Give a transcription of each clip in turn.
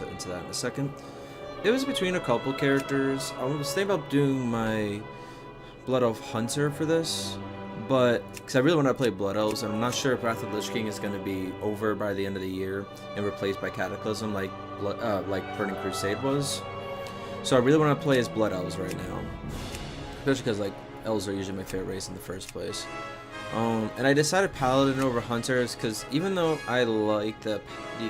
get into that in a second. It was between a couple characters. I was thinking about doing my Blood Elf Hunter for this, but because I really want to play Blood Elves, I'm not sure if Wrath of the Lich King is going to be over by the end of the year and replaced by Cataclysm like Burning Crusade was. So I really want to play as Blood Elves right now, especially because like Elves are usually my favorite race in the first place. And I decided Paladin over Hunters because even though I like the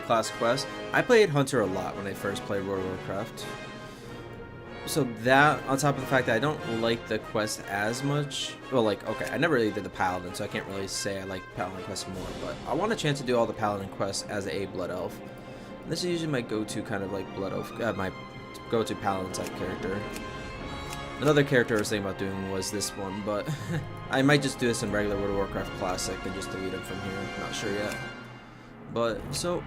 class quest, I played Hunter a lot when I first played World of Warcraft. So that, on top of the fact that I don't like the quest as much, well, like, okay, I never really did the Paladin, so I can't really say I like Paladin quests more, but I want a chance to do all the Paladin quests as a Blood Elf. And this is usually my go-to kind of like Blood Elf, my go-to Paladin type character. Another character I was thinking about doing was this one, but I might just do this in regular World of Warcraft Classic and just delete it from here. Not sure yet. But, so,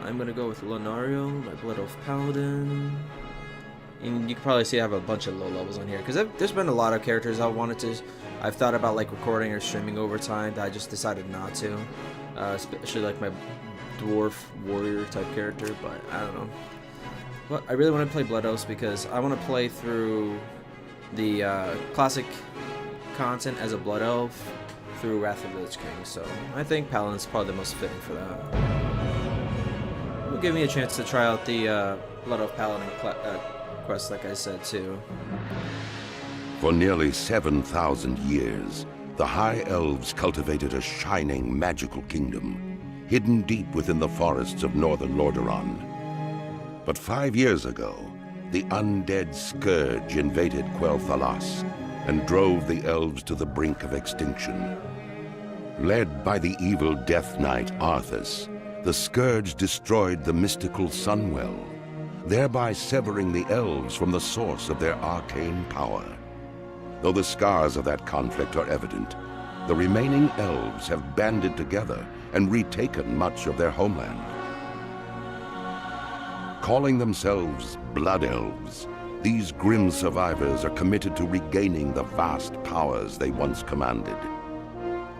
I'm going to go with Launariel, my Blood Elf Paladin. And you can probably see I have a bunch of low levels on here, because there's been a lot of characters I've thought about like recording or streaming over time that I just decided not to. Especially like my Dwarf Warrior type character, but I don't know. But I really want to play Blood Elves because I want to play through the classic content as a Blood Elf through Wrath of the Lich King, so I think Paladin's probably the most fitting for that. It will give me a chance to try out the Blood Elf Paladin quest, like I said, too. For nearly 7,000 years, the High Elves cultivated a shining, magical kingdom, hidden deep within the forests of northern Lordaeron. But 5 years ago, the undead scourge invaded Quel'Thalas and drove the elves to the brink of extinction. Led by the evil Death Knight Arthas, the scourge destroyed the mystical Sunwell, thereby severing the elves from the source of their arcane power. Though the scars of that conflict are evident, the remaining elves have banded together and retaken much of their homeland. Calling themselves Blood Elves, these grim survivors are committed to regaining the vast powers they once commanded.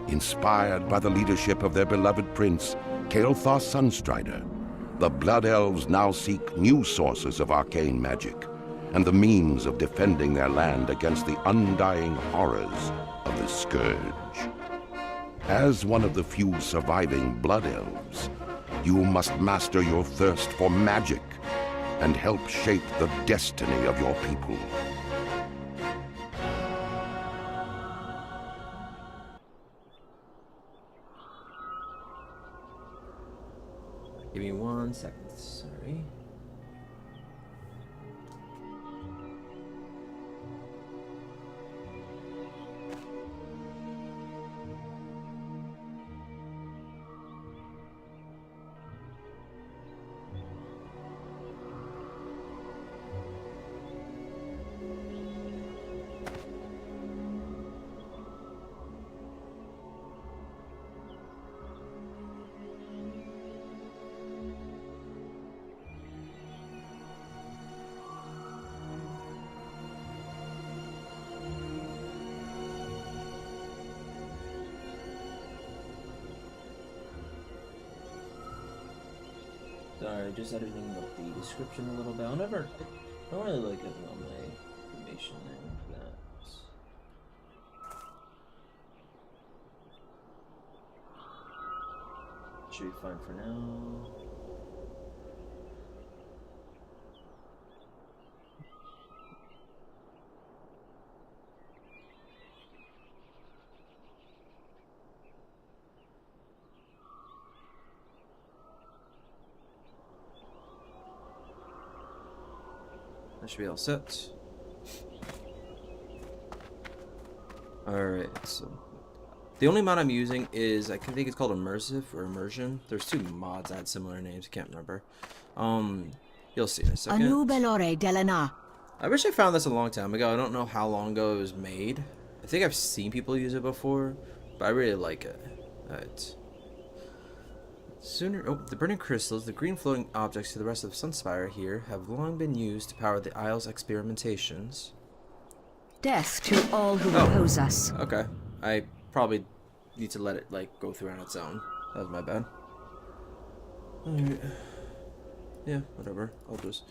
Inspired by the leadership of their beloved prince, Kael'thas Sunstrider, the Blood Elves now seek new sources of arcane magic and the means of defending their land against the undying horrors of the Scourge. As one of the few surviving Blood Elves, you must master your thirst for magic and help shape the destiny of your people. Give me 1 second, sorry. Sorry, just editing up the description a little bit. I don't really like it on my information and that. Should be fine for now. That should be all set. Alright, so the only mod I'm using is, I think it's called Immersive or Immersion. There's two mods that had similar names, I can't remember. You'll see in a second. I wish I found this a long time ago. I don't know how long ago it was made. I think I've seen people use it before, but I really like it. Alright. The burning crystals, the green floating objects to the rest of Sunspire here, have long been used to power the Isle's experimentations. Death to all who oppose us. Okay. I probably need to let it, like, go through on its own. That was my bad. Alright. Yeah, whatever. I'll just...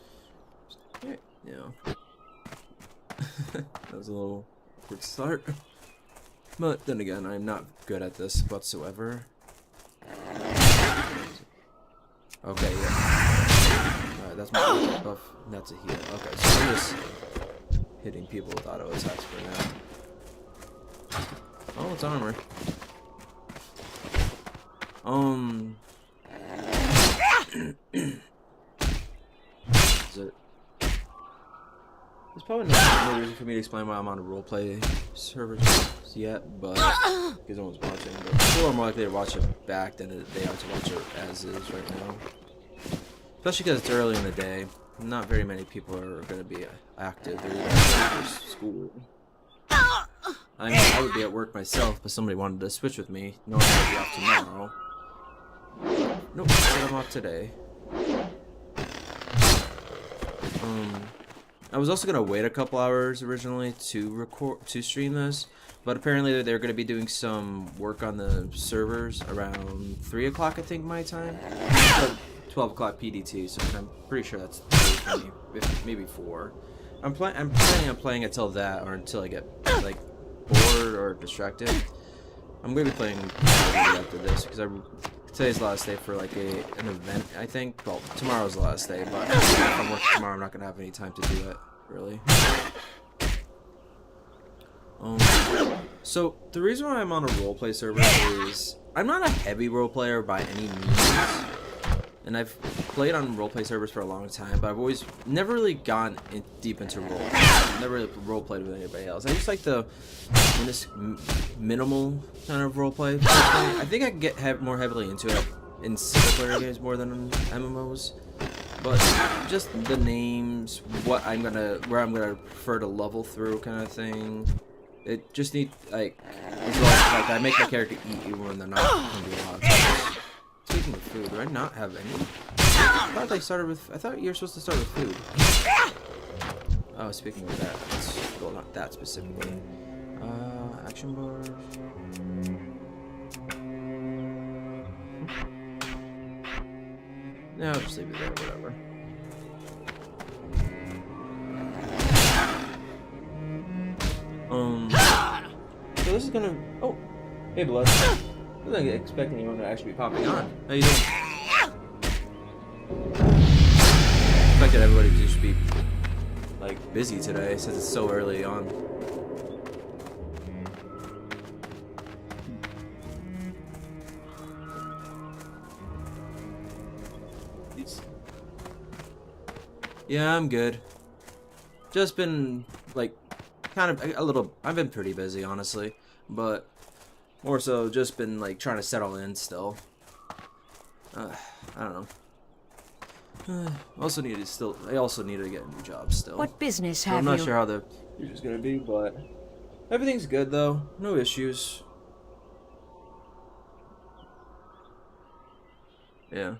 Yeah. That was a little quick start. But then again, I'm not good at this whatsoever. Okay, yeah. Alright, that's my buff. That's a heal. Okay, so I'm just hitting people with auto attacks for now. Oh, it's armor. Is it? There's probably no reason for me to explain why I'm on a roleplay server yet, but because no one's watching. But people are more likely to watch it back than they are to watch it as is right now. Especially because it's early in the day. Not very many people are going to be active. They're either at school. I mean, I would be at work myself, but somebody wanted to switch with me, knowing I'd be off tomorrow. Nope, I'm off today. I was also gonna wait a couple hours originally to stream this, but apparently they're gonna be doing some work on the servers around 3 o'clock, I think, my time. 12 o'clock PDT, so I'm pretty sure that's 3 for me, maybe 4. I'm planning on playing until that, or until I get like bored or distracted. I'm gonna be playing after this because today's the last day for like an event, I think. Well, tomorrow's the last day, but if I'm working tomorrow, I'm not gonna have any time to do it, really. So the reason why I'm on a roleplay server is I'm not a heavy role player by any means, and I've played on roleplay servers for a long time, but I've never really gone deep into role. I've never really roleplayed with anybody else. I just like the minimal kind of roleplay. I think I can get more heavily into it in single player games more than MMOs. But just the names, where I'm gonna prefer to level through, kind of thing. It just needs like, as well as, like, I make my character eat even when they're not hungry a lot of times. Speaking of food, do I not have any? I thought you were supposed to start with food. Oh, speaking of that, well, not that specifically. Action bars. No, I'll just leave it there, whatever. So this is gonna... Oh! Hey, Blood. I wasn't expecting anyone to actually be popping on. How you doing? I expected everybody to just be, like, busy today since it's so early on. Yeah, I'm good. Just been, like, kind of a little... I've been pretty busy, honestly. But more so just been, like, trying to settle in still. I don't know. I also need to get a new job still. What business have you? I'm not sure how the future's gonna be, but everything's good though. No issues. Yeah.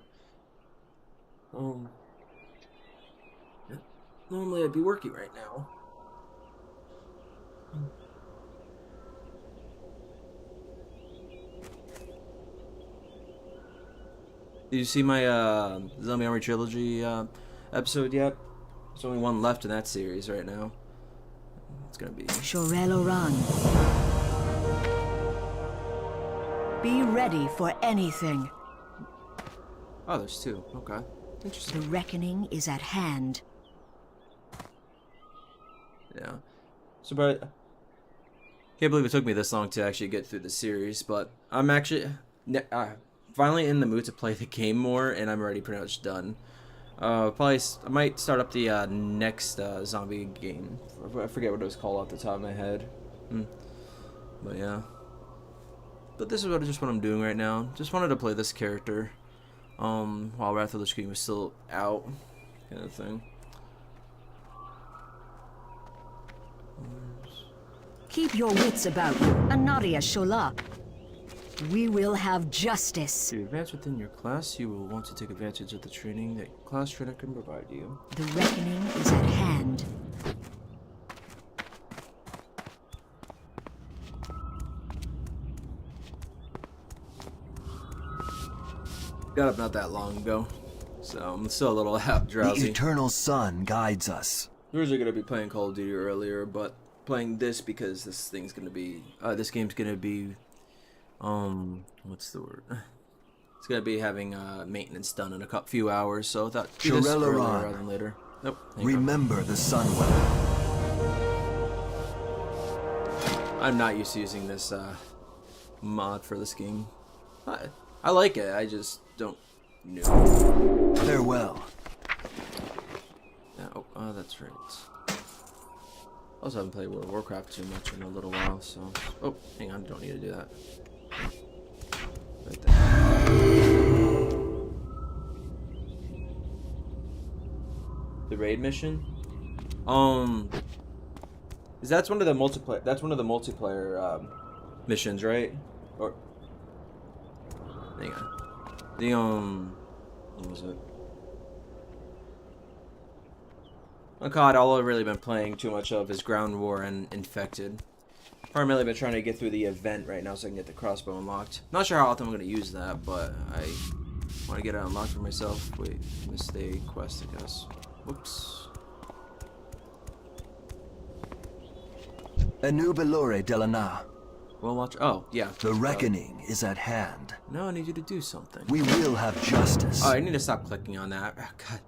Normally I'd be working right now. Did you see my Zombie Army Trilogy episode yet? There's only one left in that series right now. It's gonna be Shorel Oran. Be ready for anything. Oh, there's 2. Okay. The Interesting. reckoning is at hand. Yeah. So, but can't believe it took me this long to actually get through the series, but I'm actually finally in the mood to play the game more, and I'm already pretty much done. Probably I might start up the next zombie game. I forget what it was called off the top of my head. But yeah. But this is what I'm doing right now. Just wanted to play this character while Wrath of the Lich King was still out, kind of thing. Keep your wits about you, Anaria Shola. We will have justice. To advance within your class, you will want to take advantage of the training that class trainer can provide you. The reckoning is at hand. Got up not that long ago, so I'm still a little The drowsy. eternal sun guides us. Originally gonna be playing Call of Duty earlier, but playing this because this game's gonna be, what's the word? It's gonna be having maintenance done in a few hours, so I thought do this earlier rather than later. Nope. Remember the Sunwell. I'm not used to using this mod for this game. I like it. I just don't know. Farewell. Yeah, oh, that's right. Also haven't played World of Warcraft too much in a little while, so... Oh, hang on, don't need to do that. Right there. The raid mission? That's one of the multiplayer. That's one of the multiplayer missions, right? Or hang on. The what was it? Oh god, all I've really been playing too much of is Ground War and Infected. Primarily been trying to get through the event right now so I can get the crossbow unlocked. Not sure how often I'm going to use that, but I want to get it unlocked for myself. Wait, missed a quest, I guess. Whoops. Enubelore Delana. Well, watch. Oh, yeah. The reckoning is at hand. No, I need you to do something. We will have justice. Oh, I need to stop clicking on that. Oh, God.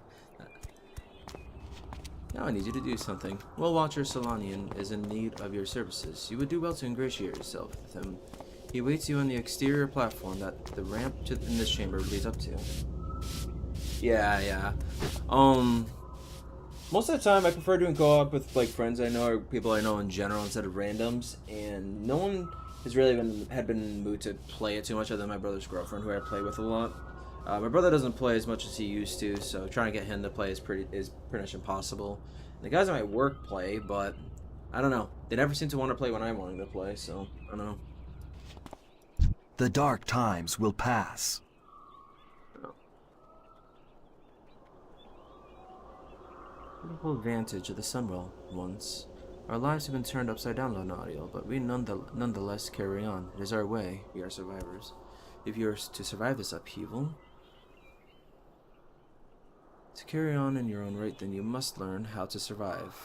Now I need you to do something. Well, Watcher Solanian is in need of your services. You would do well to ingratiate yourself with him. He waits you on the exterior platform that the ramp in this chamber leads up to. Yeah. Most of the time I prefer doing co-op with like friends I know or people I know in general instead of randoms, and no one has really been in the mood to play it too much other than my brother's girlfriend, who I play with a lot. My brother doesn't play as much as he used to, so trying to get him to play is pretty much impossible. The guys at my work play, but I don't know. They never seem to want to play when I'm wanting to play, so I don't know. The dark times will pass. Beautiful advantage of the Sunwell once. Our lives have been turned upside down, Launariel, but we nonetheless carry on. It is our way. We are survivors. If you are to survive this upheaval, to carry on in your own right, then you must learn how to survive.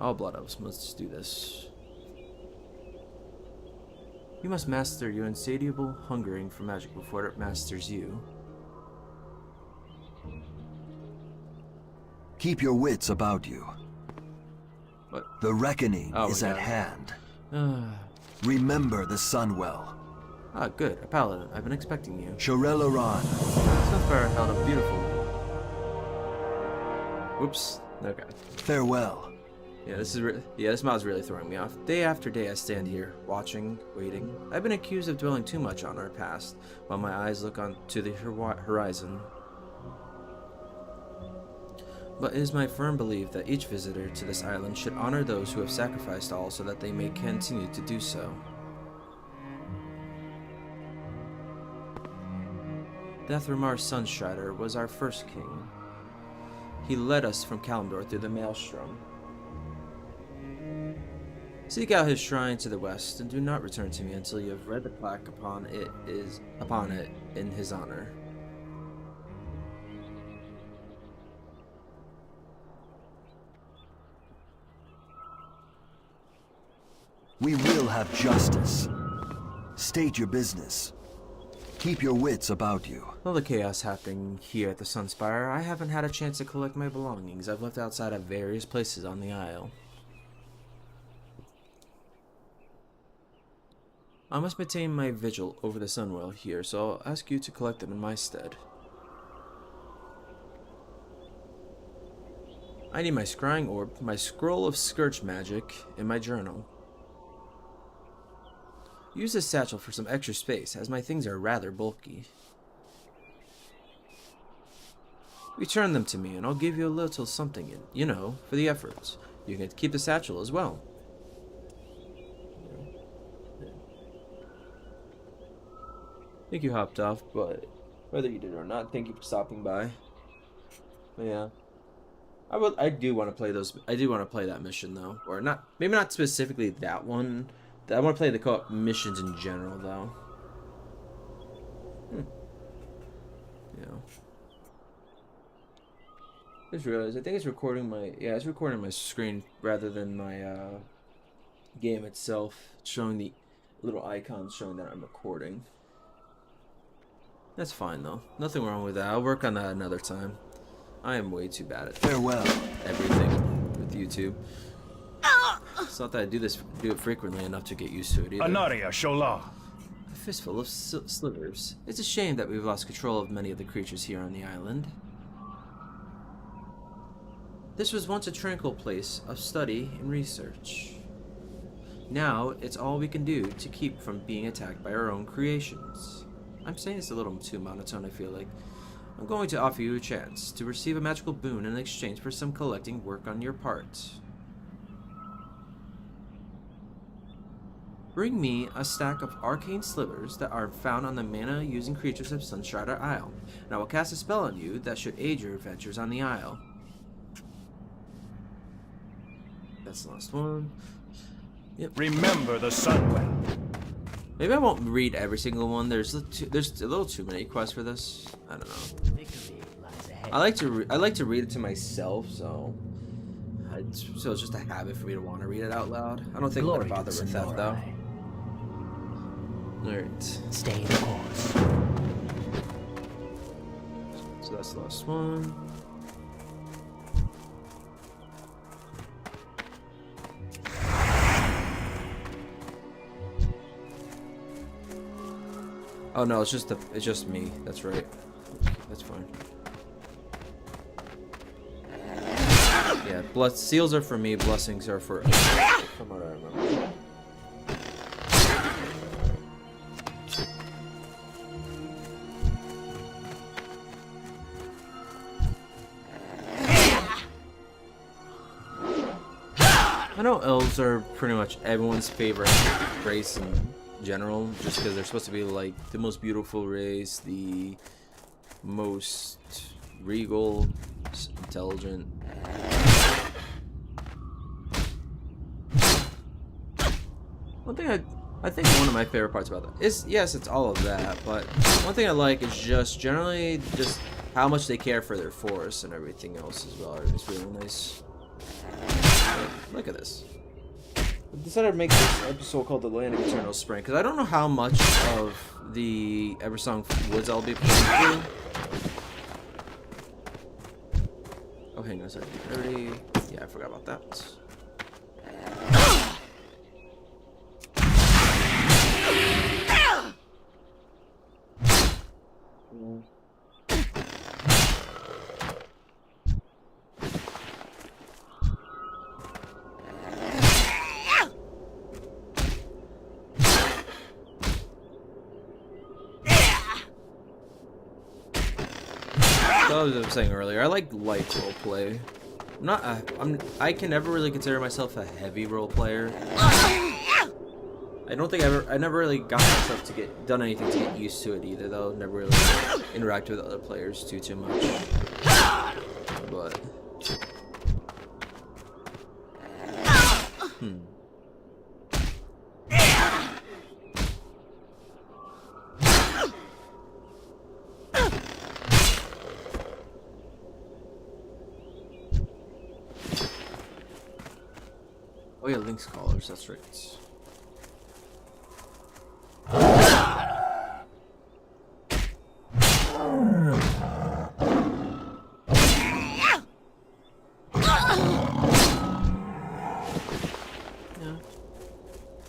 All Blood Elves must do this. You must master your insatiable hungering for magic before it masters you. Keep your wits about you. What? The reckoning Oh, is my at God. hand. Ah, Remember the Sunwell. good. A paladin. I've been expecting you. Shorelaran. Sunfire held a beautiful... Whoops. Okay. Farewell. Yeah, this mod's really throwing me off. Day after day I stand here, watching, waiting. I've been accused of dwelling too much on our past, while my eyes look on to the horizon. But it is my firm belief that each visitor to this island should honor those who have sacrificed all so that they may continue to do so. Dathramar Sunstrider was our first king. He led us from Kalimdor through the Maelstrom. Seek out his shrine to the west, and do not return to me until you have read the plaque upon it in his honor. We will have justice. State your business. Keep your wits about you. All the chaos happening here at the Sunspire, I haven't had a chance to collect my belongings I've left outside of various places on the Isle. I must maintain my vigil over the Sunwell here, so I'll ask you to collect them in my stead. I need my scrying orb, my scroll of scourge magic, and my journal. Use this satchel for some extra space, as my things are rather bulky. Return them to me, and I'll give you a little something, you know, for the efforts. You can keep the satchel as well. I think you hopped off, but whether you did or not, thank you for stopping by. But yeah, I do want to play those. I do want to play that mission though, or not. Maybe not specifically that one. I want to play the co-op missions in general, though. you know. I just realized, I think it's recording my, yeah, it's recording my screen rather than my game itself. It's showing the little icons showing that I'm recording. That's fine though. Nothing wrong with that. I'll work on that another time. I am way too bad at Farewell. everything with YouTube. It's not that I do it frequently enough to get used to it either. Anaria Shola. A fistful of slivers. It's a shame that we've lost control of many of the creatures here on the island. This was once a tranquil place of study and research. Now, it's all we can do to keep from being attacked by our own creations. I'm saying this a little too monotone, I feel like. I'm going to offer you a chance to receive a magical boon in exchange for some collecting work on your part. Bring me a stack of arcane slivers that are found on the mana-using creatures of Sunstrider Isle, and I will cast a spell on you that should aid your adventures on the Isle. That's the last one. Yep. Remember the Sunwell. Maybe I won't read every single one. There's a little too many quests for this. I don't know. I like to read it to myself, so it's just a habit for me to want to read it out loud. I don't think I'm gonna bother with that though. Alright. Stay the course. So that's the last one. Oh no, it's just me. That's right. That's fine. Yeah, seals are for me, blessings are for from what I remember. I know elves are pretty much everyone's favorite race in general, just because they're supposed to be like the most beautiful race, the most regal, intelligent. One thing I think one of my favorite parts about that is, yes, it's all of that, but one thing I like is just generally just how much they care for their forests and everything else as well. It's really nice. Look at this. I decided to make this episode called The Land of Eternal Spring, because I don't know how much of the Eversong Woods I'll be playing through. Oh, hang on a second. Yeah, I forgot about that. As I was saying earlier, I like light roleplay. I can never really consider myself a heavy role player. I don't think I never really got myself to done anything to get used to it either, though. Never really interacted with other players too much. But oh yeah, Link Scholars, that's right. Yeah.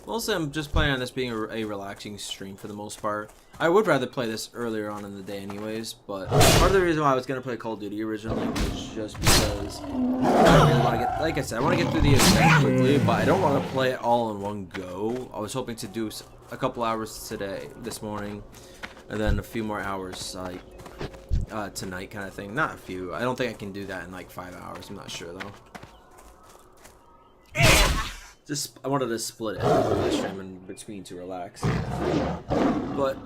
Mostly I'm just planning on this being a relaxing stream for the most part. I would rather play this earlier on in the day anyways, but part of the reason why I was going to play Call of Duty originally was just because I really want to get, like I said, I want to get through the event quickly, but I don't want to play it all in one go. I was hoping to do a couple hours this morning, and then a few more hours like tonight kind of thing. Not a few. I don't think I can do that in like 5 hours. I'm not sure though. Just I wanted to split it the stream in between to relax. But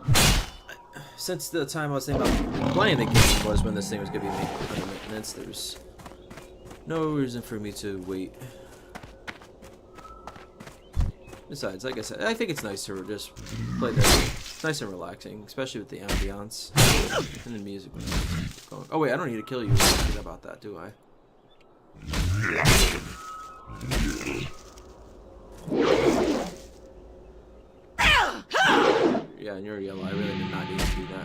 since the time I was thinking about playing the game was when this thing was gonna be under maintenance, there's no reason for me to wait. Besides, like I said, I think it's nice to just play the It's nice and relaxing, especially with the ambiance and the music. Oh wait, I don't need to kill you. Forget about that, do I? Yeah, and you're yellow. I really did not need to do that.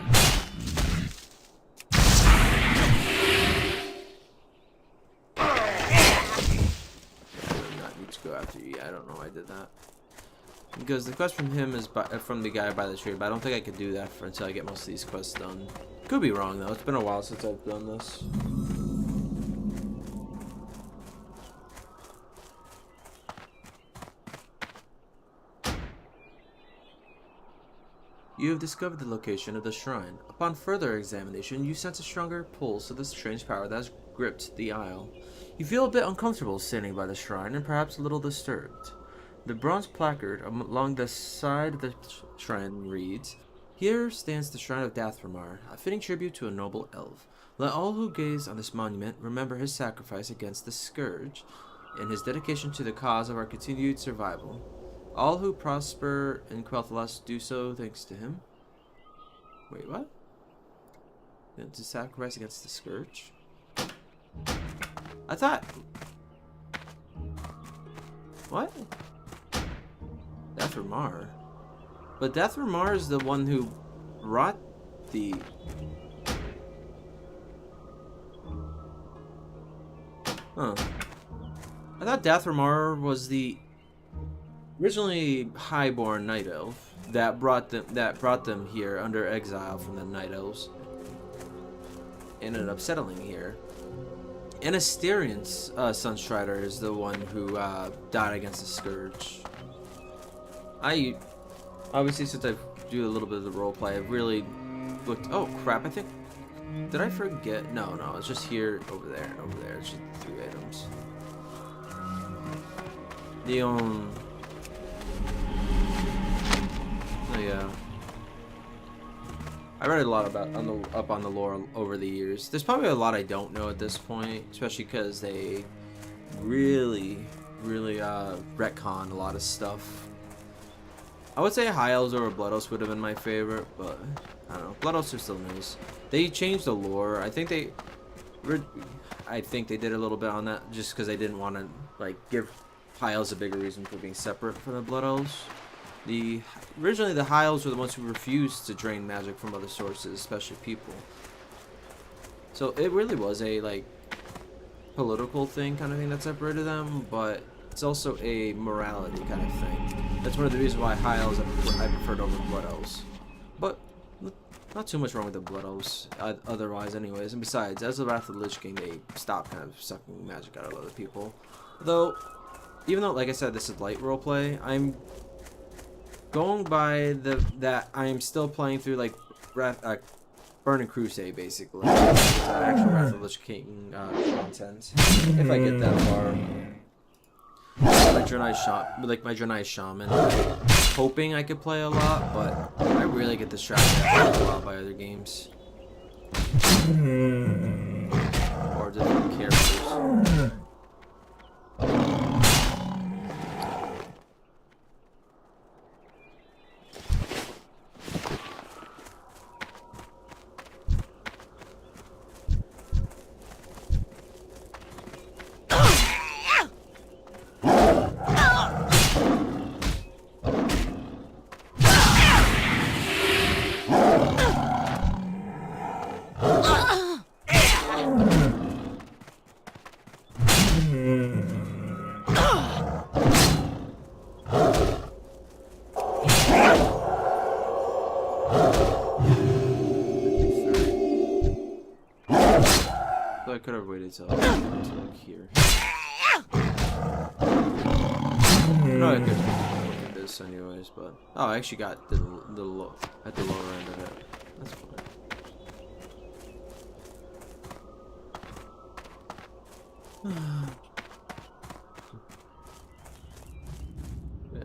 Go after you. Yeah, I don't know why I did that. Because the quest from him is from the guy by the tree, but I don't think I could do that until I get most of these quests done. Could be wrong though. It's been a while since I've done this. You have discovered the location of the shrine. Upon further examination, you sense a stronger pulse of the strange power that has gripped the isle. You feel a bit uncomfortable standing by the shrine and perhaps a little disturbed. The bronze placard along the side of the shrine reads, "Here stands the shrine of Dathramar, a fitting tribute to a noble elf. Let all who gaze on this monument remember his sacrifice against the scourge and his dedication to the cause of our continued survival. All who prosper in Quel'Thalas do so thanks to him." Wait, what? To sacrifice against the scourge? I thought... What? Dathramar? But Dathramar is the one who brought the... Huh. I thought Dathramar was the originally highborn night elf that brought them here under exile from the night elves. Ended up settling here. And Asterian's Sunstrider is the one who died against the scourge. I obviously, since I do a little bit of the roleplay, I've really looked. Oh crap! I think, did I forget? No, it's just here, over there, and over there. It's just 3 items. The Oh yeah. I read a lot about up on the lore over the years. There's probably a lot I don't know at this point, especially because they really retcon a lot of stuff. I would say High Elves over Blood Elves would have been my favorite, but I don't know. Blood Elves are still nice. They changed the lore. I think they did a little bit on that just because they didn't want to like give High Elves a bigger reason for being separate from the Blood Elves. Originally the High Elves were the ones who refused to drain magic from other sources, especially people. So it really was a like political thing kind of thing that separated them, but it's also a morality kind of thing. That's one of the reasons why High Elves I preferred over Blood Elves. But not too much wrong with the Blood Elves otherwise anyways. And besides, as of Wrath of the Lich King, they stopped kind of sucking magic out of other people. Though, even though like I said this is light roleplay, I'm going by that I am still playing through like Burning Crusade basically, actual Wrath of the Lich King content. If I get that far, my Draenei Shaman, hoping I could play a lot, but I really get distracted after a while by other games or different characters. I could have waited till like here. No, I could look at this anyways, but oh, I actually got the at the lower end of it. That's fine.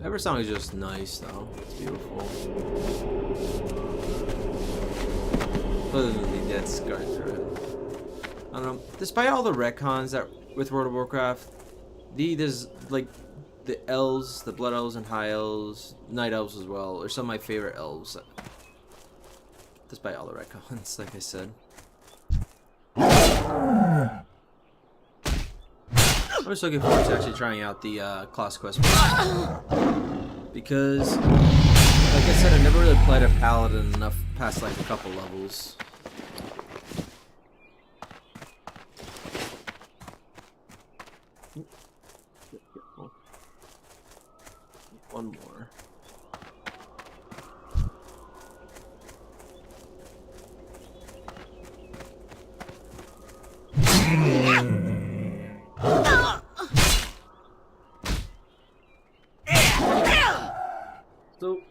Every song is just nice though. It's beautiful. Other than the dead scar through it. I don't know. Despite all the retcons that with World of Warcraft, there's like the elves, the Blood Elves and High Elves, Night Elves as well, are some of my favorite elves despite all the retcons, like I said. I'm just looking forward to actually trying out the class quest because, like I said, I never really played a paladin enough past like a couple levels. One more. So,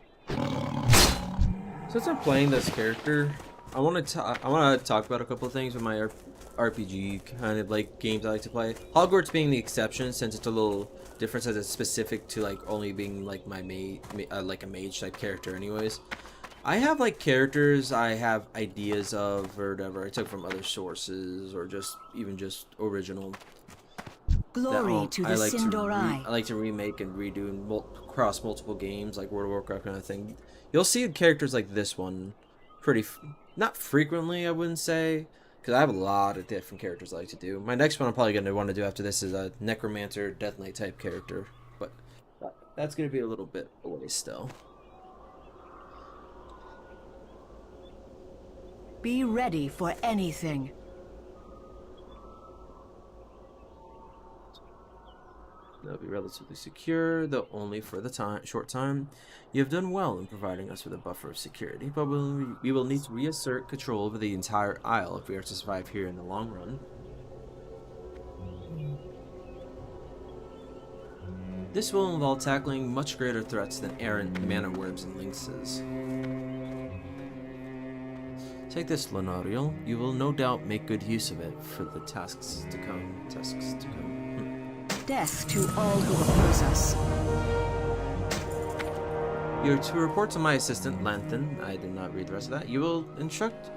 since I'm playing this character, I want to talk about a couple of things with my RPG kind of like games I like to play. Hogwarts being the exception, since it's a little different, as it's specific to like only being like my like a mage type character. Anyways, I have like characters I have ideas of or whatever I took from other sources or just original. Glory to the Sindorai. I like to remake and redo cross multiple games like World of Warcraft kind of thing. You'll see characters like this one not frequently, I wouldn't say, because I have a lot of different characters I like to do. My next one I'm probably going to want to do after this is a Necromancer, Death Knight type character, but that's going to be a little bit away still. Be ready for anything. They'll be relatively secure, though only for the short time. You have done well in providing us with a buffer of security, but we will need to reassert control over the entire Isle if we are to survive here in the long run. This will involve tackling much greater threats than errant mana worms and lynxes. Take this, Launariel. You will no doubt make good use of it for the tasks to come. Death to all who oppose us. You are to report to my assistant, Lanthan. I did not read the rest of that. He will instruct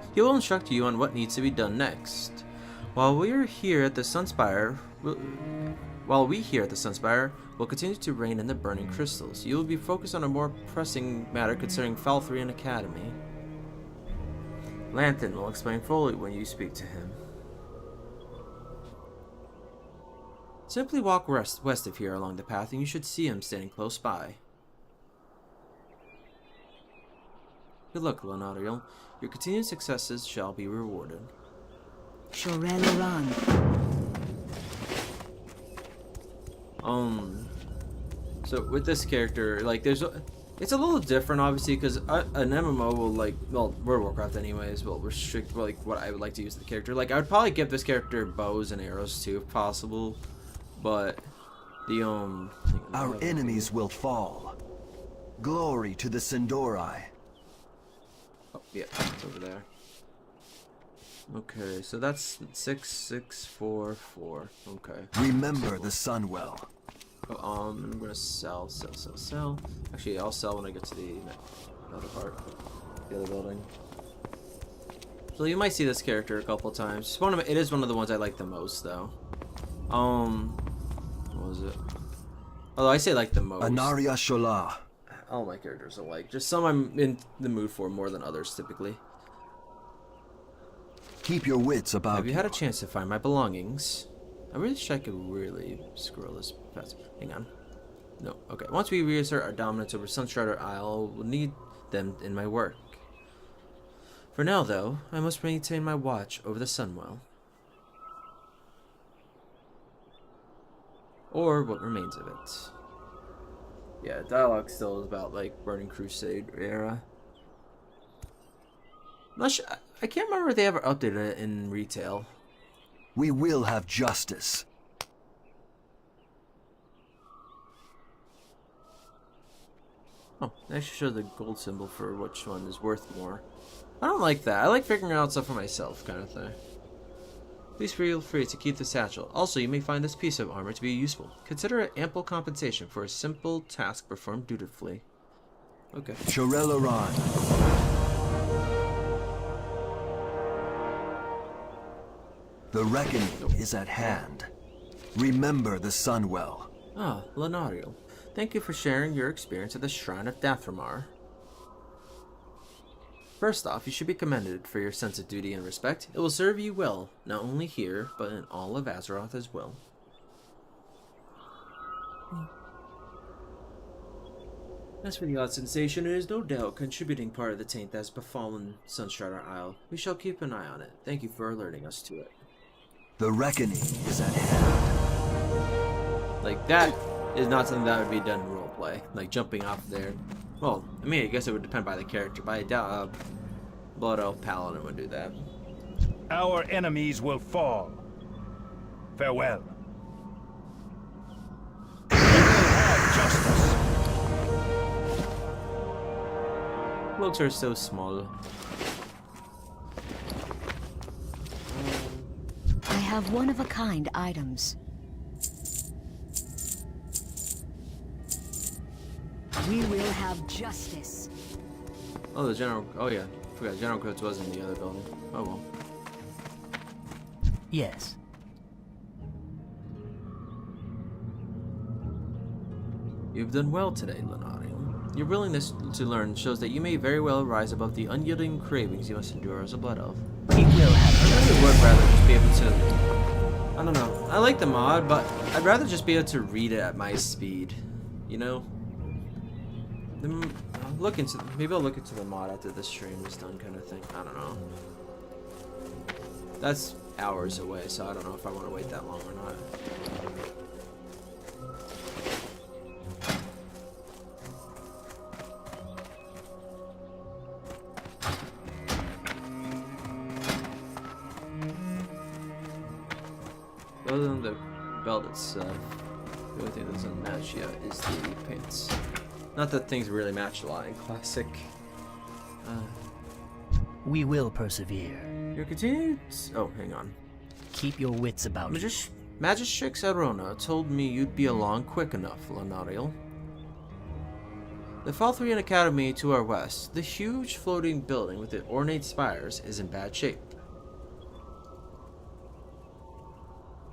you on what needs to be done next. While we here at the Sunspire will continue to reign in the burning crystals, you will be focused on a more pressing matter concerning Falthrian Academy. Lanthan will explain fully when you speak to him. Simply walk west of here along the path and you should see him standing close by. Good luck, Launariel. Your continued successes shall be rewarded. Shorel-Aran. So with this character, like it's a little different obviously because an MMO will World of Warcraft anyways will restrict like what I would like to use the character. Like I would probably give this character bows and arrows too if possible. But the our enemies will fall. Glory to the Sindorai. Oh yeah, it's over there. Okay, so that's 6644. Okay. Remember the Sunwell. Oh, I'm gonna sell. Actually, I'll sell when I get to the other part, the other building. So you might see this character a couple times. It is one of the ones I like the most, though. What was it? Although I say like the most. Anaria Shola. All my characters are like. Just some I'm in the mood for more than others, typically. Keep your wits about you. Have you had a chance to find my belongings? I wish I could really scroll this fast. Hang on. No. Okay. Once we reassert our dominance over Sunstrider Isle, we'll need them in my work. For now, though, I must maintain my watch over the Sunwell. Or what remains of it. Yeah, dialogue still is about like Burning Crusade era. I'm not sure, I can't remember if they ever updated it in retail. We will have justice. Oh, they actually show the gold symbol for which one is worth more. I don't like that. I like figuring out stuff for myself, kind of thing. Please feel free to keep the satchel. Also, you may find this piece of armor to be useful. Consider it ample compensation for a simple task performed dutifully. Okay. Shorel-Aran. The reckoning is at hand. Remember the Sunwell. Ah, Launariel. Thank you for sharing your experience at the Shrine of Dathramar. First off, you should be commended for your sense of duty and respect. It will serve you well, not only here, but in all of Azeroth as well. As for the odd sensation, it is no doubt contributing part of the taint that has befallen Sunstrider Isle. We shall keep an eye on it. Thank you for alerting us to it. The reckoning is at hand. Like, that is not something that would be done in roleplay. Like, jumping off there. Well, I mean, I guess it would depend by the character, but I doubt Blood Elf Paladin would do that. Our enemies will fall. Farewell. We will have justice. Cloaks are so small. I have one-of-a-kind items. We will have justice. Oh, the general. Oh, yeah. Forgot General Coates was in the other building. Oh, well. Yes. You've done well today, Launariel. Your willingness to learn shows that you may very well rise above the unyielding cravings you must endure as a blood elf. We will have I justice. really would rather just be able to... I don't know. I like the mod, but I'd rather just be able to read it at my speed. You know? Maybe I'll look into the mod after this stream is done, kind of thing. I don't know. That's hours away, so I don't know if I want to wait that long or not. Other than the belt itself, the only thing that doesn't match yet is the pants. Not that things really match a lot in Classic. We will persevere. Your continued... Oh, hang on. Keep your wits about you. Magistrix Arona told me you'd be along quick enough, Launariel. The Falthrian Academy to our west, the huge floating building with the ornate spires, is in bad shape.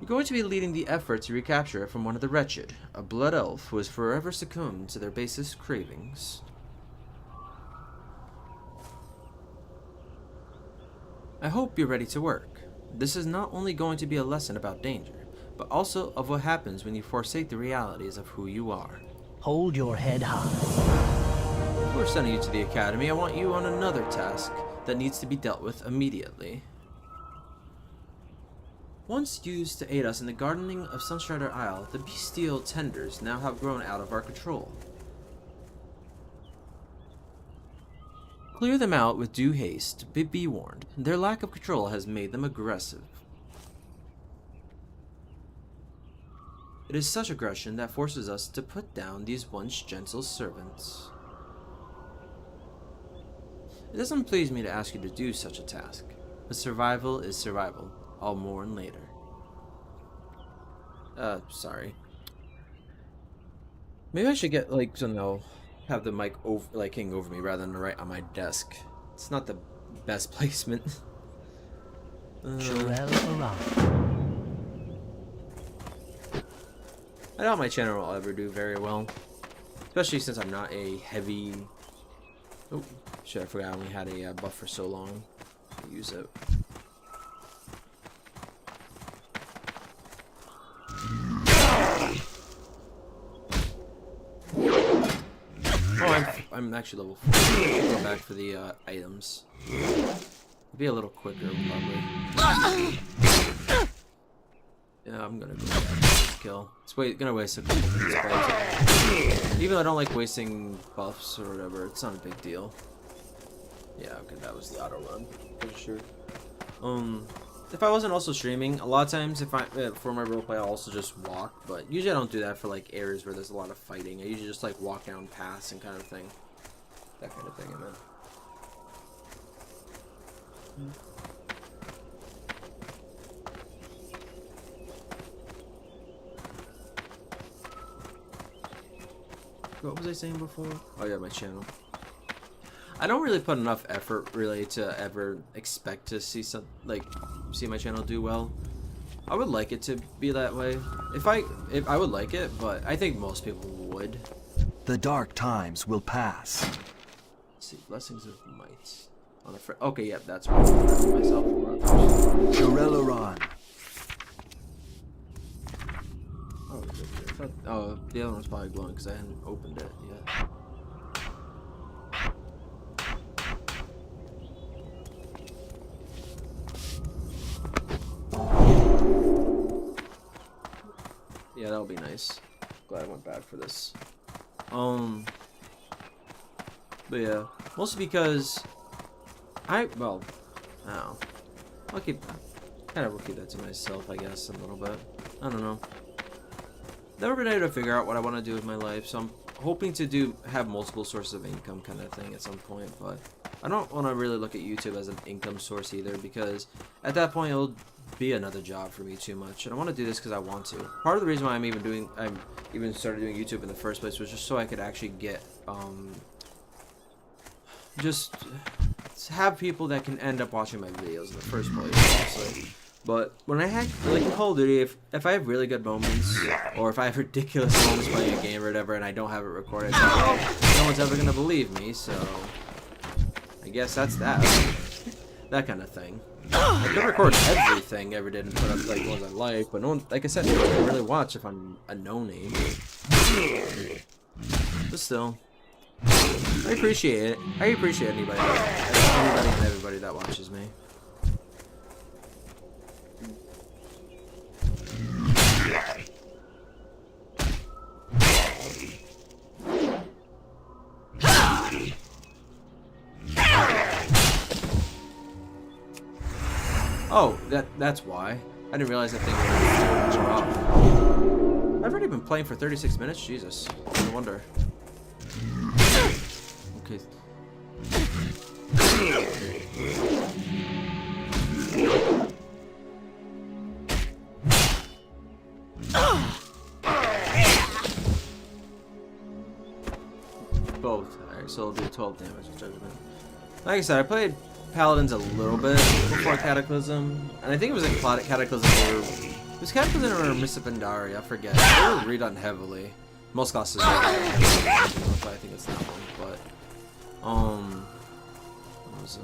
You're going to be leading the effort to recapture it from one of the wretched, a blood elf who has forever succumbed to their basest cravings. I hope you're ready to work. This is not only going to be a lesson about danger, but also of what happens when you forsake the realities of who you are. Hold your head high. Before sending you to the academy, I want you on another task that needs to be dealt with immediately. Once used to aid us in the gardening of Sunstrider Isle, the bestial tenders now have grown out of our control. Clear them out with due haste, but be warned, their lack of control has made them aggressive. It is such aggression that forces us to put down these once gentle servants. It doesn't please me to ask you to do such a task, but survival is survival. I'll mourn later. Sorry. Maybe I should get, like, have the mic over, like, hang over me rather than right on my desk. It's not the best placement. Jorel around. I doubt my channel will ever do very well. Especially since I'm not a heavy... Oh, shit, I forgot I only had a buff for so long. I'll use it. Oh, I'm actually level 4. I'll go back for the items. It'll be a little quicker, probably. Yeah, I'm gonna go back for the kill. It's gonna waste a couple minutes, but even though I don't like wasting buffs or whatever, it's not a big deal. Yeah, okay, that was the auto run for sure. If I wasn't also streaming, a lot of times for my roleplay, I'll also just walk, but usually I don't do that for like areas where there's a lot of fighting. I usually just like walk down paths and kind of thing. That kind of thing, I meant. What was I saying before? Oh yeah, my channel. I don't really put enough effort really to ever expect to see see my channel do well. I would like it to be that way. If I would like it, but I think most people would. The dark times will pass. Let's see, blessings of might. on a friend. Okay, yep, that's right. Myself. Shorelaran. Oh, the other one's probably glowing because I hadn't opened it yet. Yeah, that'll be nice. Glad I went back for this. But yeah, mostly because I don't know. I'll keep that to myself, I guess, a little bit. I don't know. Never been able to figure out what I want to do with my life, so I'm hoping to have multiple sources of income kind of thing at some point, but I don't want to really look at YouTube as an income source either, because at that point it'll be another job for me too much, and I want to do this because I want to. Part of the reason why I even started doing YouTube in the first place was just so I could actually get just have people that can end up watching my videos in the first place, honestly. But when I had, like in Call of Duty, if I have really good moments, or if I have ridiculous moments playing a game or whatever, and I don't have it recorded, no one's ever gonna believe me, so I guess that's that. That kind of thing. I could record everything I ever did and put up like ones I like, but no one, like I said, no one can really watch if I'm a no-name. But still, I appreciate it. I appreciate anybody and everybody that watches me. Oh, that's why. I didn't realize that thing was so much off. I've already been playing for 36 minutes. Jesus, no wonder. Okay. Both. Alright, so I'll do 12 damage with Judgment. Like I said, I played Paladins a little bit before Cataclysm, and I think it was in Cataclysm or it was Cataclysm or Mists of Pandaria, I forget. They were redone heavily. Most classes are I think it's that one, but what was it?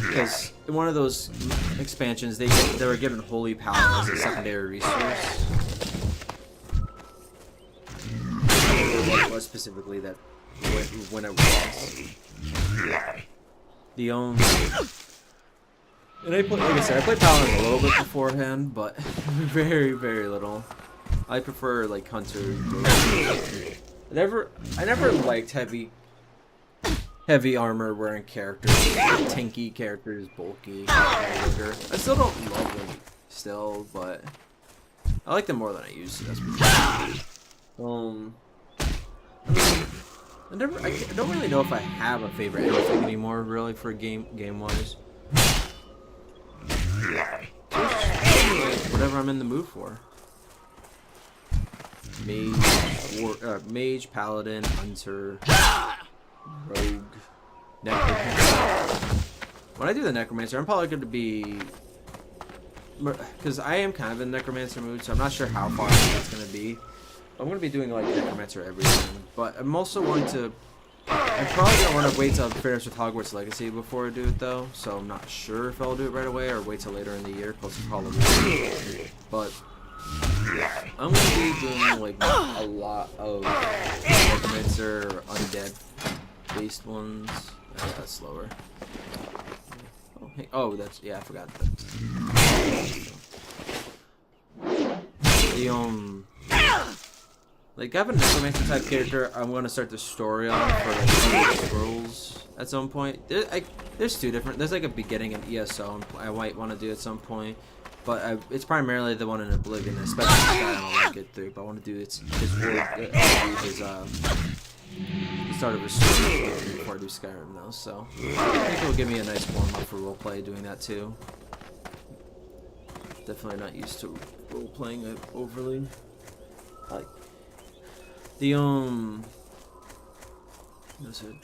Because in one of those expansions they were given Holy Paladin as a secondary resource. What was specifically that when it was. The and I play, like I said, I played Paladin a little bit beforehand, but very, very little. I prefer like Hunter. I never liked heavy armor wearing characters, tanky characters, bulky. I still don't love them still, but I like them more than I used to. That's I don't really know if I have a favorite anything anymore, really, for game-wise. Whatever I'm in the mood for. Mage, Paladin, Hunter, Rogue, Necromancer. When I do the Necromancer, I'm probably going to be... Because I am kind of in Necromancer mood, so I'm not sure how far that's going to be. I'm going to be doing like Necromancer everything, but I'm also going to... I'm probably going to want to wait till I'm finished with Hogwarts Legacy before I do it though, so I'm not sure if I'll do it right away or wait till later in the year, close to Halloween. But I'm going to be doing like a lot of Necromancer or undead based ones. That's slower. Oh, hey, oh, that's, yeah, I forgot that. Like, I have a Necromancer type character I'm going to start the story on for, like, Scrolls at some point. There's two different, there's, like, a beginning and ESO I might want to do at some point. But it's primarily the one in Oblivion, especially Skyrim I want to get through. But I want to do his start of his story before I do Skyrim, though. So, I think it'll give me a nice warm-up for roleplay doing that, too. Definitely not used to role-playing overly. Like... That's it.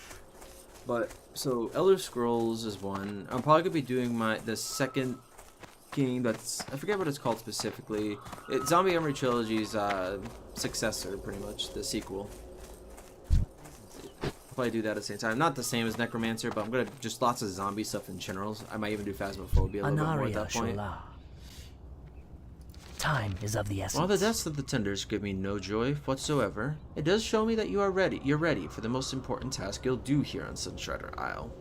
But so Elder Scrolls is one. I'm probably gonna be doing the second game. That's, I forget what it's called specifically. It's Zombie Armory Trilogy's successor, pretty much the sequel. probably do that at the same time. Not the same as Necromancer, but I'm gonna just lots of zombie stuff in general. I might even do Phasmophobia a little bit more at that point. Time is of the essence. While the deaths of the tenders give me no joy whatsoever, it does show me that you are ready. You're ready for the most important task you'll do here on Sunstrider Isle.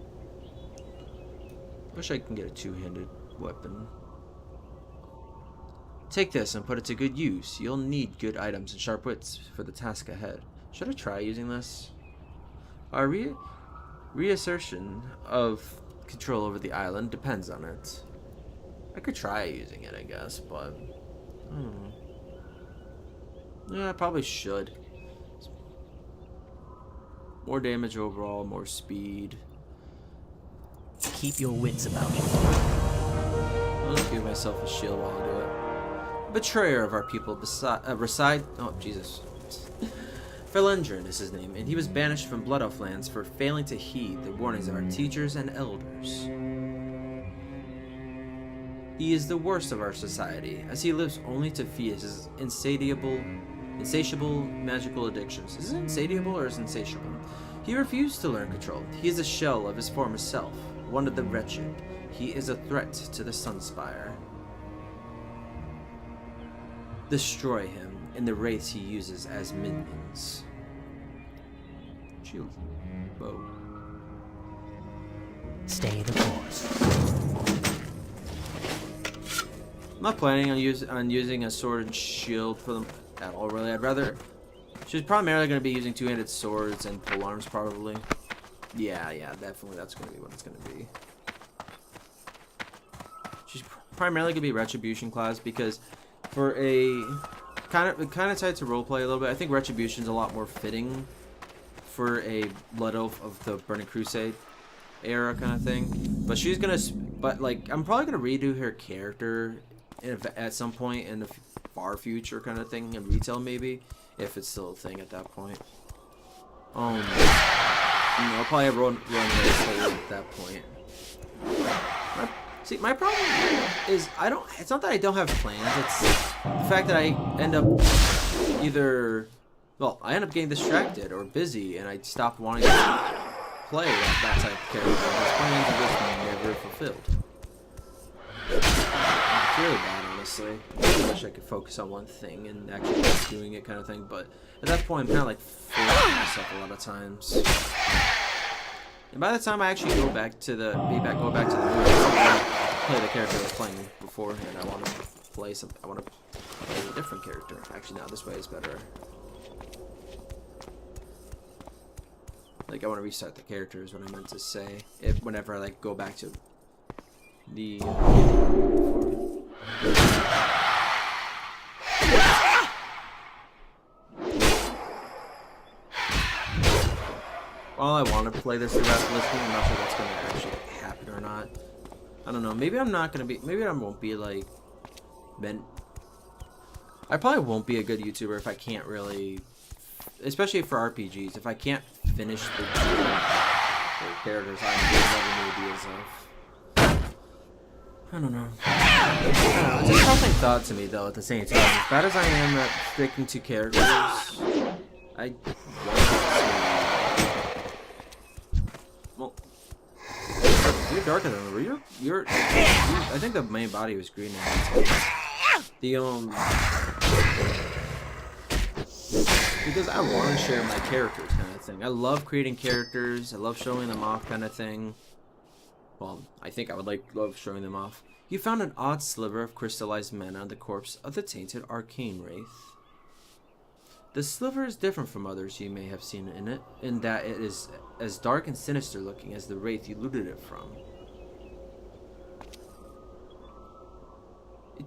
Wish I can get a two-handed weapon. Take this and put it to good use. You'll need good items and sharp wits for the task ahead. Should I try using this? Our reassertion of control over the island depends on it. I could try using it, I guess, but yeah, I probably should. More damage overall, more speed. Keep your wits about you. I'll just give myself a shield while I do it. Betrayer of our people reside. Oh, Jesus. Felendrin is his name, and he was banished from Blood Elf lands for failing to heed the warnings of our teachers and elders. He is the worst of our society, as he lives only to feed his insatiable magical addictions. Is it insatiable or is it insatiable? He refused to learn control. He is a shell of his former self, one of the wretched. He is a threat to the Sunspire. Destroy him and the wraiths he uses as minions. Shield. Bow. Stay the course. I'm not planning on using a sword and shield for them at all, really. I'd rather... She's primarily going to be using two-handed swords and polearms, probably. Yeah, definitely that's going to be what it's going to be. She's primarily going to be Retribution class, because for a... kind of tied to roleplay a little bit, I think Retribution's a lot more fitting for a Blood Elf of the Burning Crusade era kind of thing. But she's going to... But, like, I'm probably going to redo her character at some point in the far future kind of thing, in retail maybe, if it's still a thing at that point. I'll probably have run away at that point. See, my problem is it's not that I don't have plans, it's the fact that I end up I end up getting distracted or busy, and I stop wanting to play that type of character. Those plans are just never fulfilled. It's really bad, honestly. I wish I could focus on one thing and actually keep doing it kind of thing, but at that point I'm kind of like forcing myself a lot of times. And by the time I actually go back to the movie, play the character I was playing beforehand, I want to play a different character. Actually, no, this way is better. Like, I want to restart the character is what I meant to say. Whenever I like go back to the while I want to play this throughout the listing, I'm not sure that's going to actually happen or not. I don't know. Maybe I'm not going to be... Maybe I won't be, like... I probably won't be a good YouTuber if I can't really... Especially for RPGs. If I can't finish the characters I have never ideas of. I don't know. It's a troubling thought to me, though, at the same time. As bad as I am at sticking to characters, I want to... Well, you're darker than me. I think the main body was green. Because I want to share my characters kind of thing. I love creating characters. I love showing them off kind of thing. Well, I think I would love showing them off. You found an odd sliver of crystallized mana on the corpse of the tainted arcane wraith. The sliver is different from others you may have seen in it, in that it is as dark and sinister looking as the wraith you looted it from.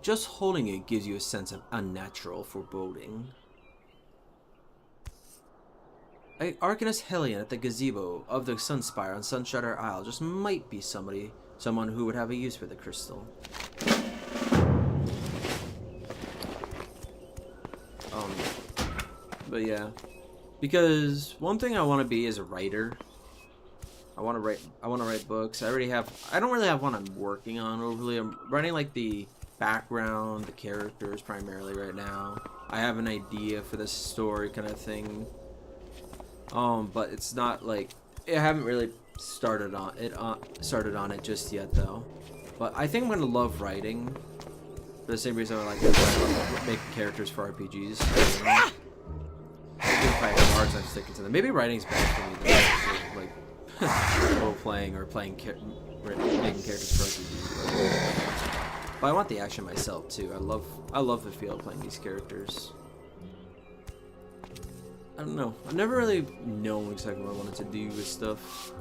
Just holding it gives you a sense of unnatural foreboding. Arcanist Hellion at the gazebo of the Sunspire on Sunstrider Isle just might be someone who would have a use for the crystal. But yeah, because one thing I want to be is a writer. I want to write books. I don't really have one I'm working on overly. I'm writing like the background, the characters primarily right now. I have an idea for this story kind of thing. But it's not like I haven't really started on it just yet though. But I think I'm gonna love writing. For the same reason I like making characters for RPGs. Even if I have hard time sticking to them. Maybe writing's bad for me though, like role playing or making characters for RPGs. But I want the action myself too. I love the feel of playing these characters. I don't know. I've never really known exactly what I wanted to do with stuff.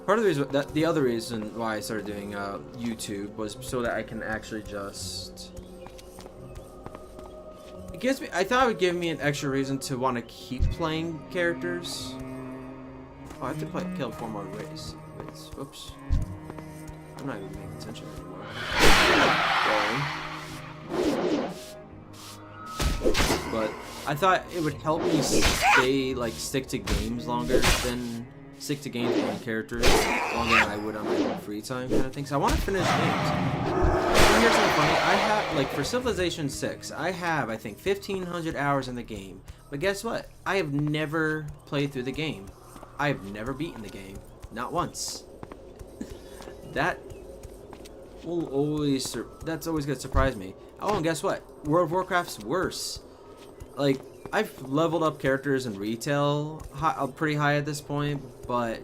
Part of the reason the other reason why I started doing YouTube was so that I can actually just. It gives me. I thought it would give me an extra reason to want to keep playing characters. Oh, I have to kill 4 more ways. Whoops. I'm not even paying attention anymore. But I thought it would help me stick to games longer than stick to games and characters longer than I would on my free time kind of thing. So I want to finish games. And here's something funny. I have, like, for Civilization 6, I have, I think, 1,500 hours in the game. But guess what? I have never played through the game. I have never beaten the game. Not once. That's always gonna surprise me. Oh, and guess what? World of Warcraft's worse. Like, I've leveled up characters in retail pretty high at this point, but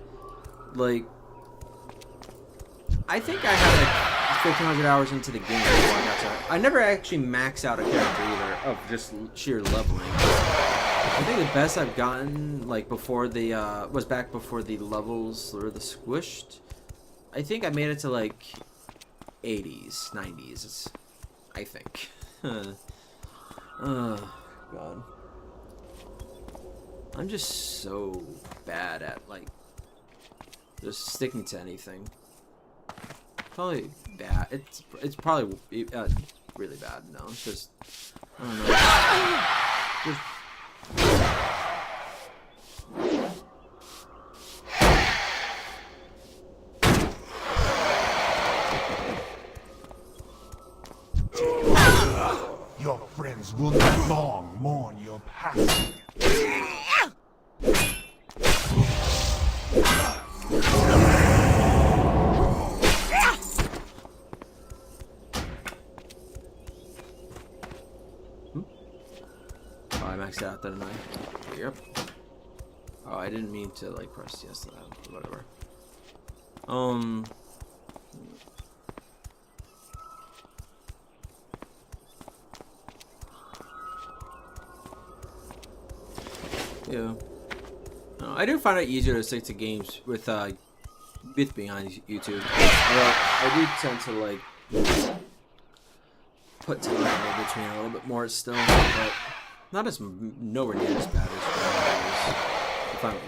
like, I think I had like 1,500 hours into the game before I got to. I never actually maxed out a character either of just sheer leveling. I think the best I've gotten, like, before the was back before the levels were the squished. I think I made it to like 80s, 90s. I think. God. I'm just so bad at, like, just sticking to anything. Probably bad. It's probably really bad. No, it's just, I don't know. Just, Your friends will not long mourn your passing. Oh, I maxed out, didn't I? Yep. Oh, I didn't mean to, like, press yes to that. Whatever. Yeah. I do find it easier to stick to games with being on YouTube. I do tend to, like, put time in between a little bit more still, but not as nowhere near as bad as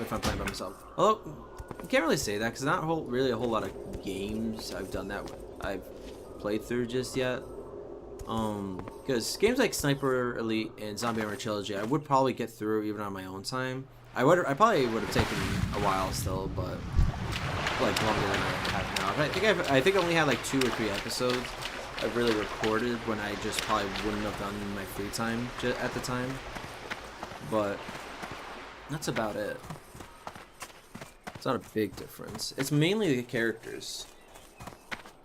if I'm playing by myself. Although I can't really say that because not really a whole lot of games I've done that I've played through just yet. Because games like Sniper Elite and Zombie Armor Trilogy, I would probably get through even on my own time. I probably would have taken a while still, but like longer than I have now. I think I only had like 2 or 3 episodes I've really recorded when I just probably wouldn't have done in my free time at the time. But that's about it. It's not a big difference. It's mainly the characters.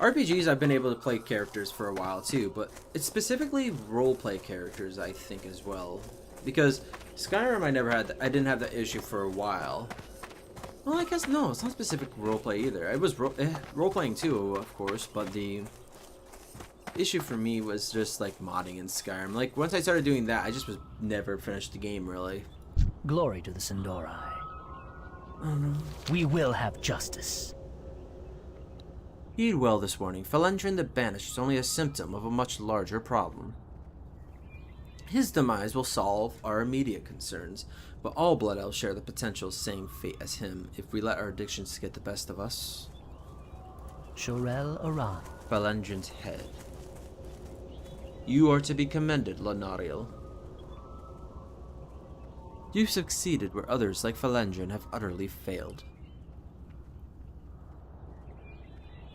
RPGs, I've been able to play characters for a while too, but it's specifically roleplay characters, I think, as well. Because Skyrim, I didn't have that issue for a while. Well, I guess no, it's not specific roleplay either. It was roleplaying too, of course, but the issue for me was just like modding in Skyrim. Like once I started doing that, I just was never finished the game really. Glory to the Sindorai. Oh no. We will have justice. Heed well this warning. Felendrin the Banished is only a symptom of a much larger problem. His demise will solve our immediate concerns, but all Blood Elves share the potential same fate as him if we let our addictions get the best of us. Shorel Aran. Felendrin's head. You are to be commended, Launariel. You've succeeded where others like Felendrin have utterly failed.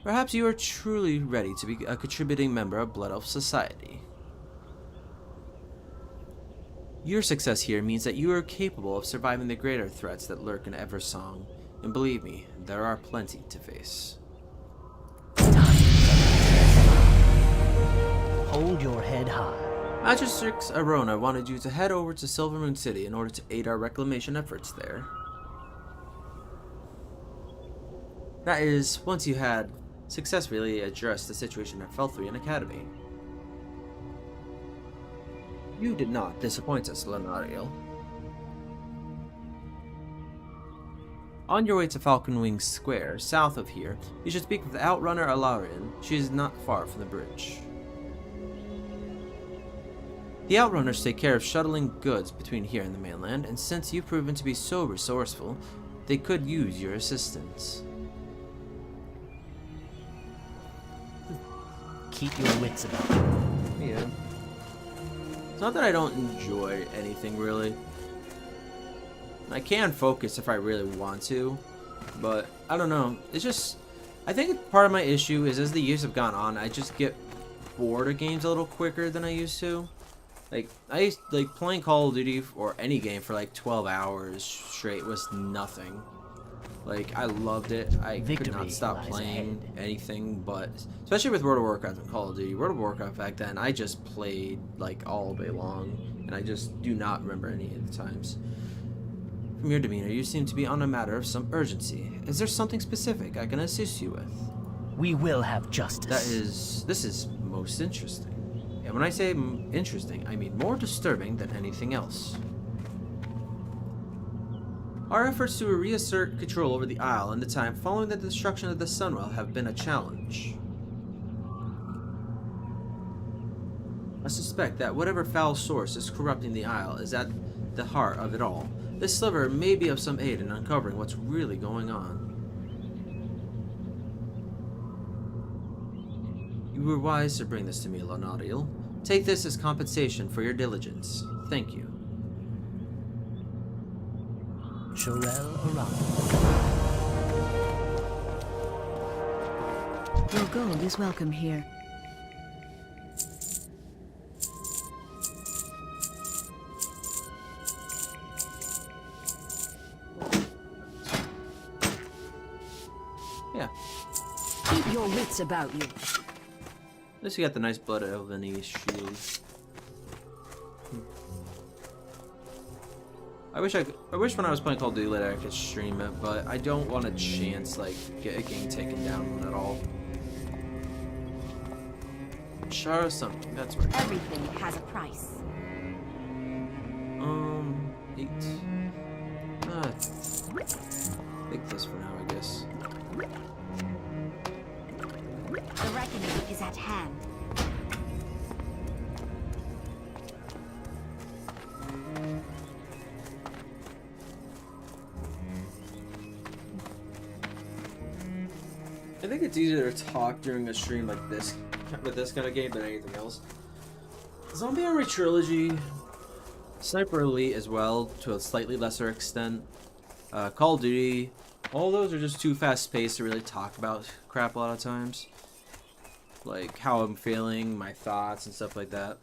Perhaps you are truly ready to be a contributing member of Blood Elf Society. Your success here means that you are capable of surviving the greater threats that lurk in Eversong, And believe me, there are plenty to face. Hold your head high. Magistrix Arona wanted you to head over to Silvermoon City in order to aid our reclamation efforts there. That is, once you had successfully addressed the situation at Felthrian Academy. You did not disappoint us, Launariel. On your way to Falconwing Square, south of here, you should speak with the Outrunner Alarian. She is not far from the bridge. The Outrunners take care of shuttling goods between here and the mainland, and since you've proven to be so resourceful, they could use your assistance. Keep your wits about you. Yeah. It's not that I don't enjoy anything, really. I can focus if I really want to, but I don't know. It's just, I think part of my issue is as the years have gone on, I just get bored of games a little quicker than I used to. Like, playing Call of Duty or any game for like 12 hours straight was nothing. Like, I loved it. I could not stop playing anything, but especially with World of Warcraft and Call of Duty. World of Warcraft back then, I just played like all day long, and I just do not remember any of the times. From your demeanor, you seem to be on a matter of some urgency. Is there something specific I can assist you with? We will have justice. This is most interesting. And when I say interesting, I mean more disturbing than anything else. Our efforts to reassert control over the Isle in the time following the destruction of the Sunwell have been a challenge. I suspect that whatever foul source is corrupting the Isle is at the heart of it all. This sliver may be of some aid in uncovering what's really going on. You were wise to bring this to me, Launariel. Take this as compensation for your diligence. Thank you. Shorel Aran. Your gold is welcome here. Yeah. Keep your wits about you. At least you got the nice Blood Elven shield. I wish when I was playing Call of Duty later I could stream it, but I don't want a chance like get a game taken down at all. Shara something, that's right. Everything has a price. 8. Take this for now, I guess. The reckoning is at hand. I think it's easier to talk during a stream like this, with this kind of game than anything else. Zombie Army Trilogy, Sniper Elite as well, to a slightly lesser extent. Call of Duty, all those are just too fast-paced to really talk about crap a lot of times. Like how I'm feeling, my thoughts and stuff like that.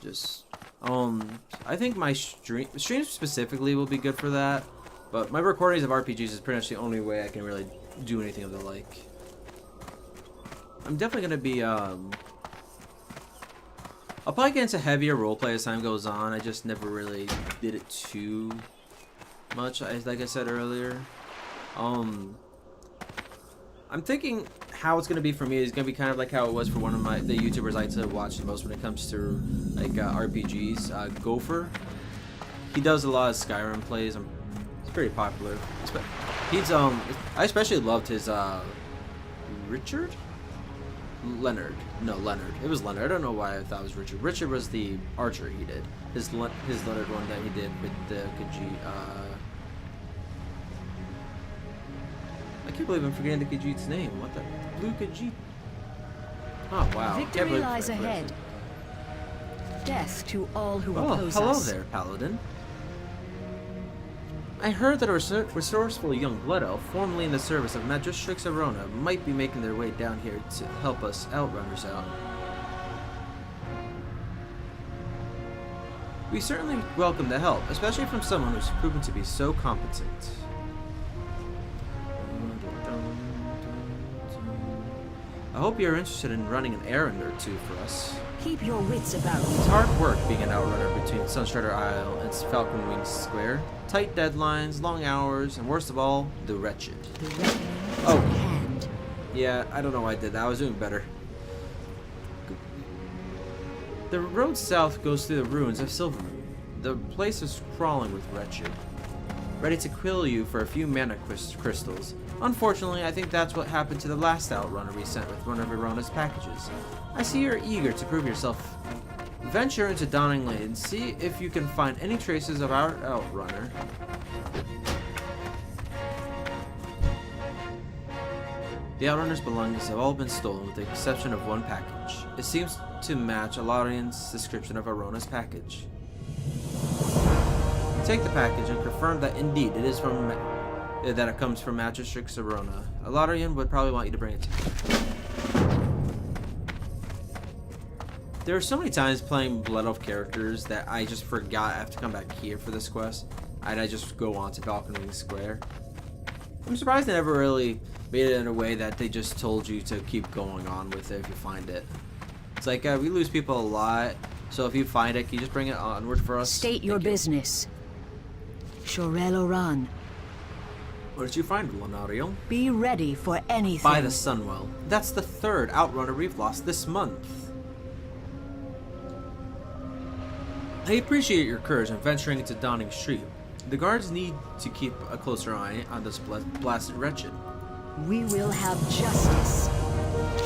Just, I think my streams specifically will be good for that. But my recordings of RPGs is pretty much the only way I can really do anything of the like. I'm definitely gonna be, I'll probably get into heavier roleplay as time goes on. I just never really did it too much, like I said earlier. I'm thinking how it's gonna be for me is gonna be kind of like how it was for one of the YouTubers I like to watch the most when it comes to like RPGs. Gopher. He does a lot of Skyrim plays. It's pretty popular. He's I especially loved his Leonard. No, Leonard. It was Leonard. I don't know why I thought it was Richard. Richard was the archer he did. His Leonard one that he did with the Khajiit. I can't believe I'm forgetting the Khajiit's name. What the? Blue Khajiit. Oh, wow. Victory lies ahead. Death to all who oppose hello us. there, Paladin. I heard that a resourceful young Blood Elf, formerly in the service of Magistrix Arona, might be making their way down here to help us Outrunners out. We certainly welcome the help, especially from someone who's proven to be so competent. I hope you're interested in running an errand or two for us. Keep your wits about you. It's hard work being an outrunner between Sunstrider Isle and Falcon Wings Square. Tight deadlines, long hours, and worst of all, the wretched. The reckoning is Oh. at hand. Yeah, I don't know why I did that. I was doing better. The road south goes through the ruins of Silvermoon. The place is crawling with wretched, ready to kill you for a few mana crystals. Unfortunately, I think that's what happened to the last outrunner we sent with one of Irona's packages. I see you're eager to prove yourself. Venture into Dawning Lane, see if you can find any traces of our outrunner. The outrunner's belongings have all been stolen with the exception of one package. It seems to match Alarian's description of Irona's package. Take the package and confirm that indeed it is from that it comes from Magistrix Arona. Alarian would probably want you to bring it to me. There are so many times playing Blood Elf characters that I just forgot I have to come back here for this quest, and I just go on to Falcon Wings Square. I'm surprised they never really made it in a way that they just told you to keep going on with it if you find it. It's like, we lose people a lot, so if you find it, can you just bring it onward for us? State your business. Shorel Oran, What did you find, Launariel? be ready for anything. By the Sunwell. That's the third outrunner we've lost this month. I appreciate your courage in venturing into Dawning Street. The guards need to keep a closer eye on this blasted wretched. We will have justice.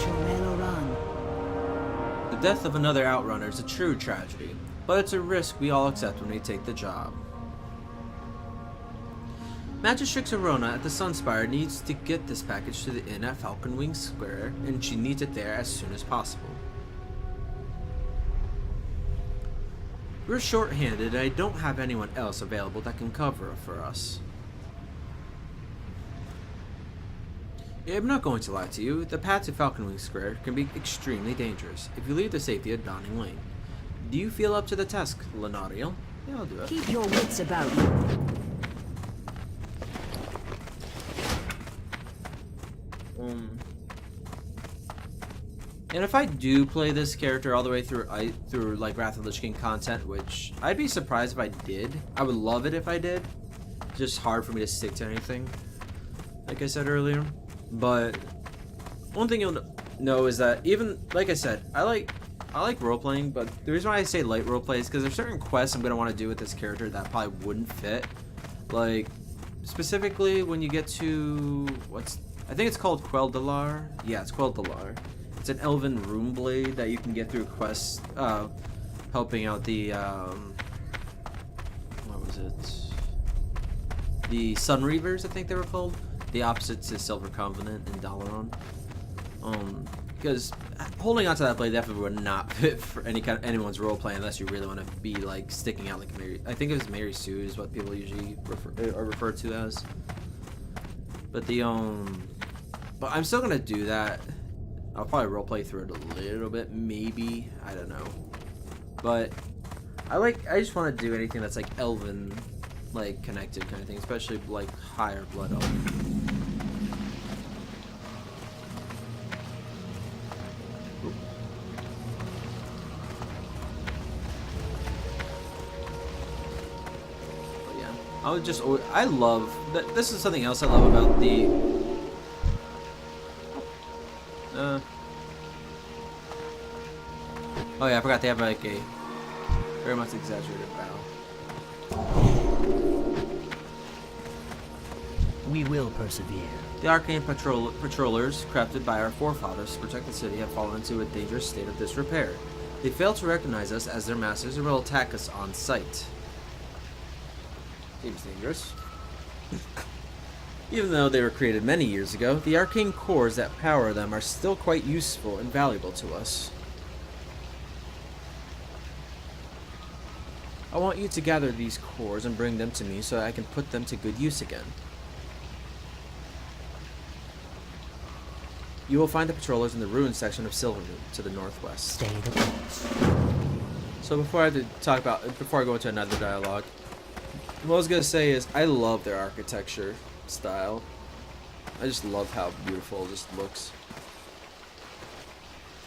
Shorel Oran. The death of another outrunner is a true tragedy, but it's a risk we all accept when we take the job. Magistrix Arona at the Sunspire needs to get this package to the inn at Falcon Wings Square, and she needs it there as soon as possible. We're short-handed, and I don't have anyone else available that can cover for us. I'm not going to lie to you, the path to Falcon Wings Square can be extremely dangerous if you leave the safety of Dawning Lane. Do you feel up to the task, Launariel? Yeah, I'll do it. Keep your wits about you. And if I do play this character all the way through like Wrath of the Lich King content, which I'd be surprised if I did. I would love it if I did. It's just hard for me to stick to anything, like I said earlier. But one thing you'll know is that even, like I said, I like role playing, but the reason why I say light role play is because there's certain quests I'm gonna want to do with this character that probably wouldn't fit. Like specifically when you get to I think it's called Quel'Dalar. Yeah, it's Quel'Dalar. It's an elven rune blade that you can get through quests, helping out the what was it? The Sun Reavers, I think they were called. The opposite to Silver Covenant and Dalaran. Because holding onto that blade definitely would not fit for anyone's role play unless you really want to be like sticking out like Mary. I think it was Mary Sue is what people usually refer to as. But but I'm still gonna do that. I'll probably roleplay through it a little bit, maybe. I don't know. But I just want to do anything that's like elven, like connected kind of thing, especially like higher blood elf. But yeah, I love that. This is something else I love about the. Oh yeah, I forgot they have like a very much exaggerated bow. We will persevere. The arcane patrollers, crafted by our forefathers to protect the city, have fallen into a dangerous state of disrepair. They fail to recognize us as their masters and will attack us on sight. Seems dangerous. Even though they were created many years ago, the arcane cores that power them are still quite useful and valuable to us. I want you to gather these cores and bring them to me so I can put them to good use again. You will find the patrollers in the ruins section of Silvermoon to the northwest. Stay the course. So before I go into another dialogue, what I was gonna say is I love their architecture style. I just love how beautiful it just looks.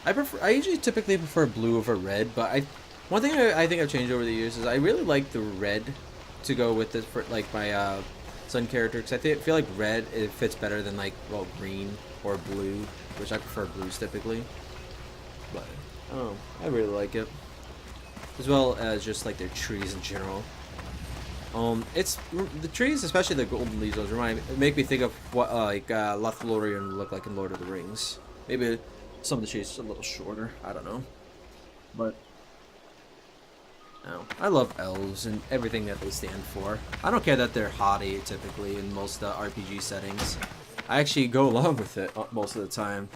I usually typically prefer blue over red, but one thing I think I've changed over the years is I really like the red to go with this for like my sun character, because I feel like red, it fits better than like, well, green or blue, which I prefer blues typically. But I don't know, I really like it, as well as just like their trees in general. It's the trees, especially the golden leaves, those make me think of what Lothlorien would look like in Lord of the Rings. Maybe some of the trees are a little shorter. I don't know, but no, I love elves and everything that they stand for. I don't care that they're haughty typically in most RPG settings. I actually go along with it most of the time.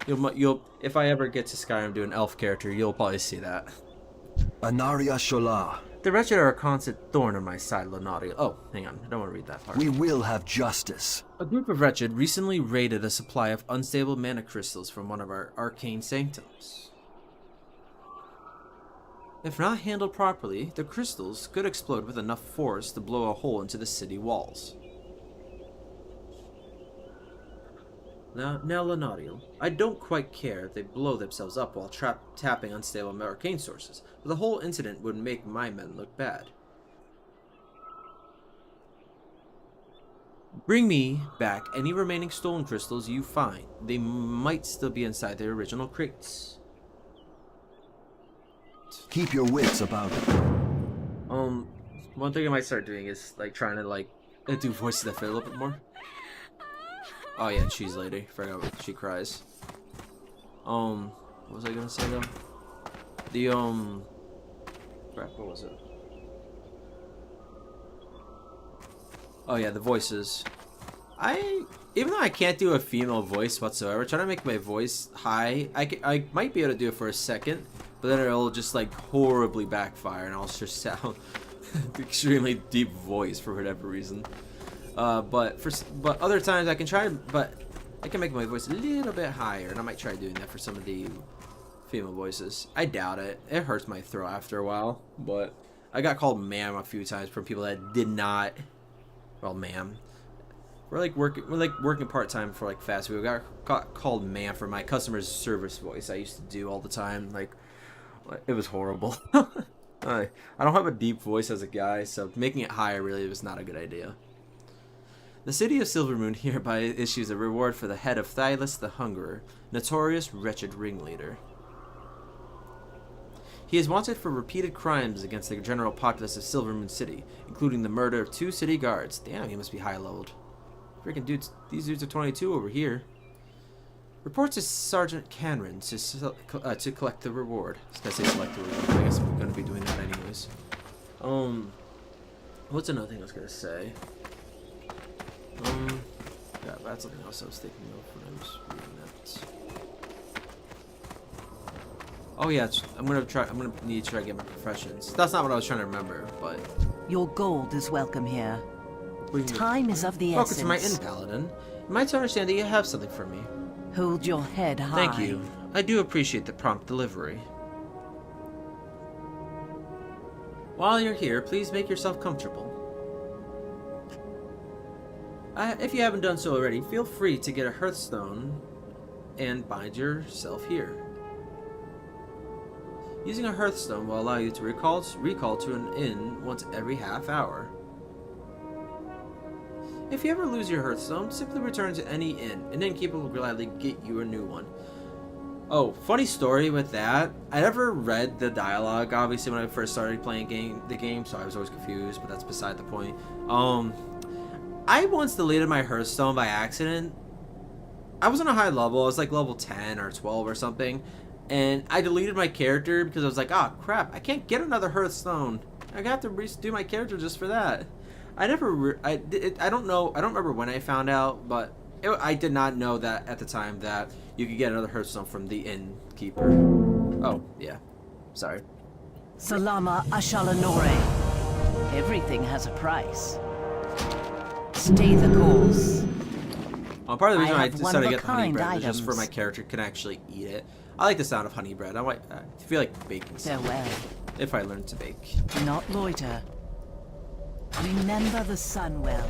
You'll if I ever get to Skyrim do an elf character, you'll probably see that. Anaria Shola. The wretched are a constant thorn on my side, Launariel. Oh, hang on. I don't want to read that part. We will have justice. A group of wretched recently raided a supply of unstable mana crystals from one of our arcane sanctums. If not handled properly, the crystals could explode with enough force to blow a hole into the city walls. Now Launariel, I don't quite care if they blow themselves up while tapping unstable arcane sources, but the whole incident would make my men look bad. Bring me back any remaining stolen crystals you find. They might still be inside their original crates. Keep your wits about you. One thing I might start doing is like trying to like do voices that fit a little bit more. Oh yeah, cheese lady. Forgot what she cries. What was I gonna say though? The crap, what was it? Oh yeah, the voices. Even though I can't do a female voice whatsoever, trying to make my voice high, I might be able to do it for a second, but then it'll just like horribly backfire and I'll just sound extremely deep voice for whatever reason. But other times I can try, but I can make my voice a little bit higher, and I might try doing that for some of the female voices. I doubt it. It hurts my throat after a while, but I got called ma'am a few times from people that did not. Well, ma'am. We're working part-time for like fast food. I got called ma'am for my customer service voice I used to do all the time. Like, it was horrible. I don't have a deep voice as a guy, so making it higher really was not a good idea. The city of Silvermoon hereby issues a reward for the head of Thylus the Hungerer, notorious wretched ringleader. He is wanted for repeated crimes against the general populace of Silvermoon City, including the murder of 2 city guards. Damn, he must be high-leveled. Freaking dudes, these dudes are 22 over here. Report to Sergeant Canron to collect the reward. I was gonna say select the reward, but I guess I'm gonna be doing that anyways. What's another thing I was gonna say? Yeah, that's something else I was thinking of when I was reading that. Oh yeah, I'm gonna need to try to get my professions. That's not what I was trying to remember, but Your gold is welcome here. Time is of the essence. Welcome to my inn, Paladin. Am I to understand that you have something for me? Hold your head high. Thank you. I do appreciate the prompt delivery. While you're here, please make yourself comfortable. If you haven't done so already, feel free to get a hearthstone and bind yourself here. Using a hearthstone will allow you to recall to an inn once every half hour. If you ever lose your hearthstone, simply return to any inn. An innkeeper will gladly get you a new one. Oh, funny story with that. I never read the dialogue, obviously, when I first started playing the game, so I was always confused, but that's beside the point. I once deleted my Hearthstone by accident. I was on a high level. I was like level 10 or 12 or something. And I deleted my character because I was like, oh crap, I can't get another Hearthstone. I got to redo my character just for that. I don't know. I don't remember when I found out, but I did not know that at the time that you could get another Hearthstone from the innkeeper. Oh, yeah. Sorry. Salama Ashalanore. Everything has a price. Stay the course. Part of the reason I decided to get the honey one-of-a-kind bread was just for items. my character can actually eat it. I like the sound of honey bread. I feel like baking something. Farewell. If I learn to bake. Do not loiter. Remember the sun well.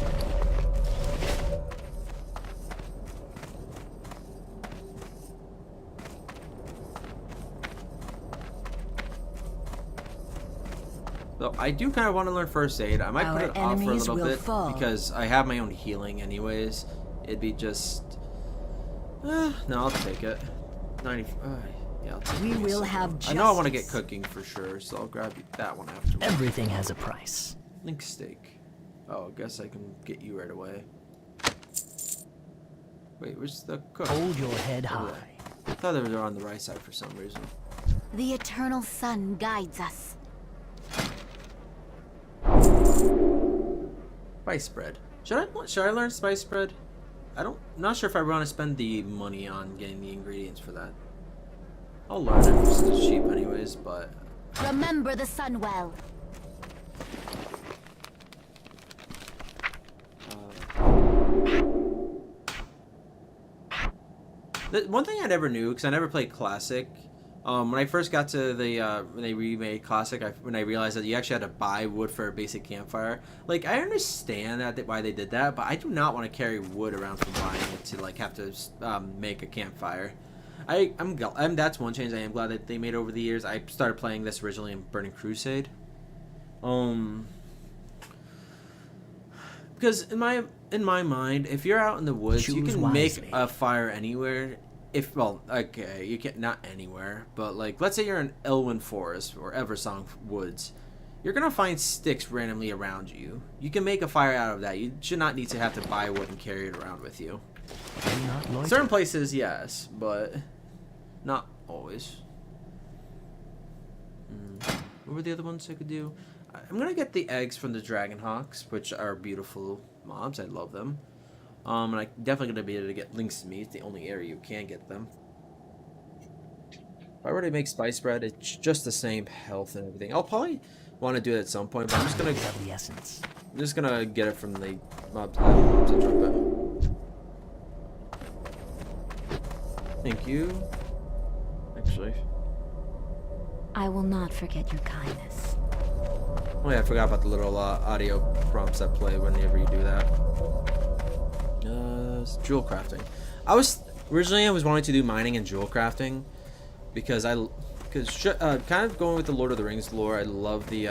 Though I do kind of want to learn first aid. I might put Our it off for a enemies little will bit fall. because I have my own healing anyways. It'd be just... no, I'll take it. 90... yeah, I'll take We it. will have I know I want to get justice. cooking for sure, so I'll grab that one afterwards. Everything has a price. Link steak. Oh, I guess I can get you right away. Wait, where's the cook? Hold your head Over high. there. I thought they were on the right side for some reason. The eternal sun guides us. Spice bread. Should I learn spice bread? Not sure if I want to spend the money on getting the ingredients for that. I'll learn it. It's cheap anyways, but Remember the sun well. one thing I never knew, because I never played Classic, when I first got to the when they remade Classic, when I realized that you actually had to buy wood for a basic campfire. Like, I understand why they did that, but I do not want to carry wood around from buying it to like have to make a campfire. That's one change I am glad that they made over the years. I started playing this originally in Burning Crusade, because in my mind, if you're out in the woods, you Choose can wisely. make a fire anywhere. Okay, you can't, not anywhere, but like, let's say you're in Elwyn Forest or Eversong Woods, you're gonna find sticks randomly around you. You can make a fire out of that. You should not need to have to buy wood and carry it around with you. Do not loiter. Certain places, yes, but not always. What were the other ones I could do? I'm gonna get the eggs from the Dragon Hawks, which are beautiful mobs. I love them. And I'm definitely gonna be able to get Lynx meat. It's the only area you can get them. If I were to make spice bread, it's just the same health and everything. I'll probably want to do it at some point, but I'm just gonna Of the essence. get it from the mobs. Mobs that drop it. Thank you. Actually, I will not forget your kindness. oh yeah, I forgot about the little audio prompts that play whenever you do that. Jewel crafting. Originally I was wanting to do mining and jewel crafting because kind of going with the Lord of the Rings lore. I love the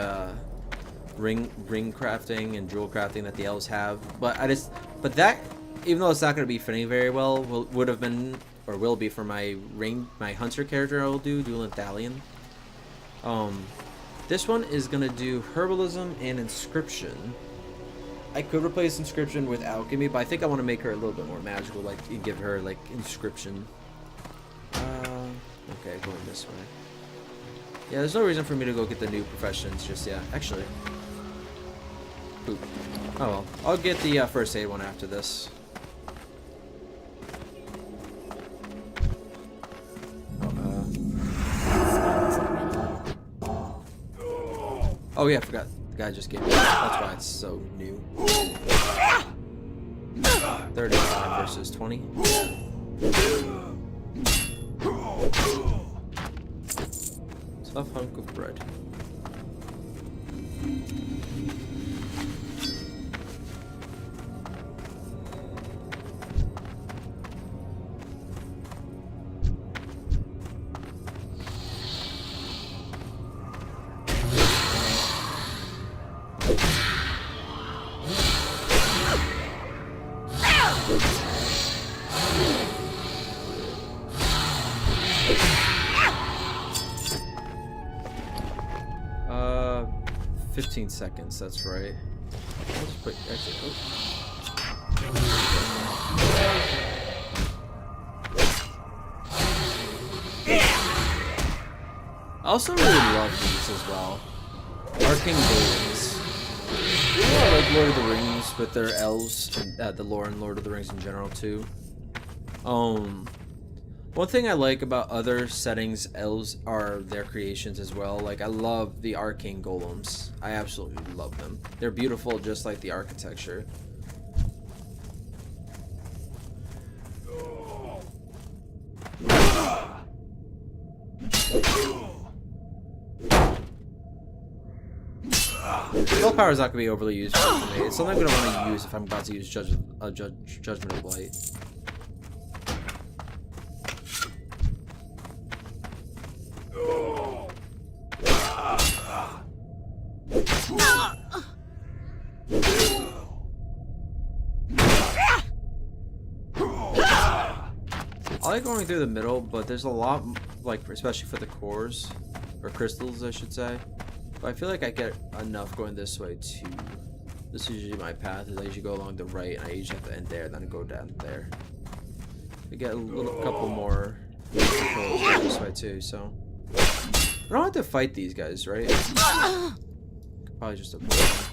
ring crafting and jewel crafting that the elves have, but that, even though it's not going to be fitting very well, would have been or will be for my hunter character I will do, Duelant Thalion. This one is gonna do Herbalism and Inscription. I could replace Inscription with Alchemy, but I think I want to make her a little bit more magical, like, and give her, like, Inscription. Okay, going this way. Yeah, there's no reason for me to go get the new professions just yet. Actually. Poop. Oh well. I'll get the first aid one after this. Oh yeah, I forgot. The guy just gave me that. That's why it's so new. 35 versus 20. Tough hunk of bread. Uh, 15 seconds, that's right. I'll just put, actually, I also really love these as well. Arcane Golems. You know, I like Lord of the Rings with their elves and the lore in Lord of the Rings in general too. One thing I like about other settings, elves are their creations as well. Like, I love the Arcane Golems. I absolutely love them. They're beautiful just like the architecture. Spellpower is not going to be overly used for me. It's something I'm going to want to use if I'm about to use Judgment of Light. like going through the middle, but there's a lot, like, especially for the cores, or crystals, I should say. But I feel like I get enough going this way too. This is usually my path, is I usually go along the right, and I usually have to end there, then go down there. I get a couple more controls this way too, so. I don't have to fight these guys, right? Could probably just avoid them.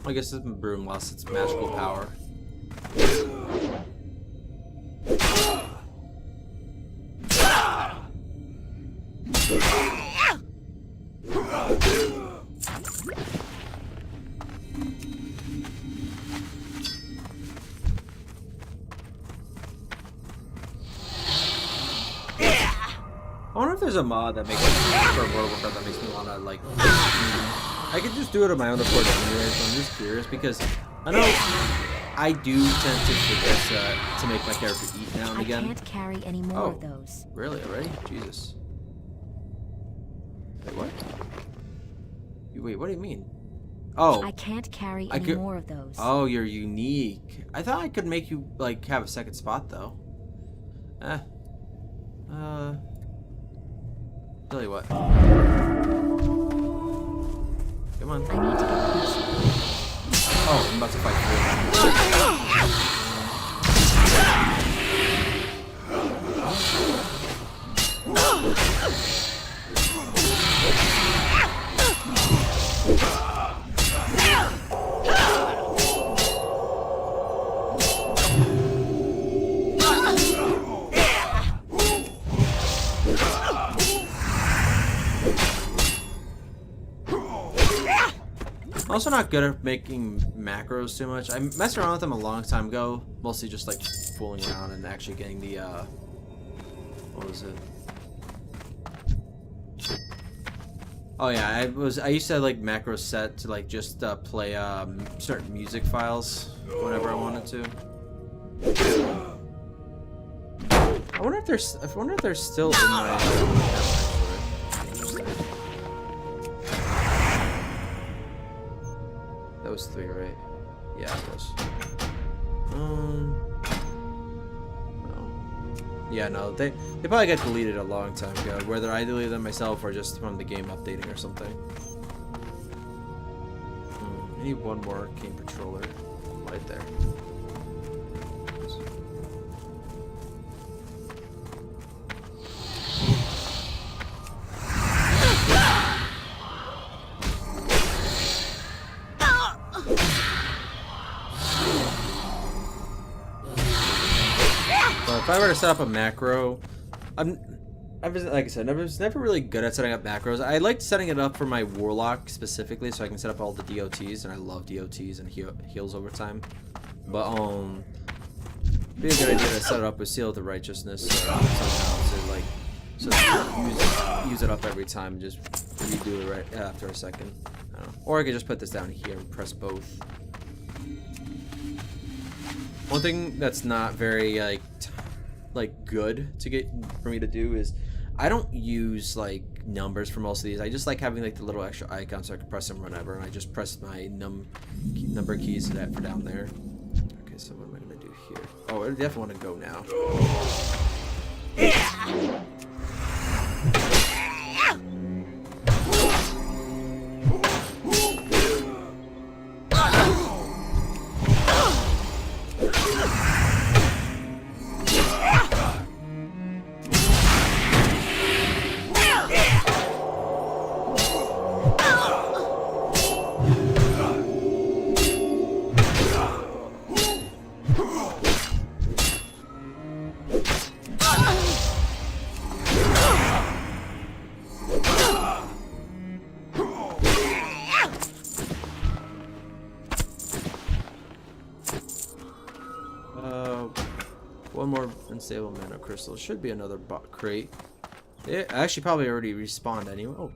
I guess this broom lost its magical power. I wonder if there's a mod that makes for World of Warcraft that makes me wanna like. I could just do it on my own accord anyway, so I'm just curious because I know I do tend to forget to make my character eat now and again. I can't carry any more of those. Really? Already? Jesus. Wait, what? Wait, what do you mean? Oh. I can't carry any more of those. Oh, you're unique. I thought I could make you like have a second spot though. Tell you what. Come on. I need to get closer. Oh, I'm about to fight through. I'm also not good at making macros too much. I messed around with them a long time ago, mostly just like fooling around and actually getting the what was it? Oh yeah, I used to have like macros set to like just play certain music files whenever I wanted to. I wonder if they're still in my That was 3, right? Yeah, it was. No. Yeah, no, they probably got deleted a long time ago. Whether I deleted them myself or just from the game updating or something. I need one more King Patroller right there. If I were to set up a macro, like I said, I was never really good at setting up macros. I liked setting it up for my Warlock specifically, so I can set up all the DOTs, and I love DOTs and heals over time. But it'd be a good idea to set it up with Seal of the Righteousness somehow, so use it up every time and just redo it right after a second. I don't know. Or I could just put this down here and press both. One thing that's not very like good to get for me to do is I don't use like numbers for most of these. I just like having like the little extra icon so I can press them whenever, and I just press my number keys for down there. Okay, so what am I gonna do here? Oh, I definitely want to go now. Unstable mana crystal. Should be another crate. It actually probably already respawned anyway. Oh.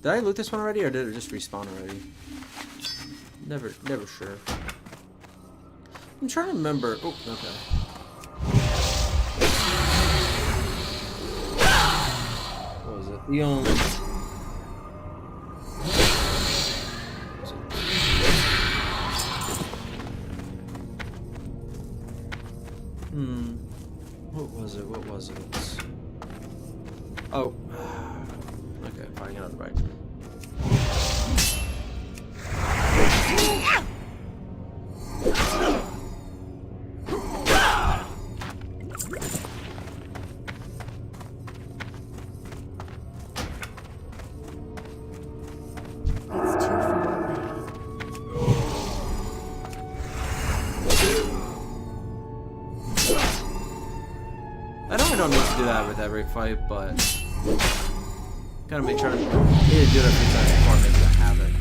Did I loot this one already, or did it just respawn already? Never sure. I'm trying to remember. Oh, okay. What was it? The only... What was it? Oh. Okay, finding another right. It's too far away. I know I don't need to do that with every fight, but gotta make sure I need to do it every time before I make it a habit.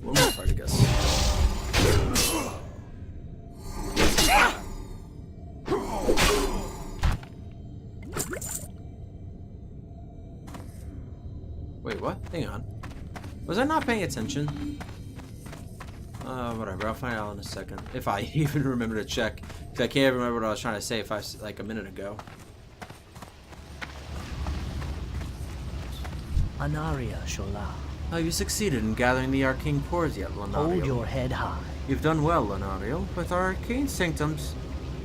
One more part, I guess. Wait, what? Hang on. Was I not paying attention? Whatever. I'll find out in a second. If I even remember to check. Because I can't remember what I was trying to say like a minute ago. Anaria Shola. Have you succeeded in gathering the arcane cores yet, Launariel? Hold your head high. You've done well, Launariel. With our arcane sanctums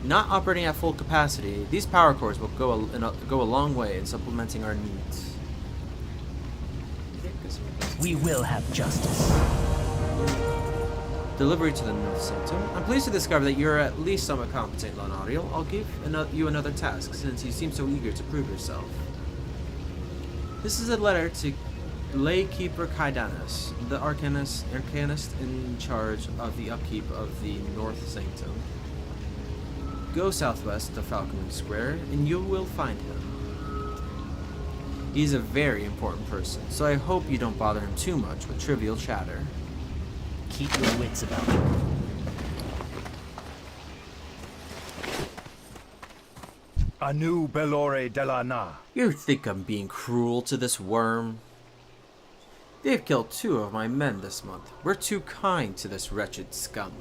not operating at full capacity, these power cores will go a long way in supplementing our needs. We will have justice. Delivery to the North Sanctum. I'm pleased to discover that you're at least somewhat competent, Launariel. I'll give you another task, since you seem so eager to prove yourself. This is a letter to Laykeeper Kaidanis, the arcanist in charge of the upkeep of the North Sanctum. Go southwest to Falcon Square, and you will find him. He's a very important person, so I hope you don't bother him too much with trivial chatter. Keep your wits about you. Anu Belore Delana. You think I'm being cruel to this worm? They've killed 2 of my men this month. We're too kind to this wretched scum.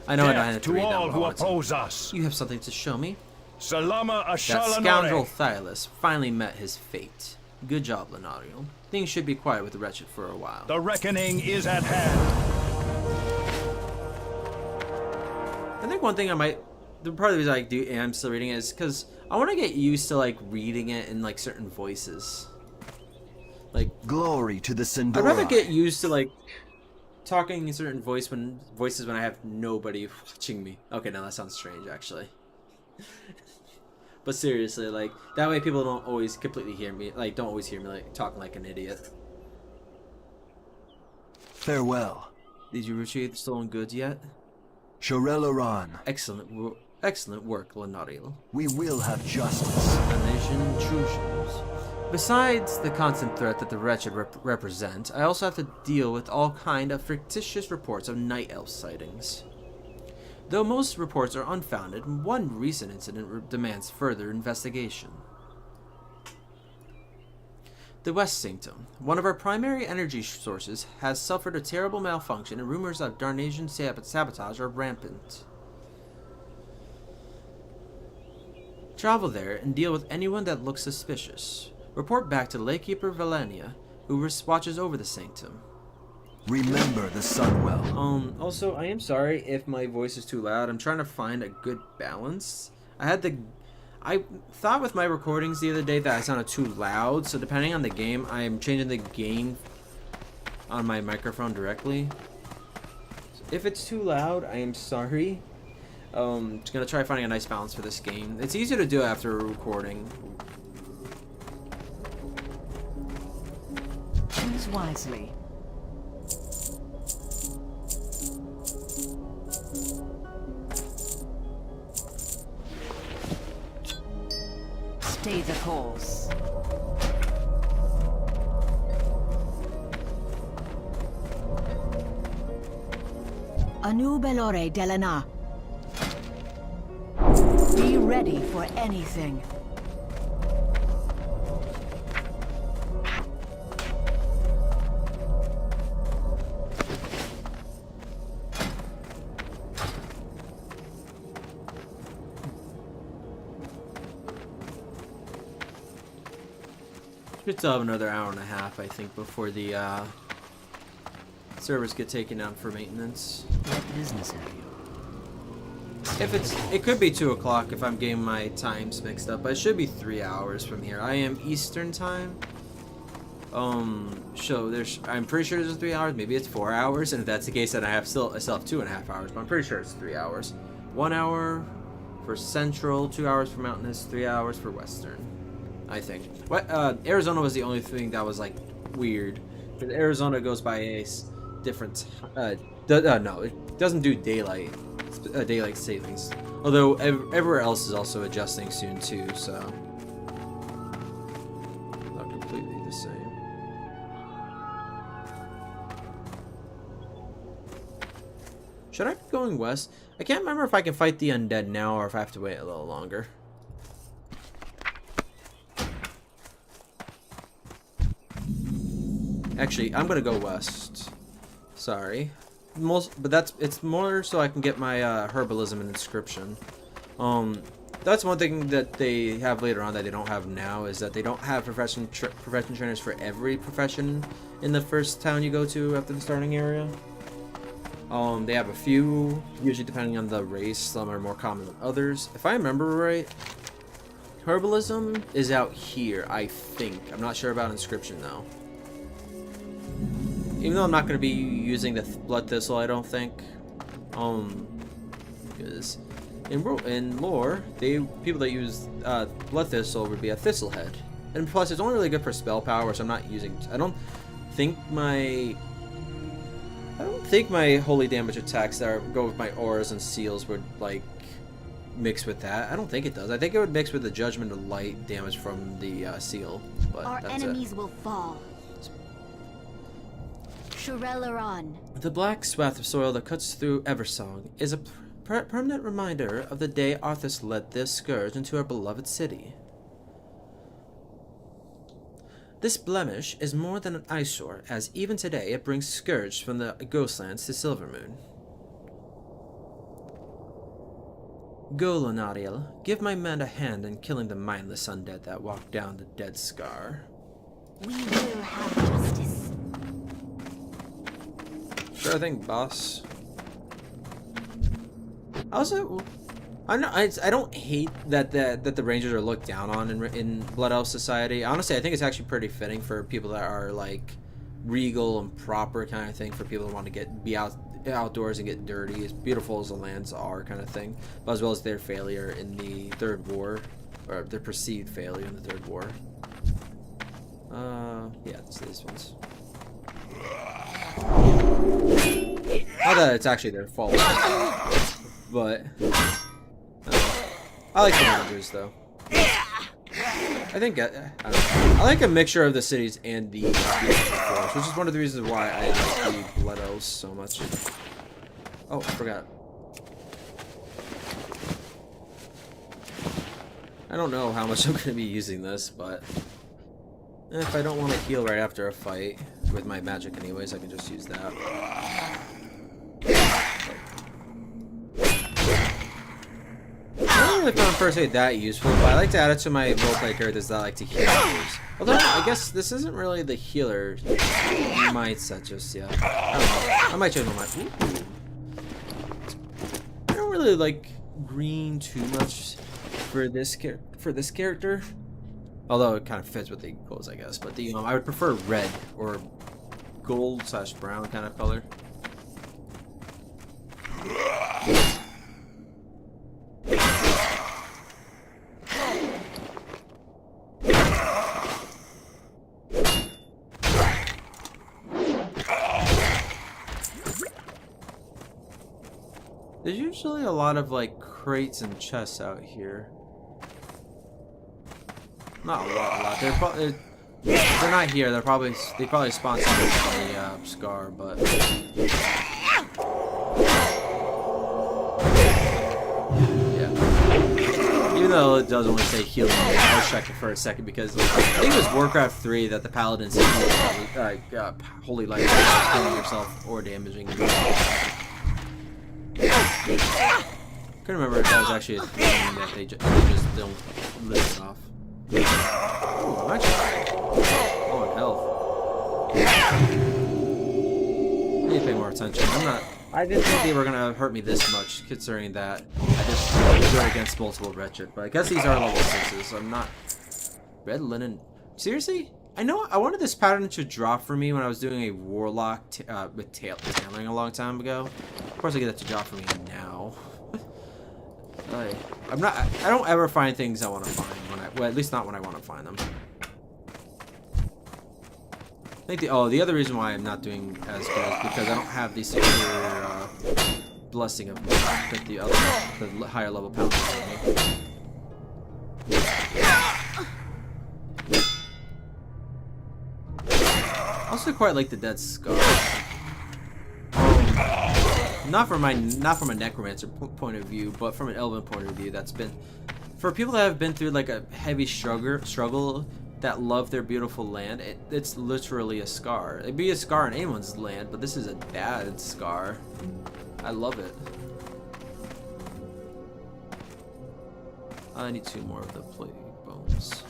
I know I don't have to To read that all one, who Watson. oppose us. You have something to show me? Salama That Ashalanore. scoundrel Thylus finally met his fate. Good job, Launariel. Things should be quiet with the wretched for a while. The reckoning is at hand. I think one thing I might... The part of the reason I do am still reading it is because I want to get used to like reading it in like certain voices. Like, Glory to the Sindora. I'd rather get used to like talking in certain voices when I have nobody watching me. Okay, now that sounds strange actually. But seriously, like that way people don't always completely hear me, like don't always hear me like talking like an idiot. Farewell. Did you retrieve the stolen goods yet? Shorel-Aran. Excellent work, Launariel. We will have justice. Damnation intrusions. Besides the constant threat that the wretched represent, I also have to deal with all kind of fictitious reports of night elf sightings. Though most reports are unfounded, one recent incident demands further investigation. The West Sanctum, one of our primary energy sources, has suffered a terrible malfunction and rumors of Darnasian sabotage are rampant. Travel there and deal with anyone that looks suspicious. Report back to Laykeeper Valenia, who watches over the Sanctum. Remember the Sunwell. Also, I am sorry if my voice is too loud. I'm trying to find a good balance. I thought with my recordings the other day that I sounded too loud, so depending on the game, I am changing the gain on my microphone directly. So if it's too loud, I am sorry. Just gonna try finding a nice balance for this game. It's easier to do after recording. Choose wisely. Stay the course. Anu Belore Delana. Be ready for anything. We still have another hour and a half, I think, before the servers get taken down for maintenance. What business have you? It could be 2 o'clock if I'm getting my times mixed up, but it should be 3 hours from here. I am Eastern time. So I'm pretty sure there's 3 hours. Maybe it's 4 hours, and if that's the case, then I still have 2.5 hours. But I'm pretty sure it's 3 hours. 1 hour for Central, 2 hours for Mountainous, 3 hours for Western. I think. What Arizona was the only thing that was like weird. Because Arizona goes by a different. No, it doesn't do daylight savings. Although everywhere else is also adjusting soon too, so not completely the same. Should I be going west? I can't remember if I can fight the undead now or if I have to wait a little longer. Actually, I'm gonna go west. Sorry, but it's more so I can get my Herbalism and Inscription. That's one thing that they have later on that they don't have now, is that they don't have profession trainers for every profession in the first town you go to after the starting area. They have a few, usually depending on the race. Some are more common than others. If I remember right, Herbalism is out here, I think. I'm not sure about Inscription though. Even though I'm not going to be using the Blood Thistle, I don't think. Because in lore, people that use Blood Thistle would be a Thistlehead, and plus it's only really good for spell power, so I'm not using. I don't think my holy damage attacks that go with my auras and seals would like mix with that. I don't think it does. I think it would mix with the Judgment of Light damage from the seal. But Our that's enemies will fall. Shurelaron. The black swath of soil that cuts through Eversong is a permanent reminder of the day Arthas led this scourge into our beloved city. This blemish is more than an eyesore, as even today it brings scourge from the Ghostlands to Silvermoon. Go, Launariel, give my men a hand in killing the mindless undead that walk down the Dead Scar. We will have justice. Sure thing, boss. Also, I don't hate that the Rangers are looked down on in Blood Elf society. Honestly, I think it's actually pretty fitting for people that are like regal and proper kind of thing. For people that want to be outdoors and get dirty, as beautiful as the lands are, kind of thing. But as well as their failure in the Third War, or their perceived failure in the Third War. Yeah, it's these ones. Not that it's actually their fault, but I like the Rangers though. I think I don't know. I like a mixture of the cities and the forest, which is one of the reasons why I like the Blood Elves so much. Oh, I forgot. I don't know how much I'm going to be using this, but if I don't want to heal right after a fight with my magic anyways, I can just use that. I don't really find first aid that useful, but I like to add it to my roleplay characters that like to heal others. Although, I guess this isn't really the healer mindset just yet. I don't know. I might change my mind. Ooh. I don't really like green too much for this character. Although it kind of fits with the goals, I guess. But I would prefer red or gold/brown kind of color. There's usually a lot of like crates and chests out here. Not a lot. They're not here. They probably spawn something from the scar, but yeah. Even though it does only say healing, I was checking for a second because I think it was Warcraft 3 that the paladins holy light killing yourself or damaging yourself. Couldn't remember if that was actually a thing that they just don't list it off. Ooh, I'm actually low on health. I need to pay more attention. I didn't think they were gonna hurt me this much, considering that I just go against multiple wretched. But I guess these are level 6s, so I'm not. Red linen. Seriously? I wanted this pattern to drop for me when I was doing a warlock with tailoring a long time ago. Of course, I get it to drop for me now. I don't ever find things I want to find well, at least not when I want to find them. I think the other reason why I'm not doing as good is because I don't have the superior blessing of that the higher level paladins have me. I also quite like the dead scar. Not from a necromancer point of view, but from an elven point of view. That's been for people that have been through like a heavy struggle that love their beautiful land. It's literally a scar. It'd be a scar in anyone's land, but this is a bad scar. I love it. I need 2 more of the plague bones.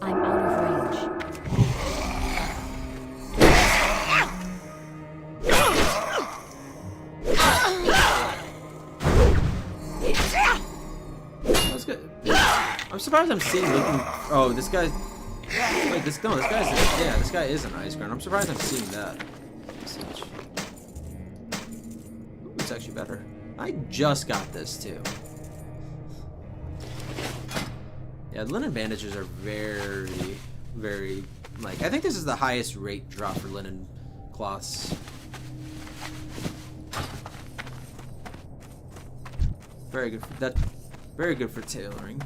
I'm out of range. That's good. I'm surprised I'm seeing looking. Oh, this guy. Wait, this guy's. Yeah, this guy is an ice ground. I'm surprised I'm seeing that. Ooh, it's actually better. I just got this too. Yeah, linen bandages are very, very like. I think this is the highest rate drop for linen cloths. Very good. Very good for tailoring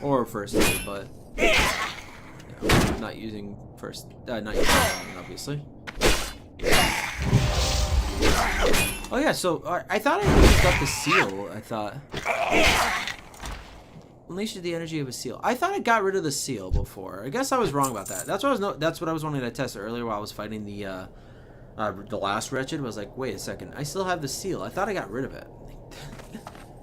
or first aid, but yeah, not using first. Not using tailoring, obviously. Oh yeah, so I thought I used up the seal. I thought unleashes the energy of a seal. I thought I got rid of the seal before. I guess I was wrong about that. That's what I was wanting to test earlier while I was fighting the last wretched. Was like, wait a second, I still have the seal. I thought I got rid of it.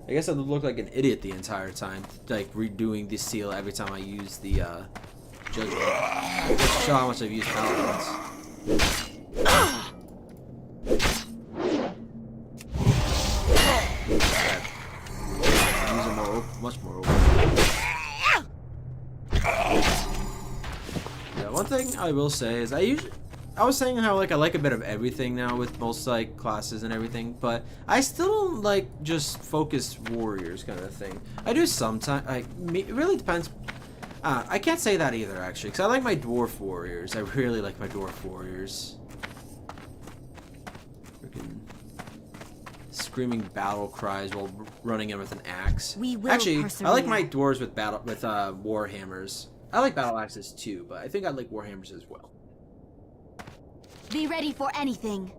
I guess I look like an idiot the entire time, like redoing the seal every time I use the judgment. Just to show how much I've used paladins. These are much more open. Yeah, one thing I will say is I was saying how like I like a bit of everything now with most like classes and everything, but I still don't like just focused warriors kind of thing. I do sometimes. It really depends. I can't say that either actually, because I like my dwarf warriors. I really like my dwarf warriors. Freaking screaming battle cries while running in with an axe. Actually, I like my dwarves with war hammers. I like battle axes too, but I think I like war hammers as well. Be ready for anything.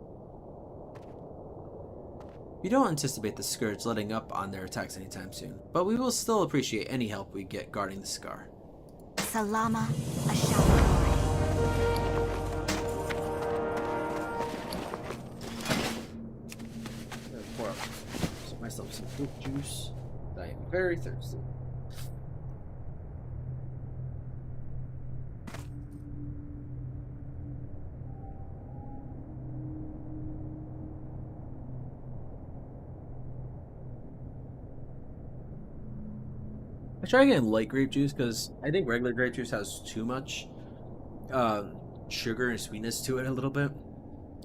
We don't anticipate the Scourge letting up on their attacks anytime soon, but we will still appreciate any help we get guarding the Scar. Salama Ashalari. Pour up myself some fruit juice. I am very thirsty. I try getting light grape juice because I think regular grape juice has too much sugar and sweetness to it a little bit.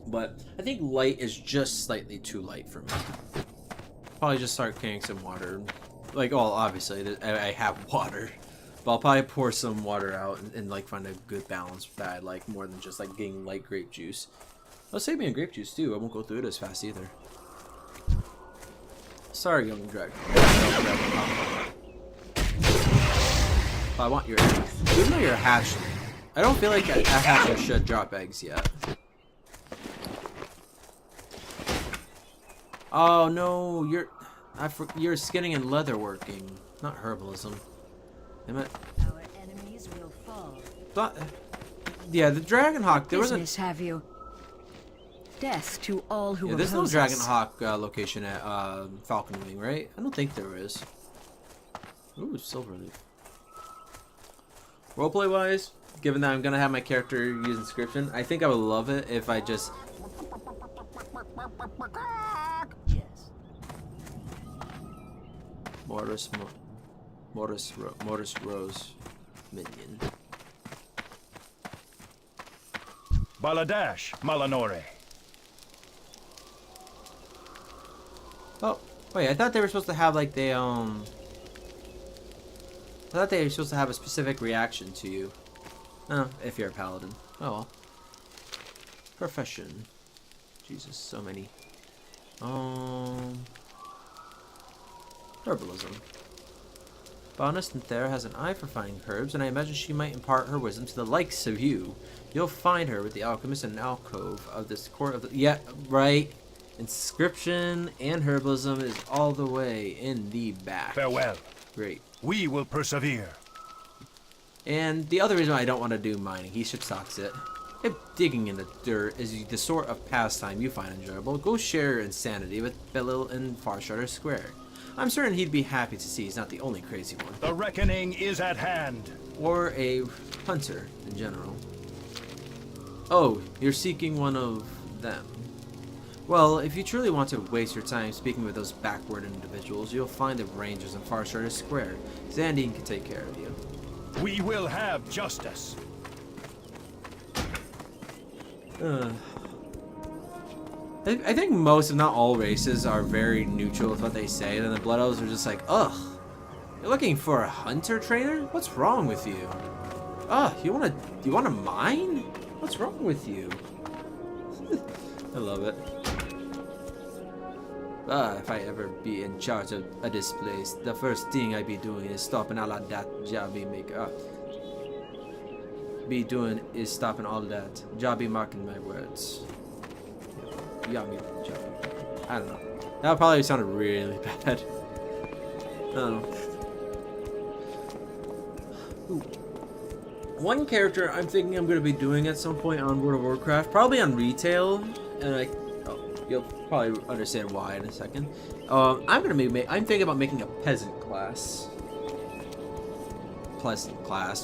But I think light is just slightly too light for me. Probably just start carrying some water. Like, oh, obviously I have water. But I'll probably pour some water out and like find a good balance that I like more than just like getting light grape juice. I'll save me in grape juice too. I won't go through it as fast either. Sorry, young dragon. I want your eggs. Even though you're a hatchling, I don't feel like a hatchling should drop eggs yet. Oh no, you're skinning and leatherworking, not herbalism. Damn it. Our enemies will fall. But, yeah, the Dragonhawk. There Business, wasn't. have you? Death to all who There's no oppose us. Dragonhawk location at Falcon Wing, right? I don't think there is. Ooh, silver leaf. Roleplay wise, given that I'm gonna have my character use Inscription, I think I would love it if I just. Yes. Mortis Rose minion. Baladash, Malanore. Oh, wait, I thought they were supposed to have like I thought they were supposed to have a specific reaction to you. Oh, if you're a paladin. Oh well. Profession. Jesus, so many. Herbalism. Bonus Thera has an eye for finding herbs, and I imagine she might impart her wisdom to the likes of you. You'll find her with the alchemist in an alcove of this court of the. Yeah, right. Inscription and herbalism is all the way in the back. Farewell. Great. We will persevere. And the other reason why I don't want to do mining, he should sucks it. If digging in the dirt is the sort of pastime you find enjoyable, go share your insanity with Belil in Farsharter Square. I'm certain he'd be happy to see he's not the only crazy one. The reckoning is at hand. Or a hunter in general. Oh, you're seeking one of them. Well, if you truly want to waste your time speaking with those backward individuals, you'll find the rangers in Farsharter Square. Xandine can take care of you. We will have justice. I think most, if not all, races are very neutral with what they say, and then the Blood Elves are just like, ugh, you're looking for a hunter trainer? What's wrong with you? Ugh, you wanna mine? What's wrong with you? I love it. If I ever be in charge of this place, the first thing I be doing is stopping all of that jobby maker. Stopping all that. Jobby marking my words. Yummy jobby. I don't know. That would probably sounded really bad. I don't know. Ooh. One character I'm thinking I'm going to be doing at some point on World of Warcraft, probably on retail, and you'll probably understand why in a second. I'm thinking about making a peasant class.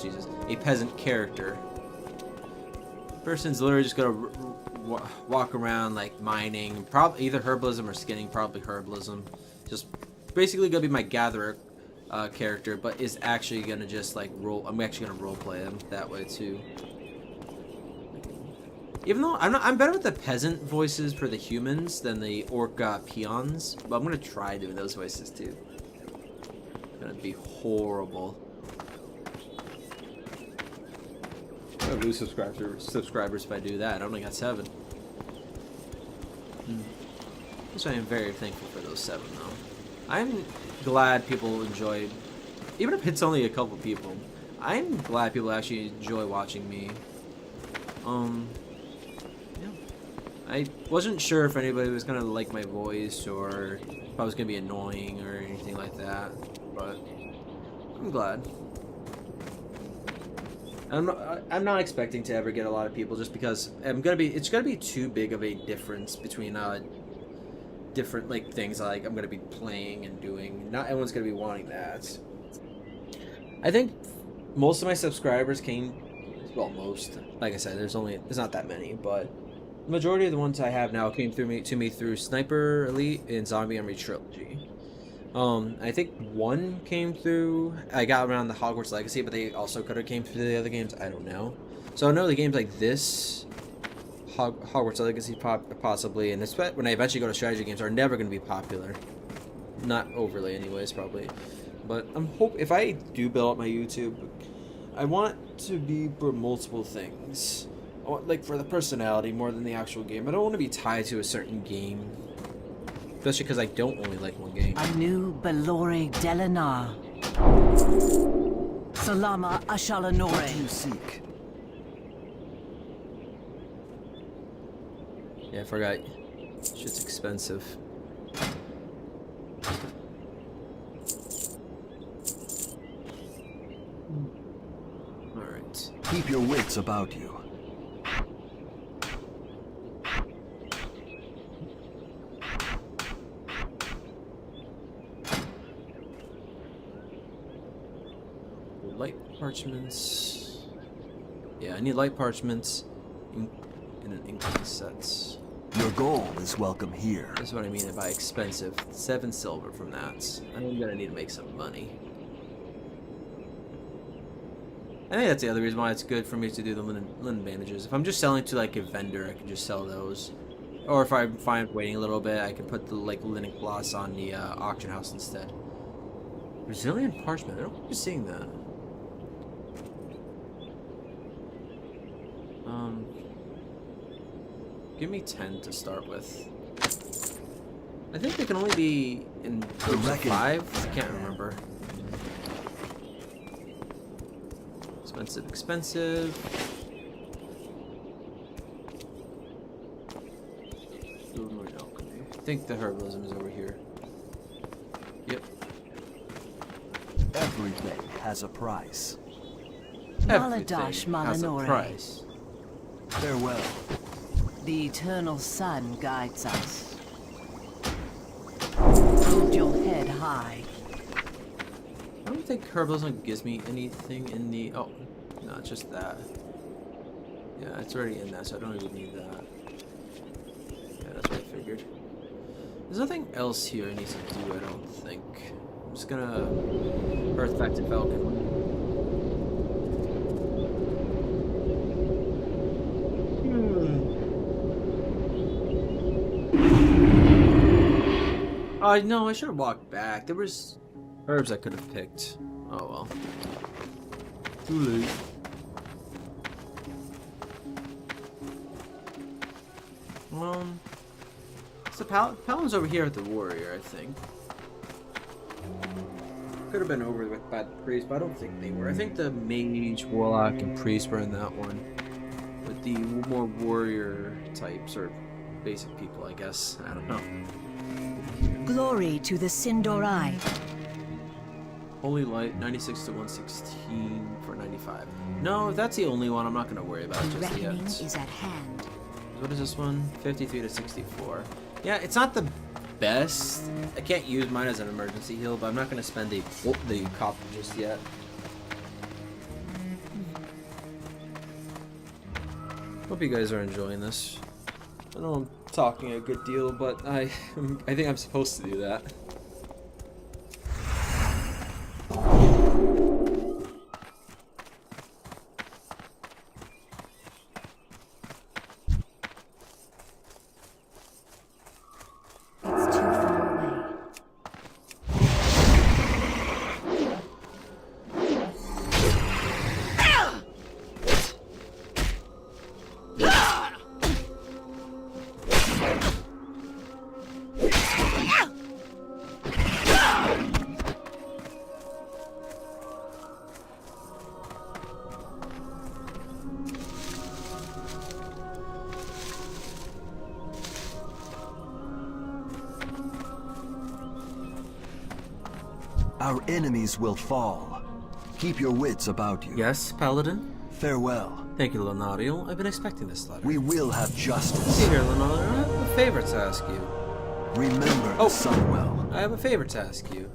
Jesus. A peasant character. Person's literally just gonna walk around like mining, probably either herbalism or skinning, probably herbalism. Just basically gonna be my gatherer character, but is actually gonna just like roll. I'm actually gonna role play him that way too. Even though I'm better with the peasant voices for the humans than the orc peons, but I'm gonna try doing those voices too. It's gonna be horrible. I'm gonna lose subscribers if I do that. I only got 7. So I am very thankful for those 7 though. I'm glad people enjoy, even if it's only a couple people, I'm glad people actually enjoy watching me. Yeah. I wasn't sure if anybody was gonna like my voice or if I was gonna be annoying or anything like that, but I'm glad. I'm not expecting to ever get a lot of people just because it's gonna be too big of a difference between different like things like I'm gonna be playing and doing. Not everyone's gonna be wanting that. I think most of my subscribers most, like I said, there's not that many, but the majority of the ones I have now came to me through Sniper Elite and Zombie Army Trilogy. I think one came through, I got around the Hogwarts Legacy, but they also could have came through the other games, I don't know. So I know the games like this, Hogwarts Legacy possibly, and when I eventually go to strategy games, are never going to be popular. Not overly anyways, probably. But if I do build up my YouTube, I want to be for multiple things. I want, like, for the personality more than the actual game. I don't want to be tied to a certain game. Especially because I don't only like one game. Anu Belore Delanar. Salama What do you Ashalanore. seek? Yeah, I forgot. Shit's expensive. Alright. Keep your wits about you. Light parchments. Yeah, I need light parchments in an ink set. Your gold is welcome here. That's what I mean by expensive. 7 silver from that. I'm gonna need to make some money. I think that's the other reason why it's good for me to do the linen bandages. If I'm just selling to like a vendor, I can just sell those. Or if I find waiting a little bit, I can put the like linen cloths on the auction house instead. Brazilian parchment. I don't remember seeing that. Give me 10 to start with. I think they can only be in groups of 5. I can't remember. Expensive, expensive. I think the herbalism is over here. Yep. Everything has a price. Maladash Everything has a Malanore. price. Farewell. The eternal sun guides us. Hold your head high. I don't think herbalism gives me anything in the... Oh, no, it's just that. Yeah, it's already in that, so I don't even need that. Yeah, that's what I figured. There's nothing else here I need to do, I don't think. I'm just gonna Earth back to Falcon. No, I should have walked back. There was herbs I could have picked. Oh well. Too late. So Paladin's over here with the warrior, I think. Could have been over with by the priest, but I don't think they were. I think the mage, warlock, and priest were in that one. With the more warrior types, or basic people, I guess. I don't know. Glory to the Sindorai. Holy Light, 96 to 116 for 95. No, if that's the only one, I'm not going to worry about it just Reckoning yet. is at hand. What is this one? 53 to 64. Yeah, it's not the best. I can't use mine as an emergency heal, but I'm not going to spend the copper just yet. Hope you guys are enjoying this. I know I'm talking a good deal, but I think I'm supposed to do that. It's too far away. Our enemies will fall. Keep your wits about you. Yes, Paladin? Farewell. Thank you, Launariel. I've been expecting this letter. We will have See justice. here, Launariel, I have a favor to ask you. Remember Oh. the sun well. I have a favor to ask you.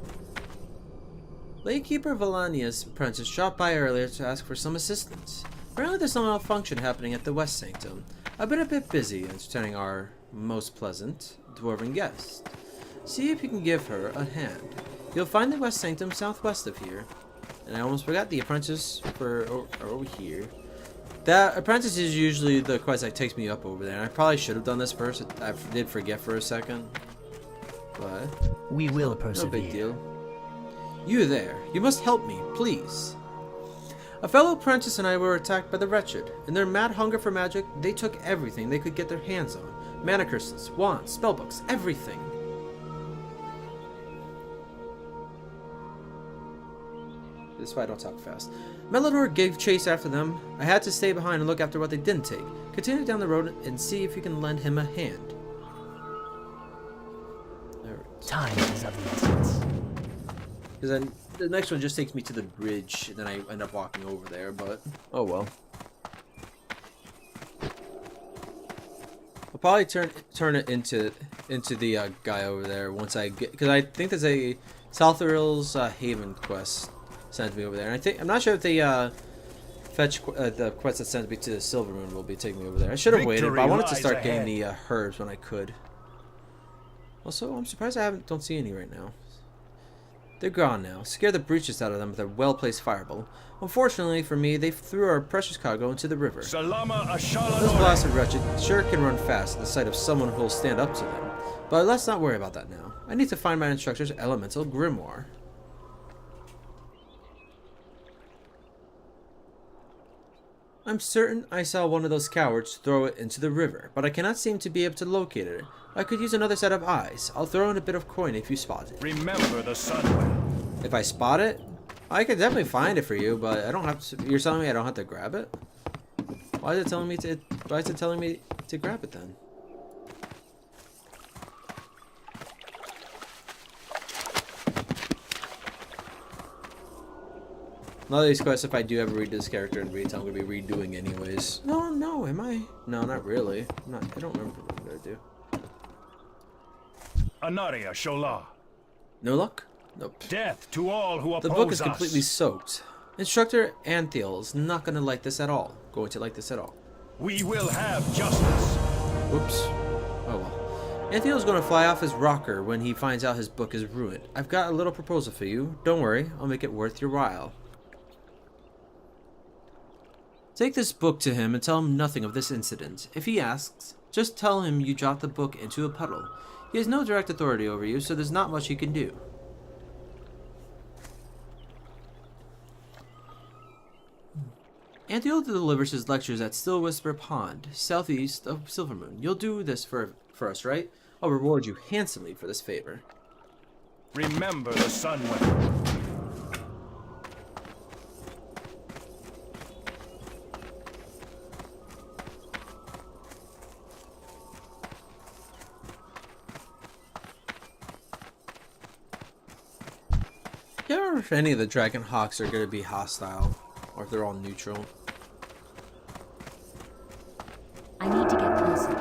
Lakekeeper Valania's apprentice dropped by earlier to ask for some assistance. Apparently there's some malfunction happening at the West Sanctum. I've been a bit busy entertaining our most pleasant dwarven guest. See if you can give her a hand. You'll find the West Sanctum southwest of here. And I almost forgot the apprentice are over here. That apprentice is usually the quest that takes me up over there. And I probably should have done this first. I did forget for a second. But We will no persevere. big deal. You there. You must help me, please. A fellow apprentice and I were attacked by the wretched. In their mad hunger for magic, they took everything they could get their hands on. Mana crystals, wands, spellbooks, everything. This is why I don't talk fast. Melidor gave chase after them. I had to stay behind and look after what they didn't take. Continue down the road and see if you can lend him a hand. Time is of the essence. Because then the next one just takes me to the bridge, and then I end up walking over there, but oh well. I'll probably turn it into the guy over there once I get, because I think there's a Southrill's Haven quest sent me over there, and I'm not sure if the fetch the quest that sent me to the Silver Moon will be taking me over there. I should have waited, but I wanted to start getting the herbs when I could. Also, I'm surprised I don't see any right now. They're gone now. Scare the breaches out of them with a well-placed fireball. Unfortunately for me, they threw our precious cargo into the river. Those blasted wretched sure can run fast at the sight of someone who will stand up to them. But let's not worry about that now. I need to find my instructor's elemental grimoire. I'm certain I saw one of those cowards throw it into the river, but I cannot seem to be able to locate it. I could use another set of eyes. I'll throw in a bit of coin if you spot it. Remember the Sunwell. If I spot it, I could definitely find it for you, but I don't have to. You're telling me I don't have to grab it? Why is it telling me to? Why is it telling me to grab it then? A lot of these quests, if I do ever read this character in Reads, I'm going to be redoing anyways. No, am I? No, not really. I don't remember what I'm going to do. Anaria Shola. No luck? Nope. Death to all who oppose us. The book is completely soaked. Instructor Anthiel is not going to like this at all. We will have justice. Whoops. Oh well. Anthiel is going to fly off his rocker when he finds out his book is ruined. I've got a little proposal for you. Don't worry, I'll make it worth your while. Take this book to him and tell him nothing of this incident. If he asks, just tell him you dropped the book into a puddle. He has no direct authority over you, so there's not much he can do. Anthiel delivers his lectures at Still Whisper Pond, southeast of Silvermoon. You'll do this for us, right? I'll reward you handsomely for this favor. Remember the Sunwell. I can't remember if any of the Dragon Hawks are going to be hostile, or if they're all neutral. I need to get closer.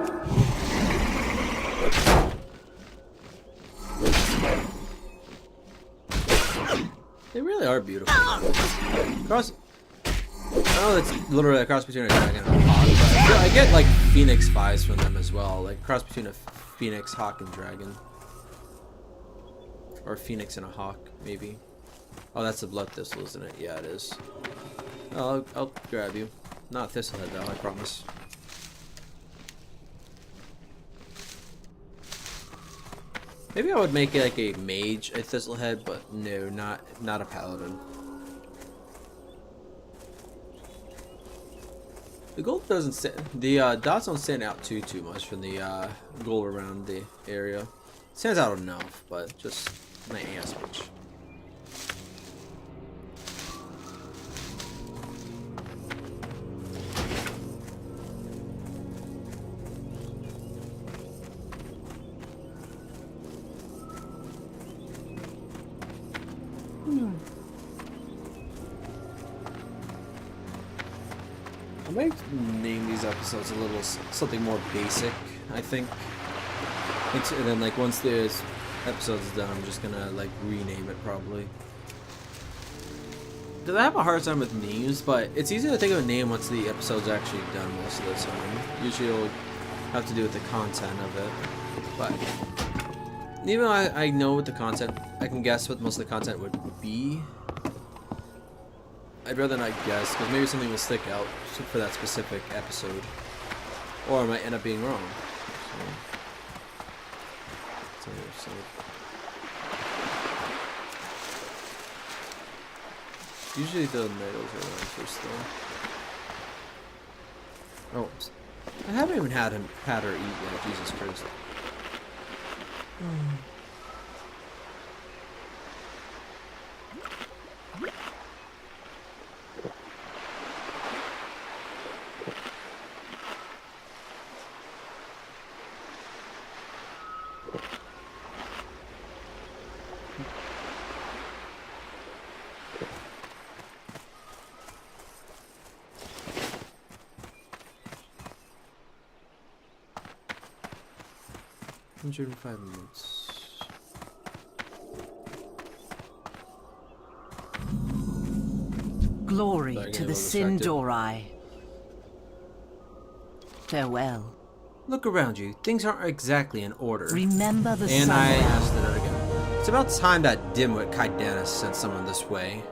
They really are beautiful. Cross. I know it's literally a cross between a dragon and a hawk, but I get like Phoenix vibes from them as well, like cross between a Phoenix, hawk, and dragon, or a Phoenix and a hawk, maybe. Oh, that's the blood thistle, isn't it? Yeah, it is. I'll grab you. Not thistlehead though, I promise. Maybe I would make it like a mage, a thistlehead, but no, not a paladin. The gold doesn't stand. The dots don't stand out too much from the gold around the area. It stands out enough, but just not as much. I might name these episodes a little something more basic, I think. And then like once this episode's done, I'm just gonna like rename it probably. Because I have a hard time with names, but it's easy to think of a name once the episode's actually done most of the time. Usually it'll have to do with the content of it. But even though I know what the content, I can guess what most of the content would be. I'd rather not guess, because maybe something will stick out for that specific episode. Or I might end up being wrong. Usually the natives are around first though. Oh, I haven't even had her eat yet. Jesus Christ. Hundred and 5 minutes. Glory Sorry, to getting the a little distracted. Sindori. Farewell. Look around you. Things aren't exactly in order. Remember the And I Sunwell. asked it again. It's about time that dimwit Kaidanis sent someone this way.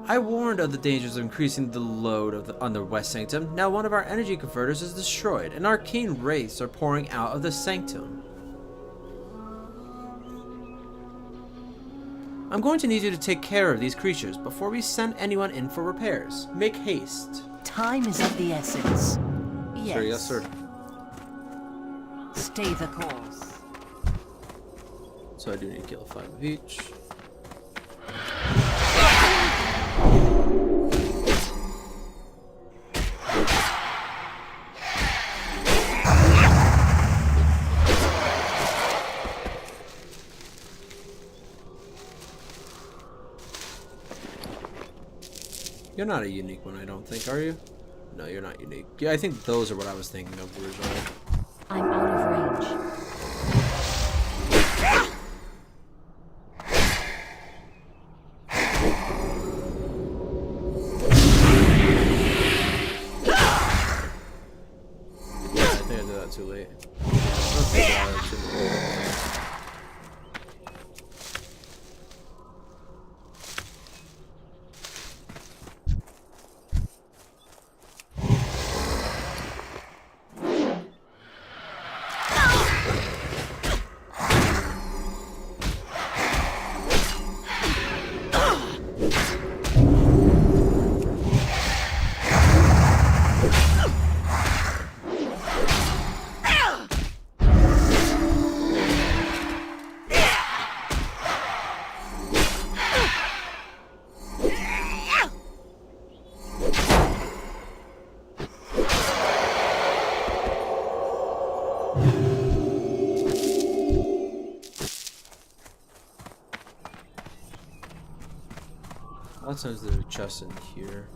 I warned of the dangers of increasing the load on the West Sanctum. Now one of our energy converters is destroyed, and arcane wraiths are pouring out of the Sanctum. I'm going to need you to take care of these creatures before we send anyone in for repairs. Make haste. Time is of the essence. Yes. Sure, yes, sir. Stay the course. So I do need to kill 5 of each. You're not a unique one, I don't think, are you? No, you're not unique. Yeah, I think those are what I was thinking of originally. I'm out of range. Yeah, I think I did that too late. Okay, that shouldn't be- A lot of times there's a chest in here.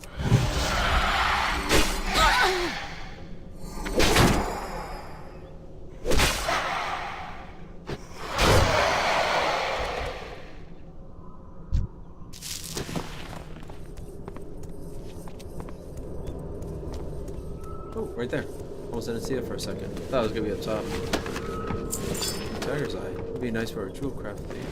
Oh, right there. Almost didn't see it for a second. Thought it was gonna be up top. Tiger's eye. Would be nice for a jewel craft thing.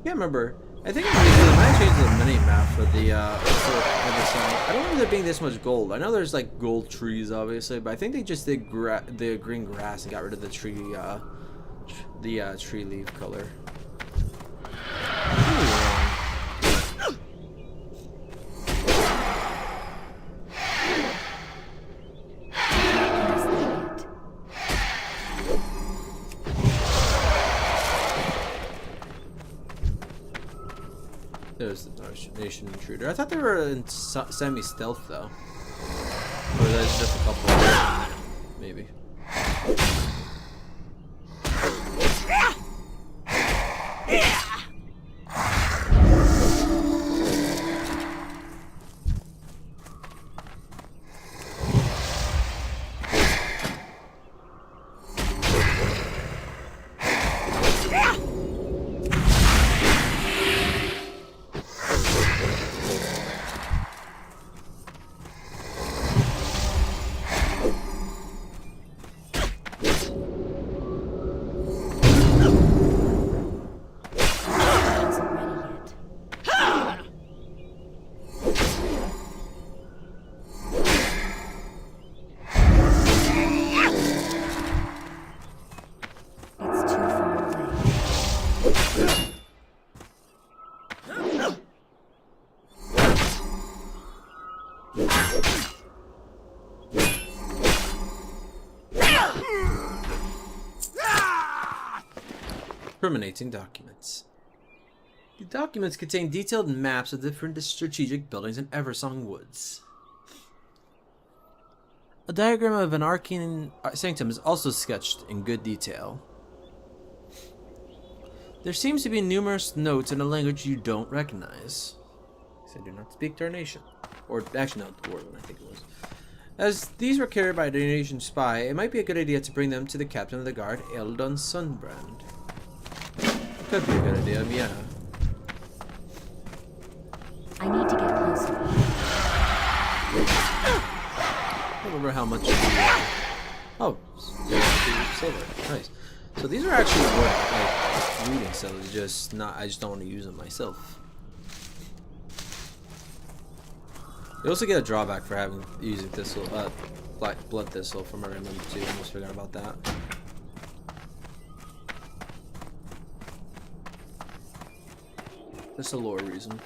Can't remember. I think it might change the mini map for the I don't remember there being this much gold. I know there's like gold trees obviously, but I think they just did the green grass and got rid of the tree tree leaf color. There's the Nation Intruder. I thought they were in semi-stealth though. Or there's just a couple. Maybe. Perminating documents. The documents contain detailed maps of different strategic buildings in Eversong Woods. A diagram of an arcane sanctum is also sketched in good detail. There seems to be numerous notes in a language you don't recognize. I do not speak Darnation. Or, actually, no, Dwarven, I think it was. As these were carried by a Darnation spy, it might be a good idea to bring them to the captain of the guard, Eldon Sunbrand. It could be a good idea, yeah. I need to get closer. I don't remember how much oh, saber. Nice. So these are actually worth like reading, so it's just not I just don't want to use them myself. You also get a drawback for using thistle blood thistle from what I remember too. I almost forgot about that. Just a lore reason.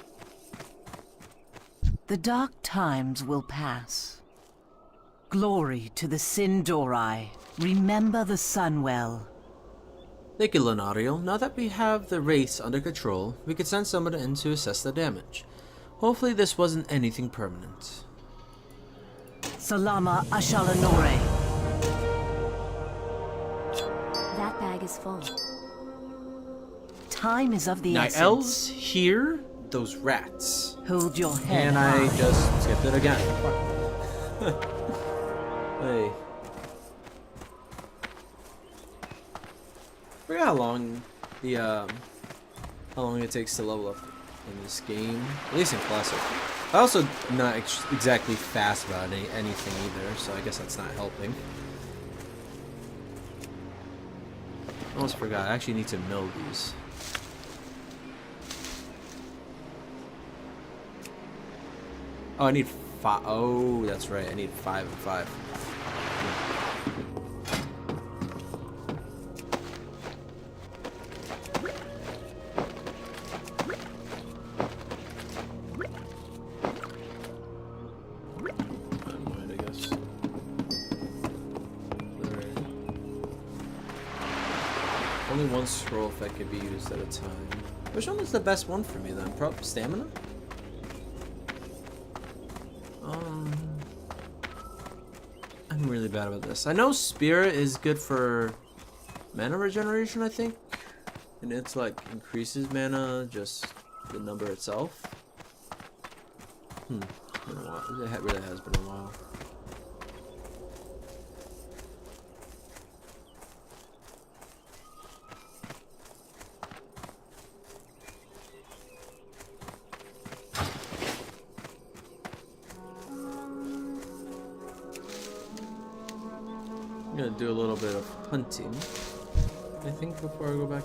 The dark times will pass. Glory to the Sindori. Remember the Sunwell. Thank you, Launariel. Now that we have the wraiths under control, we could send someone in to assess the damage. Hopefully this wasn't anything permanent. Salama Ashalanore. That bag is full. Time is of the Night essence. elves here, those rats. Hold your head And high. I just skipped it again. Hey. I forgot how long it takes to level up in this game. At least in Classic. I'm also not exactly fast about anything either, so I guess that's not helping. Almost forgot. I actually need to mill these. Oh, I need 5. Oh, that's right. I need 5 and 5. I guess. Only one scroll effect could be used at a time. Which one was the best one for me then? Probably stamina? I'm really bad about this. I know Spirit is good for mana regeneration, I think. And it's like increases mana, just the number itself. Been a while. It really has been a while. I'm gonna do a little bit of hunting, I think, before I go back.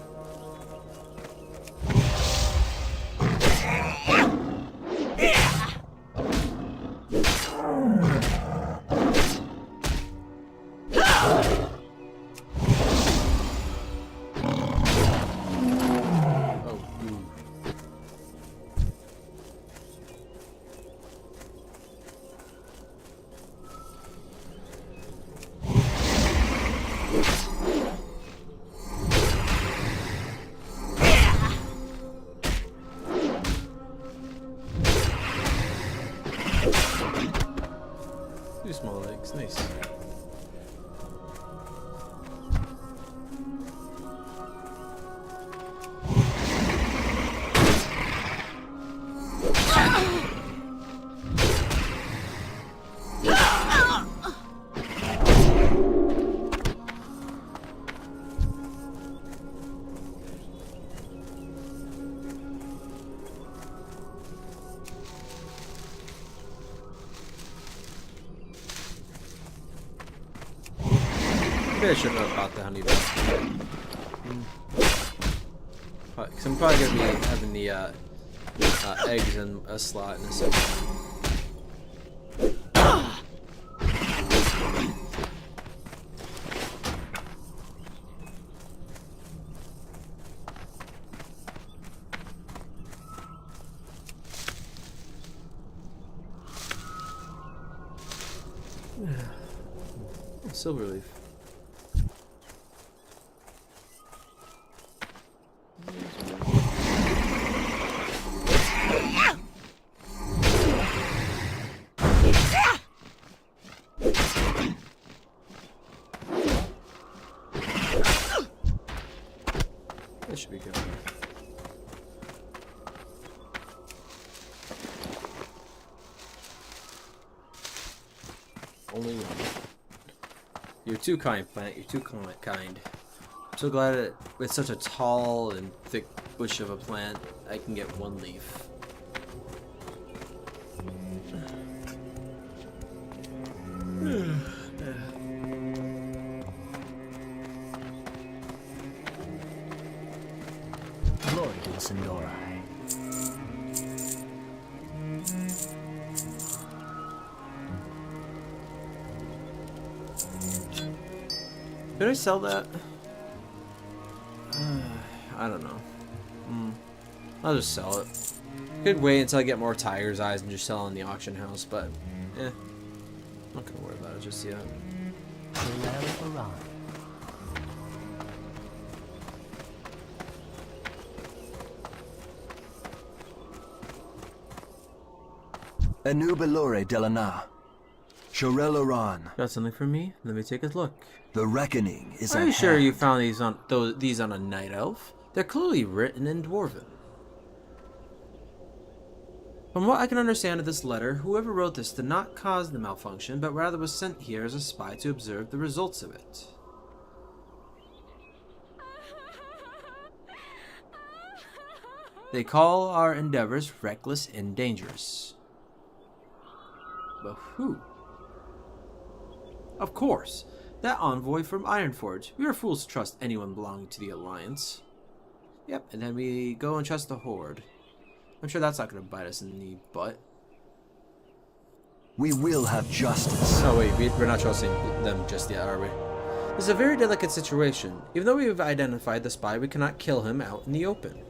Two small legs, nice. Maybe I shouldn't have bought the honey bun. Because I'm probably going to be having the eggs in a slot in a second. Silver leaf. This should be good. Only one. You're too kind, plant. You're too kind. I'm so glad that with such a tall and thick bush of a plant, I can get one leaf. Glory to the Sindorai. Could I sell that? I don't know. I'll just sell it. Could wait until I get more tiger's eyes and just sell in the auction house, but I'm not gonna worry about it just yet. Enubilore Delana. Shorel Oran. Got something for me? Let me take a look. The reckoning is Are at you sure hand. you found these on a night elf? They're clearly written in Dwarven. From what I can understand of this letter, whoever wrote this did not cause the malfunction, but rather was sent here as a spy to observe the results of it. They call our endeavors reckless and dangerous. But who? Of course, that envoy from Ironforge. We are fools to trust anyone belonging to the Alliance. Yep, and then we go and trust the Horde. I'm sure that's not going to bite us in the butt. We will have justice. Oh wait, we're not trusting them just yet, are we? This is a very delicate situation. Even though we've identified the spy, we cannot kill him out in the open.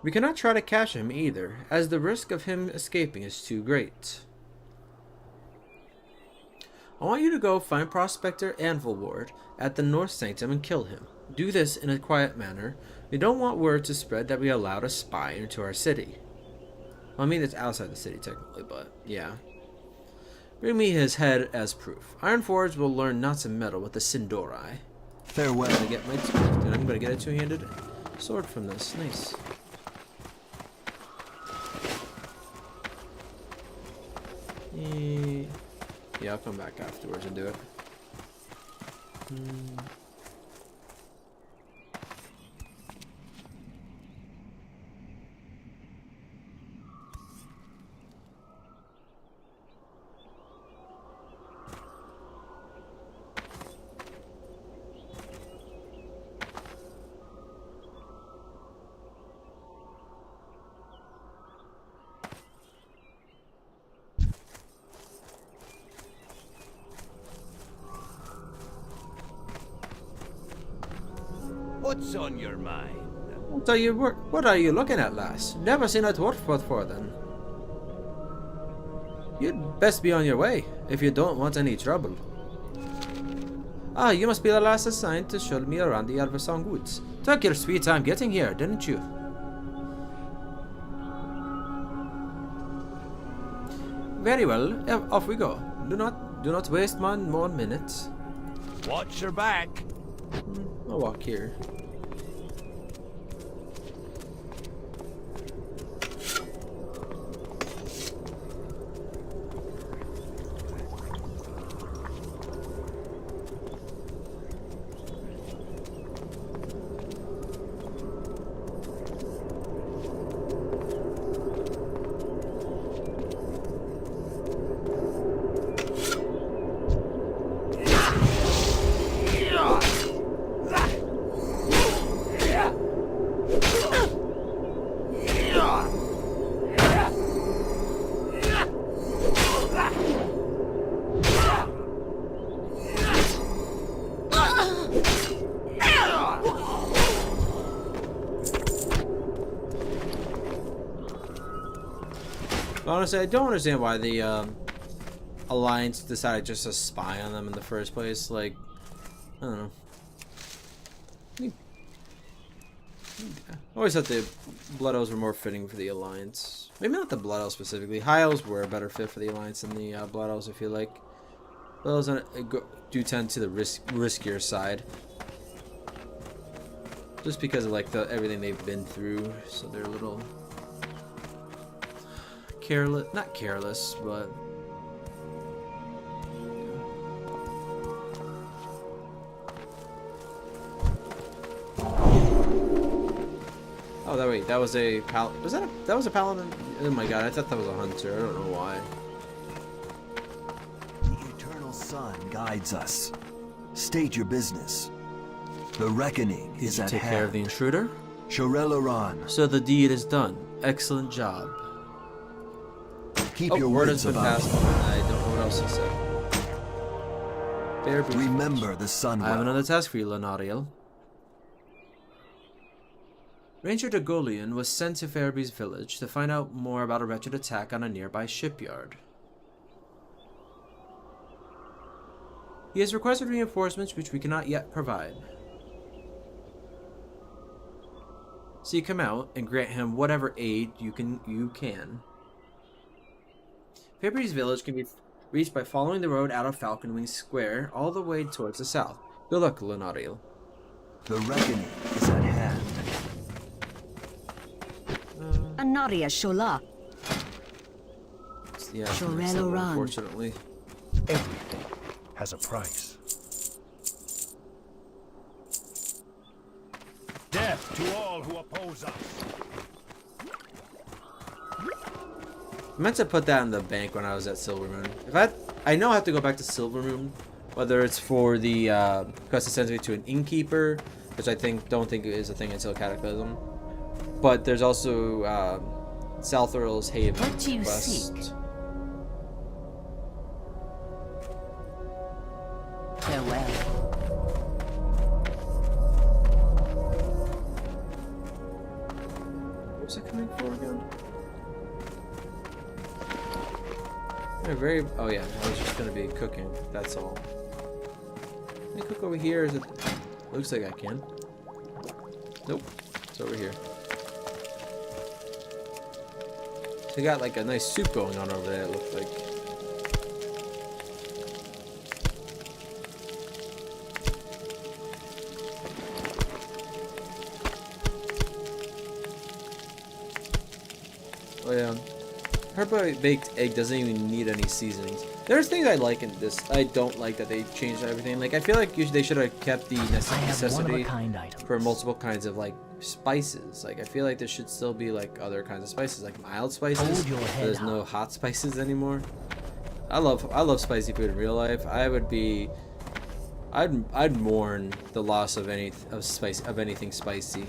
We cannot try to catch him either, as the risk of him escaping is too great. I want you to go find Prospector Anvilward at the North Sanctum and kill him. Do this in a quiet manner. We don't want word to spread that we allowed a spy into our city. Well, I mean, it's outside the city technically, but yeah. Bring me his head as proof. Ironforge will learn not to meddle with the Sindorai. Farewell. I'm gonna get a two-handed sword from this. Nice. Yeah, I'll come back afterwards and do it. What's on your mind? What are you looking at, lass? Never seen a dwarf before then. You'd best be on your way, if you don't want any trouble. Ah, you must be the lass assigned to show me around the Elversong Woods. Took your sweet time getting here, didn't you? Very well, off we go. Do not waste one more minute. Watch your back. I'll walk here. Honestly, I don't understand why the Alliance decided just to spy on them in the first place. Like, I don't know. I always thought the Blood Elves were more fitting for the Alliance. Maybe not the Blood Elves specifically. High Elves were a better fit for the Alliance than the Blood Elves, I feel like. Those do tend to the riskier side, just because of like everything they've been through. So they're a little careless, not careless, but oh, that was a that was a paladin? Oh my god, I thought that was a hunter. I don't know why. The eternal sun guides us. State your business. The reckoning is at Take hand. care of the intruder. Shorel So the deed is done. Excellent job. Keep your word has wits been about passed. you. I don't know what else he said. Fair be Remember the sun I have well. another task for you, Launariel. Ranger Dagolian was sent to Fairby's village to find out more about a wretched attack on a nearby shipyard. He has requested reinforcements which we cannot yet provide. Seek him out and grant him whatever aid you can. Fairby's village can be reached by following the road out of Falconwing Square all the way towards the south. Good luck, Launariel. The reckoning is at hand. Anaria Shola. Yeah, Shorel Oran. unfortunately. Everything has a price. Death to all who oppose us. I meant to put that in the bank when I was at Silvermoon. I know I have to go back to Silvermoon, whether it's for the quest that sends me to an innkeeper, which I don't think is a thing until Cataclysm. But there's also South Earl's Haven What do you quest. seek? Farewell. What was it coming for again? Oh yeah, I was just gonna be cooking. That's all. Can I cook over here? Is it? Looks like I can. Nope, it's over here. So we got like a nice soup going on over there. It looks like. Oh yeah. Herb baked egg doesn't even need any seasonings. There's things I like in this. I don't like that they changed everything. Like I feel like they should have kept the I have necessity one-of-a-kind items. for multiple kinds of like spices. Like I feel like there should still be like other kinds of spices, like mild spices. Hold your head There's no up. hot spices anymore. I love spicy food in real life. I'd mourn the loss of anything spicy.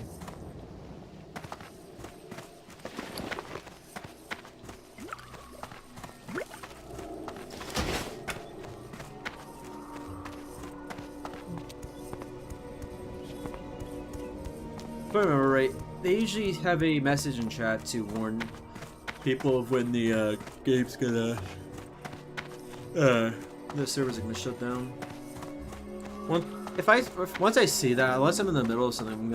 If I remember right, they usually have a message in chat to warn people of when the game's gonna the servers are gonna shut down. Once I see that, unless I'm in the middle of something,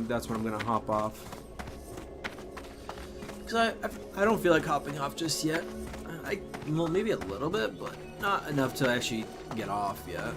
that's when I'm gonna hop off. Cause I don't feel like hopping off just yet. Well, maybe a little bit, but not enough to actually get off yet.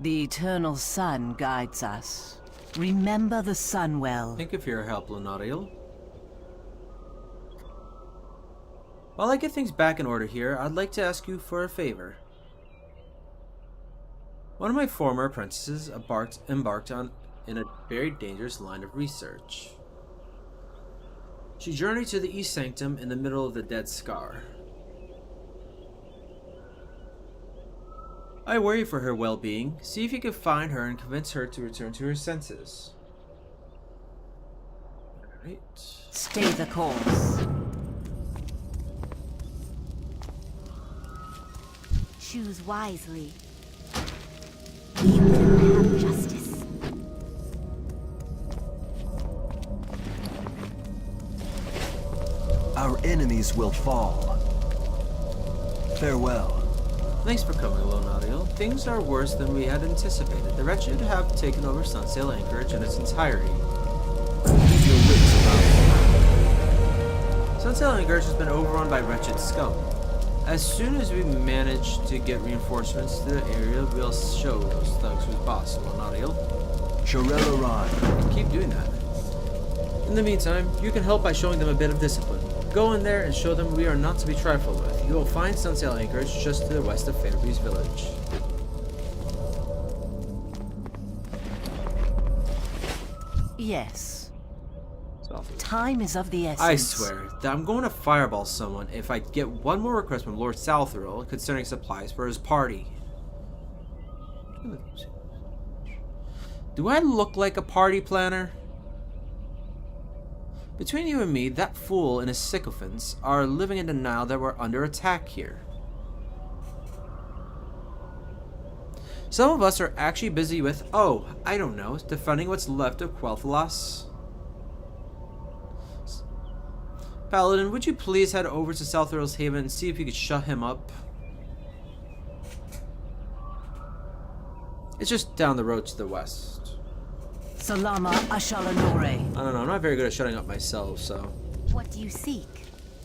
The eternal sun guides us. Remember the sun well. Thank you for your help, Launariel. While I get things back in order here, I'd like to ask you for a favor. One of my former apprentices embarked on a very dangerous line of research. She journeyed to the East Sanctum in the middle of the Dead Scar. I worry for her well-being. See if you can find her and convince her to return to her senses. Alright. Stay the course. Choose wisely. We will have justice. Our enemies will fall. Farewell. Thanks for coming, Launariel. Things are worse than we had anticipated. The wretched have taken over Sunsail Anchorage in its entirety. Keep your wits about you. Sunsail Anchorage has been overrun by wretched scum. As soon as we manage to get reinforcements to the area, we'll show those thugs who's boss, Launariel. Shorel arrived. Keep doing that. In the meantime, you can help by showing them a bit of discipline. Go in there and show them we are not to be trifled with. You will find Sunsail Anchorage just to the west of Fairbreeze Village. Yes. So, Time is of the essence. I swear that I'm going to fireball someone if I get one more request from Lord Southrill concerning supplies for his party. Do I look like a party planner? Between you and me, that fool and his sycophants are living in denial that we're under attack here. Some of us are actually busy with, oh, I don't know, defending what's left of Quel'Thalas. Paladin, would you please head over to Southrill's Haven and see if you could shut him up? It's just down the road to the west. Salama Ashalanore. I don't know, I'm not very good at shutting up myself, so... What do you seek?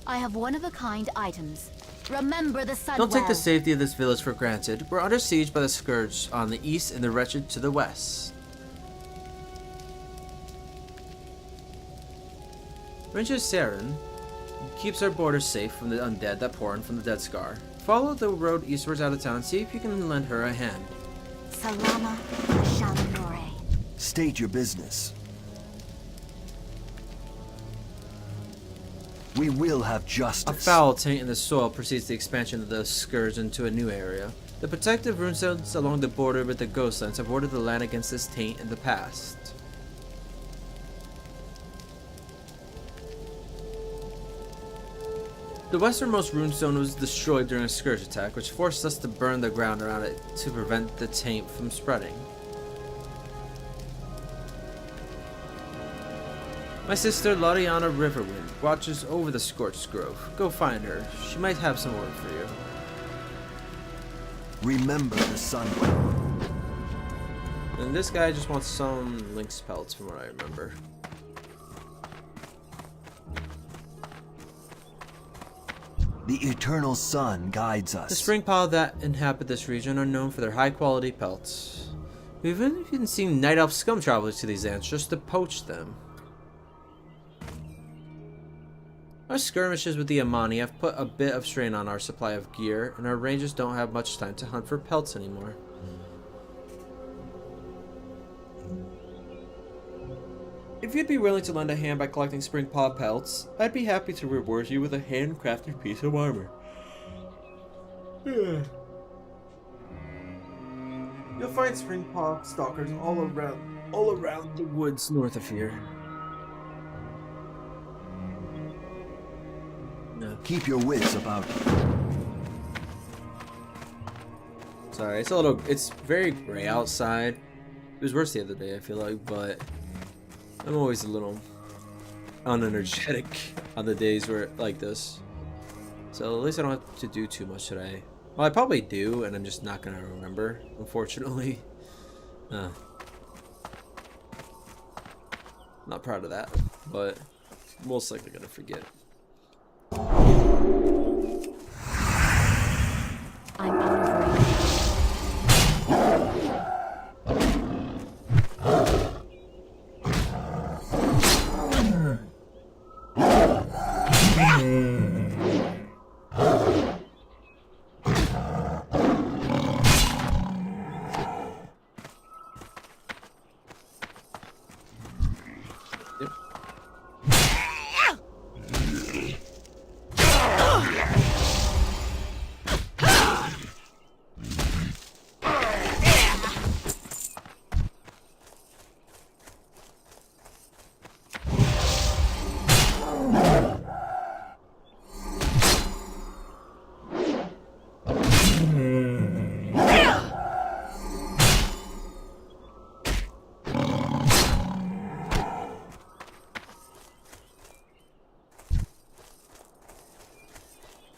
I have one-of-a-kind items. Remember the sun Don't take the well. safety of this village for granted. We're under siege by the Scourge on the east and the Wretched to the west. Princess Saren keeps our borders safe from the undead that pour in from the Dead Scar. Follow the road eastwards out of town and see if you can lend her a hand. Salama Shalanore. State your business. We will have A justice. foul taint in the soil precedes the expansion of the Scourge into a new area. The protective runestones along the border with the Ghostlands have warded the land against this taint in the past. The westernmost runestone was destroyed during a Scourge attack, which forced us to burn the ground around it to prevent the taint from spreading. My sister Lariana Riverwind watches over the Scorched Grove. Go find her. She might have some word for you. Remember the sun well. And this guy just wants some lynx pelts from what I remember. The eternal sun guides us. The springpaw that inhabit this region are known for their high quality pelts. We've even seen night elf scum travelers to these ants just to poach them. Our skirmishes with the Amani have put a bit of strain on our supply of gear, and our rangers don't have much time to hunt for pelts anymore. If you'd be willing to lend a hand by collecting springpaw pelts, I'd be happy to reward you with a handcrafted piece of armor. You'll find springpaw stalkers all around the woods north of here. No. Keep your wits about you. Sorry, it's very gray outside. It was worse the other day, I feel like, but I'm always a little unenergetic on the days where like this. So at least I don't have to do too much today. Well, I probably do, and I'm just not gonna remember, unfortunately. Not proud of that, but most likely gonna forget. I'm out of range.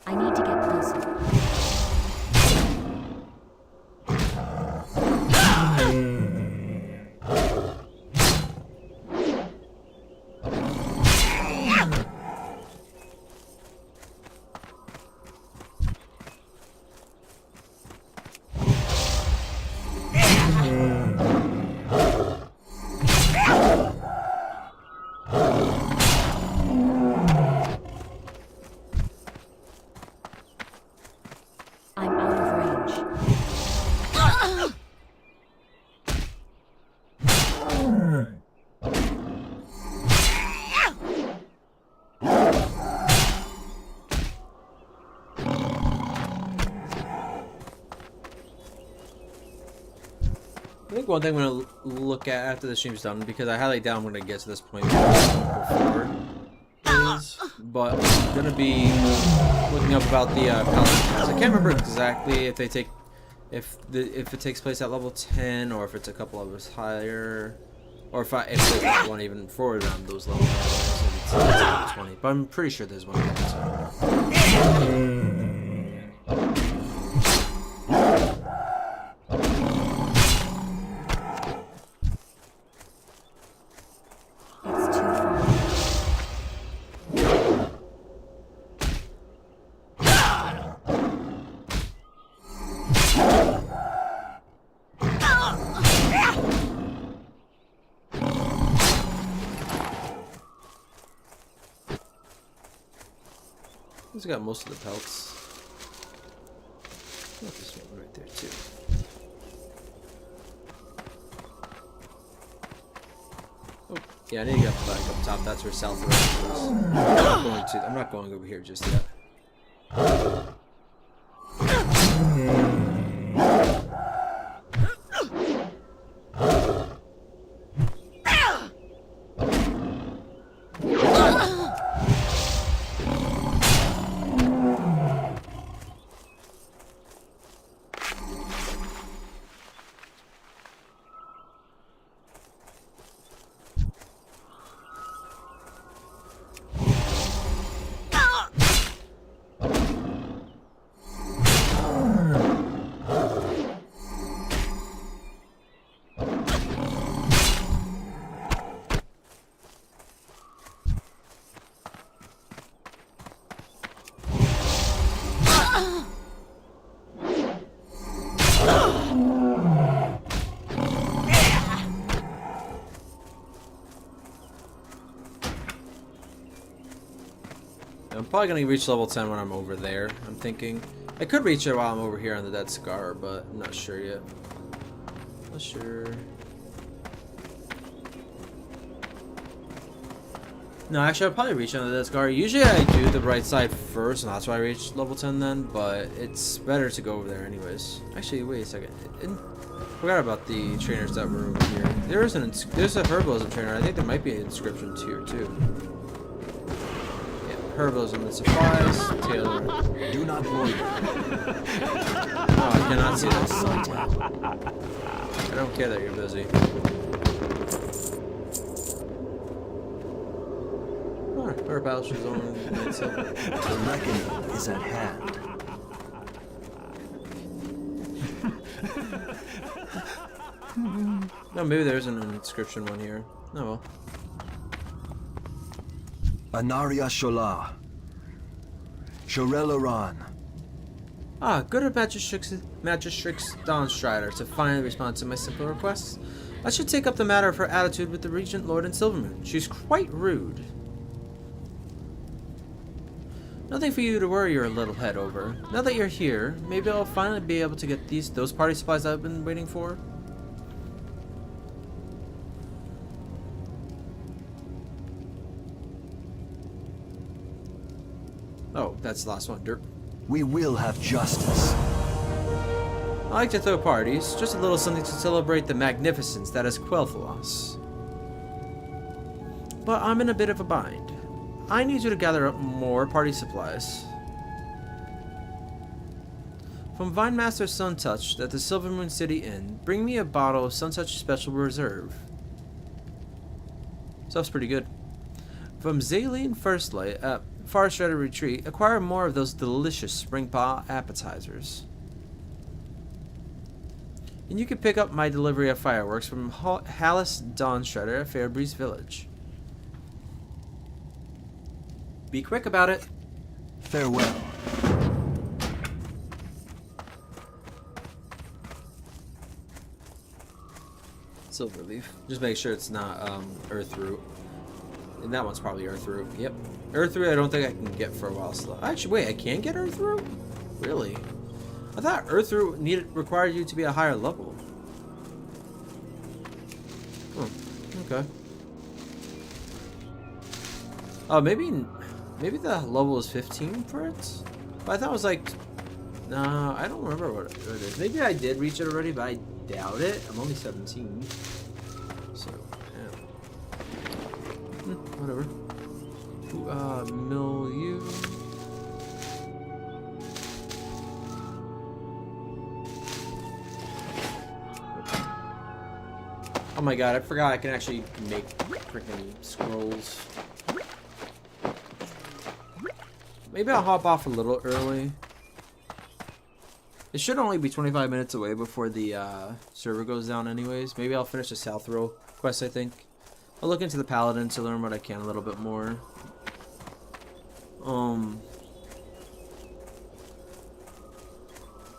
I need to get closer. I'm out of range. I think one thing I'm going to look at after the stream's done, because I highlight down when I get to this point before, but I'm going to be looking up about the Paladin Launariel. I can't remember exactly if they take, if it takes place at level 10, or if it's a couple levels higher, or if there's one even forward on those levels. It's level 20, but I'm pretty sure there's one. It's too far. He's got most of the pelts. Got this one right there too. Oh, yeah, I need to get back up top. That's where south of is. I'm not going over here just yet. I'm probably gonna reach level 10 when I'm over there, I'm thinking. I could reach it while I'm over here on the Dead Scar, but I'm not sure yet. Not sure. No, actually I'll probably reach on the Dead Scar. Usually I do the right side first, and that's why I reach level 10 then, but it's better to go over there anyways. Actually, wait a second. Forgot about the trainers that were over here. There's a Herbalism trainer. I think there might be an Inscription tier too. Herbalism that supplies, Taylor. Do not loiter. Oh, I cannot see this. I don't care that you're busy. Alright, Herbalism is only The reckoning is at hand. No, maybe there's an Inscription one here. Oh well. Anaria Shola. Shorelaran. Ah, good at Magistrix Dawnstrider to finally respond to my simple requests. I should take up the matter of her attitude with the Regent Lord and Silvermoon. She's quite rude. Nothing for you to worry your little head over. Now that you're here, maybe I'll finally be able to get those party supplies I've been waiting for. Oh, that's the last one. Dirt. We will have justice. I like to throw parties, just a little something to celebrate the magnificence that is Quel'Thalas. But I'm in a bit of a bind. I need you to gather up more party supplies. From Vinemaster Suntouch at the Silvermoon City Inn, bring me a bottle of Suntouch Special Reserve. Stuff's pretty good. From Zaleen First Light at Far Shredder Retreat, acquire more of those delicious spring paw appetizers. And you can pick up my delivery of fireworks from Hallis Dawn Shredder at Fairbreeze Village. Be quick about it. Farewell. Silverleaf. Just make sure it's not Earthroot. And that one's probably Earthroot. Yep. Earthroot I don't think I can get for a while still. Actually, wait, I can get Earthroot? Really? I thought Earthroot required you to be a higher level. Oh, okay. Oh, maybe the level is 15 for it? But I thought it was like... Nah, I don't remember what it is. Maybe I did reach it already, but I doubt it. I'm only 17. So, yeah. Whatever. Milieu. Oh my god, I forgot I can actually make freaking scrolls. Maybe I'll hop off a little early. It should only be 25 minutes away before the server goes down anyways. Maybe I'll finish the South Row quest, I think. I'll look into the Paladin to learn what I can a little bit more.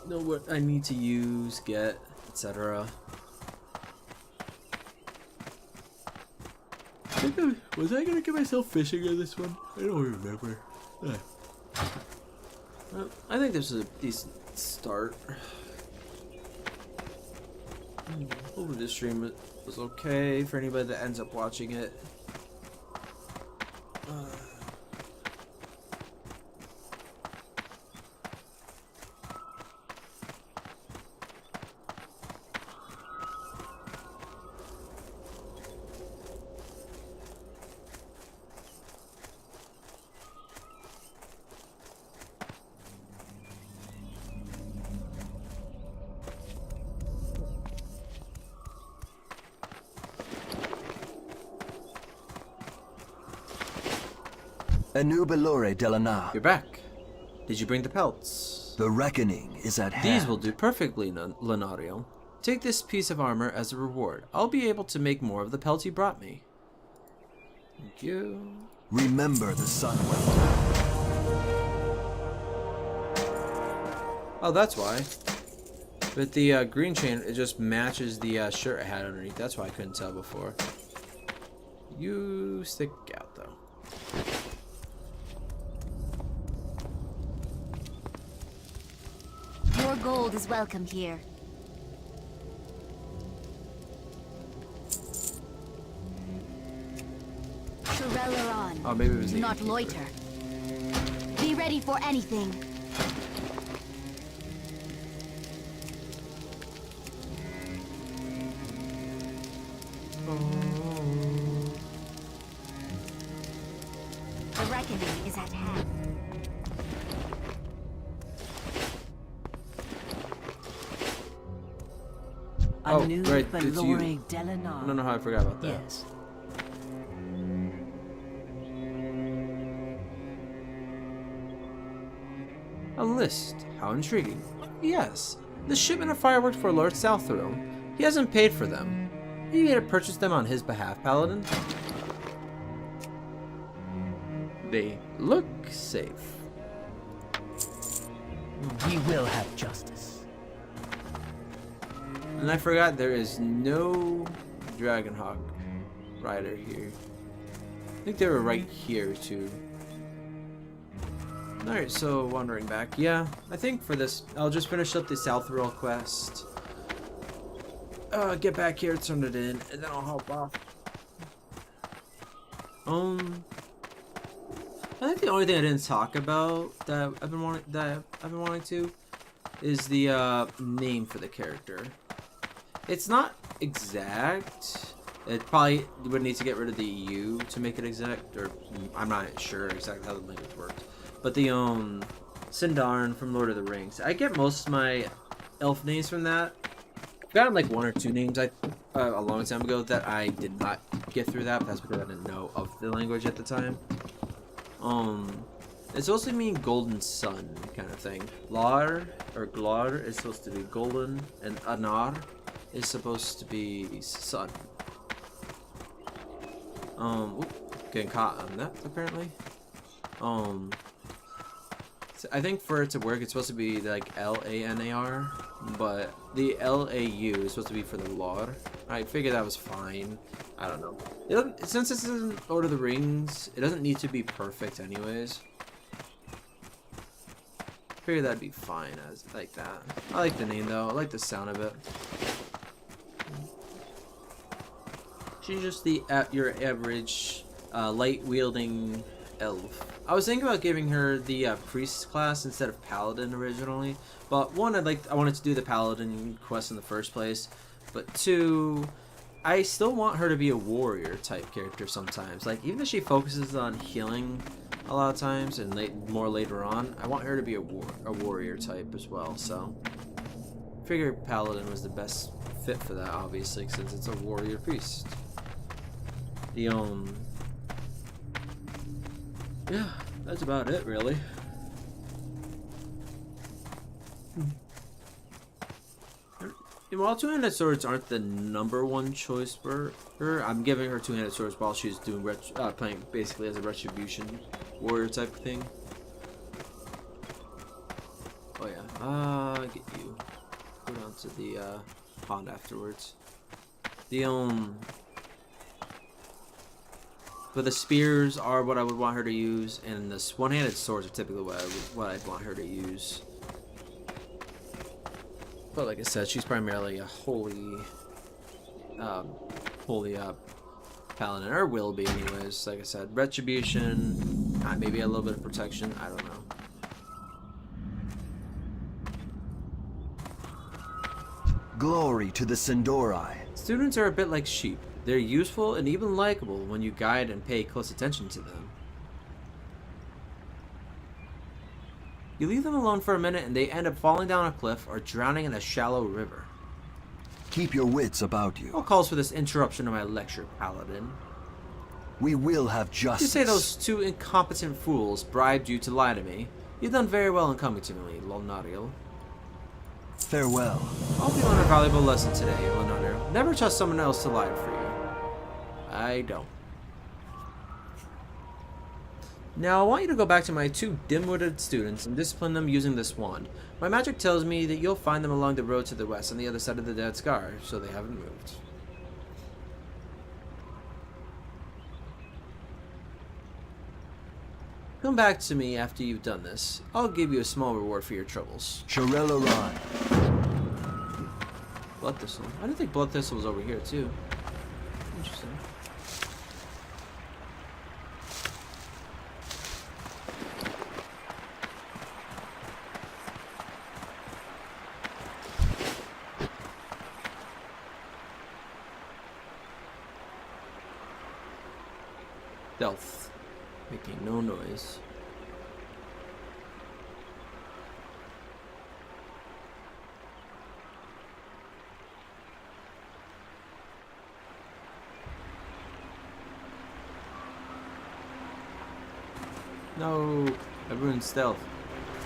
Know what I need to use, get, etc. Was I gonna get myself fishing on this one? I don't remember. I think this is a decent start. Hopefully this stream was okay for anybody that ends up watching it. Anubelore Delana. You're back. Did you bring the pelts? The reckoning is at hand. These will do perfectly, Launariel. Take this piece of armor as a reward. I'll be able to make more of the pelts you brought me. Thank you. Remember the Sunwell. Oh, that's why. With the green chain, it just matches the shirt I had underneath. That's why I couldn't tell before. You stick out, though. Your gold is welcome here. Shurelaran. Oh, maybe it was Do the not innkeeper. loiter. Be ready for anything. The reckoning is at hand. Oh, Anu right, it's you. Belore Delanar. I don't know how I forgot about that. Yes. A list. How intriguing. Yes, the shipment of fireworks for Lord Souththrone. He hasn't paid for them. Are you going to purchase them on his behalf, Paladin? They look safe. We will have justice. And I forgot there is no Dragonhawk rider here. I think they were right here too. Alright, so wandering back. Yeah, I think for this, I'll just finish up the South Royal quest. Get back here, turn it in, and then I'll hop off. I think the only thing I didn't talk about that I've been wanting to is the name for the character. It's not exact. It probably would need to get rid of the U to make it exact, or I'm not sure exactly how the language works. But the Sindarin from Lord of the Rings. I get most of my elf names from that. I've gotten like 1 or 2 names a long time ago that I did not get through that, but that's because I didn't know of the language at the time. It's supposed to mean golden sun kind of thing. Lar or Glar is supposed to be golden, and Anar is supposed to be sun. Getting caught on that apparently. So I think for it to work, it's supposed to be like Lanar, but the Lau is supposed to be for the Lar. I figured that was fine. I don't know. Since this isn't Lord of the Rings, it doesn't need to be perfect anyways. I figured that'd be fine as like that. I like the name though. I like the sound of it. She's just your average light wielding elf. I was thinking about giving her the priest class instead of paladin originally, but one, I wanted to do the paladin quest in the first place, but 2, I still want her to be a warrior type character sometimes. Like even if she focuses on healing a lot of times and more later on, I want her to be a warrior type as well. So I figured paladin was the best fit for that, obviously, since it's a warrior priest. The yeah, that's about it really. While two-handed swords aren't the #1 choice for her, I'm giving her two-handed swords while she's doing playing basically as a retribution warrior type of thing. Oh yeah, get you. Go down to the pond afterwards. The but the spears are what I would want her to use, and the one-handed swords are typically what I'd want her to use. But like I said, she's primarily a holy paladin, or will be anyways. Like I said, retribution, maybe a little bit of protection. I don't know. Glory to the Sindori. Students are a bit like sheep. They're useful and even likable when you guide and pay close attention to them. You leave them alone for a minute and they end up falling down a cliff or drowning in a shallow river. Keep your wits about you. What calls for this interruption of my lecture, Paladin? We will have justice. You say those 2 incompetent fools bribed you to lie to me. You've done very well in coming to me, Launariel. Farewell. I hope you learned a valuable lesson today, Launariel. Never trust someone else to lie for you. I don't. Now, I want you to go back to my 2 dim-witted students and discipline them using this wand. My magic tells me that you'll find them along the road to the west on the other side of the Dead Scar, so they haven't moved. Come back to me after you've done this. I'll give you a small reward for your troubles. Shirella Run. Blood Thistle. I didn't think Blood Thistle was over here, too. Interesting. Stealth. Making no noise. No, I ruined stealth.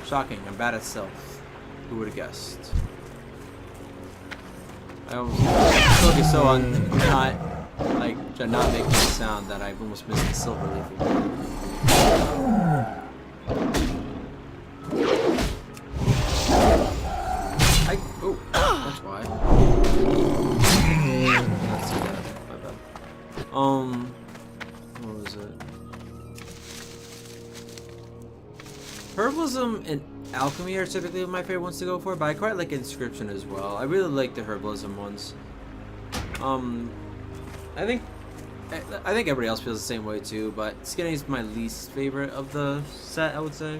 Shocking, I'm bad at stealth. Who would have guessed? I almost focused so on not making a sound that I almost missed the silver leaf. Oh, that's why. Let's see that. My bad. What was it? Herbalism and alchemy are typically my favorite ones to go for, but I quite like Inscription as well. I really like the Herbalism ones. I think everybody else feels the same way too, but Skinny is my least favorite of the set, I would say.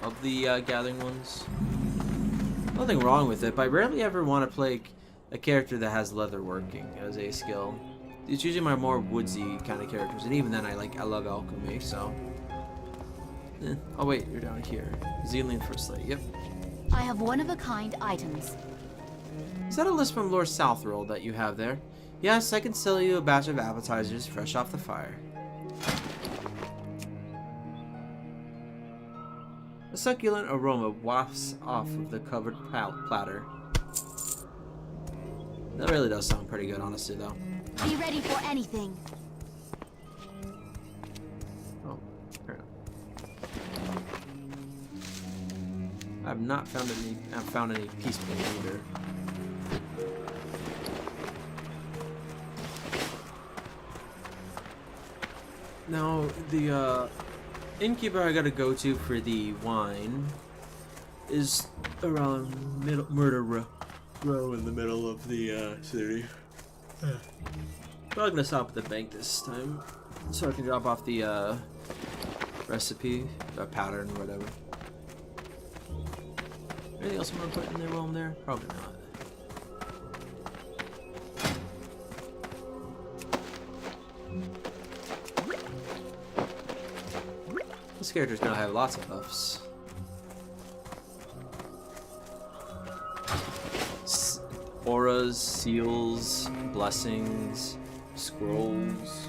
Of the gathering ones. Nothing wrong with it, but I rarely ever want to play a character that has leather working as a skill. It's usually my more woodsy kind of characters, and even then I love alchemy, so. Oh wait, you're down here. Zealand First Light, yep. I have one-of-a-kind items. Is that a list from Lord Southroll that you have there? Yes, I can sell you a batch of appetizers fresh off the fire. A succulent aroma wafts off of the covered platter. That really does sound pretty good, honestly, though. Be ready for anything. Oh, I've not found any peace paint either. Now, the innkeeper I gotta go to for the wine is around Murder Row in the middle of the city. Probably gonna stop at the bank this time so I can drop off the recipe, or pattern, whatever. Anything else I'm gonna put in there while I'm there? Probably not. This character's gonna have lots of buffs. Auras, seals, blessings, scrolls.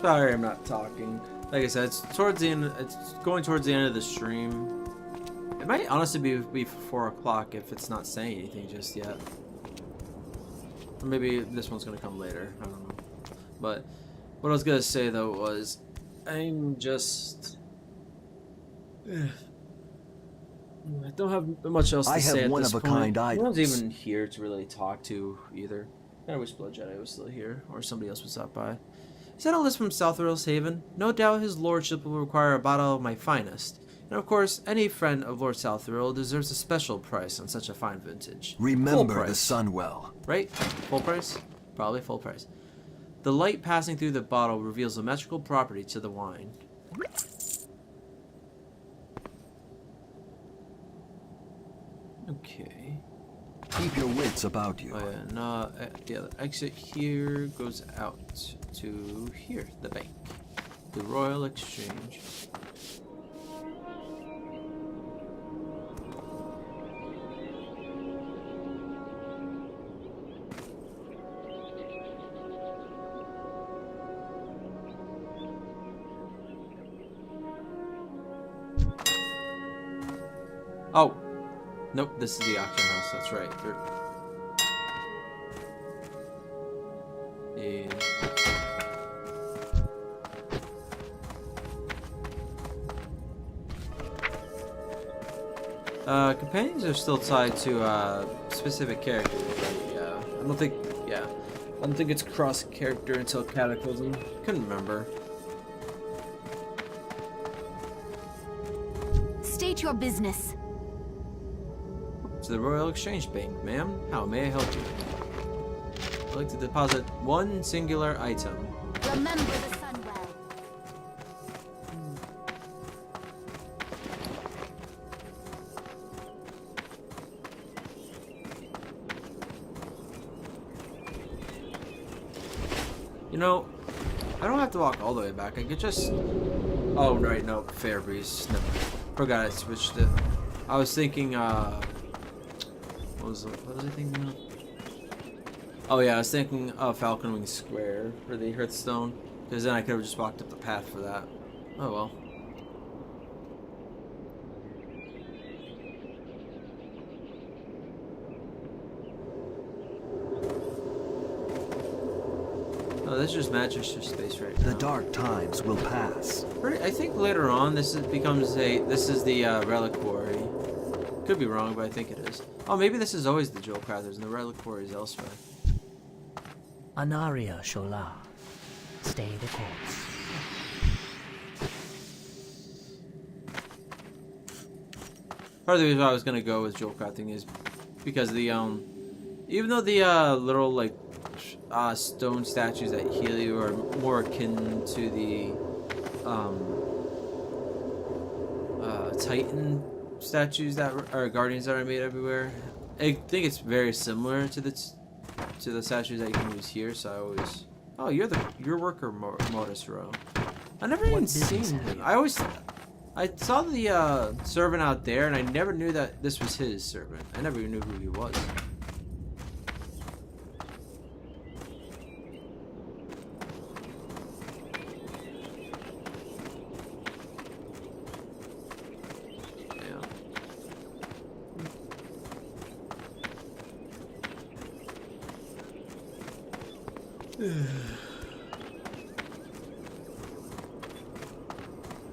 Sorry, I'm not talking. Like I said, it's towards the end. It's going towards the end of the stream. It might honestly be 4 o'clock if it's not saying anything just yet. Or maybe this one's gonna come later. I don't know. But what I was gonna say though was, I'm just. I don't have much else to say at this point. one-of-a-kind No one's items. even here to really talk to either. I wish Blood Jedi was still here, or somebody else would stop by. Is that a list from Southrill's Haven? No doubt his lordship will require a bottle of my finest. And of course, any friend of Lord Southrill deserves a special price on such a fine vintage. Remember the Sunwell. Right? Full price? Probably full price. The light passing through the bottle reveals a magical property to the wine. Okay. Keep your wits about you. Oh yeah, no, yeah, the exit here goes out to here, the bank. The Royal Exchange. Oh! Nope, this is the auction house, that's right. Companions are still tied to specific characters, but yeah. I don't think it's cross-character until Cataclysm. Couldn't remember. State your business. To the Royal Exchange Bank, ma'am. How may I help you? I'd like to deposit one singular item. Remember the Sunwell. You know, I don't have to walk all the way back. I could just... Oh, right, no. Fair Breeze. Never mind. Forgot I switched it. I was thinking, what was I thinking of? Oh, yeah, I was thinking of Falcon Wing Square for the Hearthstone. Because then I could have just walked up the path for that. Oh, well. Oh, this is just Manchester space right now. The dark times will pass. I think later on this becomes this is the reliquary. Could be wrong, but I think it is. Oh, maybe this is always the Jewel Crathers and the reliquary is elsewhere. Anaria Shola. Stay the course. Part of the reason why I was gonna go with Jewel Crafting is because the even though the little like stone statues that heal you are more akin to the Titan statues that are guardians that are made everywhere. I think it's very similar to the statues that you can use here. So I always, oh, you're worker Modus Row. I never even seen him. I saw the servant out there, and I never knew that this was his servant. I never even knew who he was.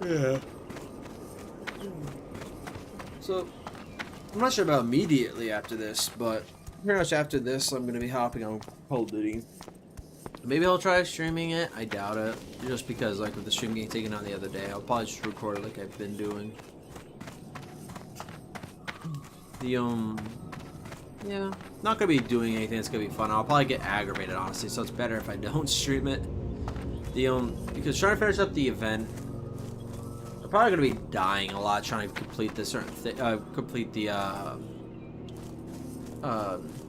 Yeah. So, I'm not sure about immediately after this, but pretty much after this, I'm going to be hopping on Call of Duty. Maybe I'll try streaming it. I doubt it. Just because, like, with the stream getting taken on the other day, I'll probably just record it like I've been doing. Yeah, not going to be doing anything that's going to be fun. I'll probably get aggravated, honestly, so it's better if I don't stream it. Because trying to finish up the event, I'm probably going to be dying a lot trying to complete the certain thing, complete the,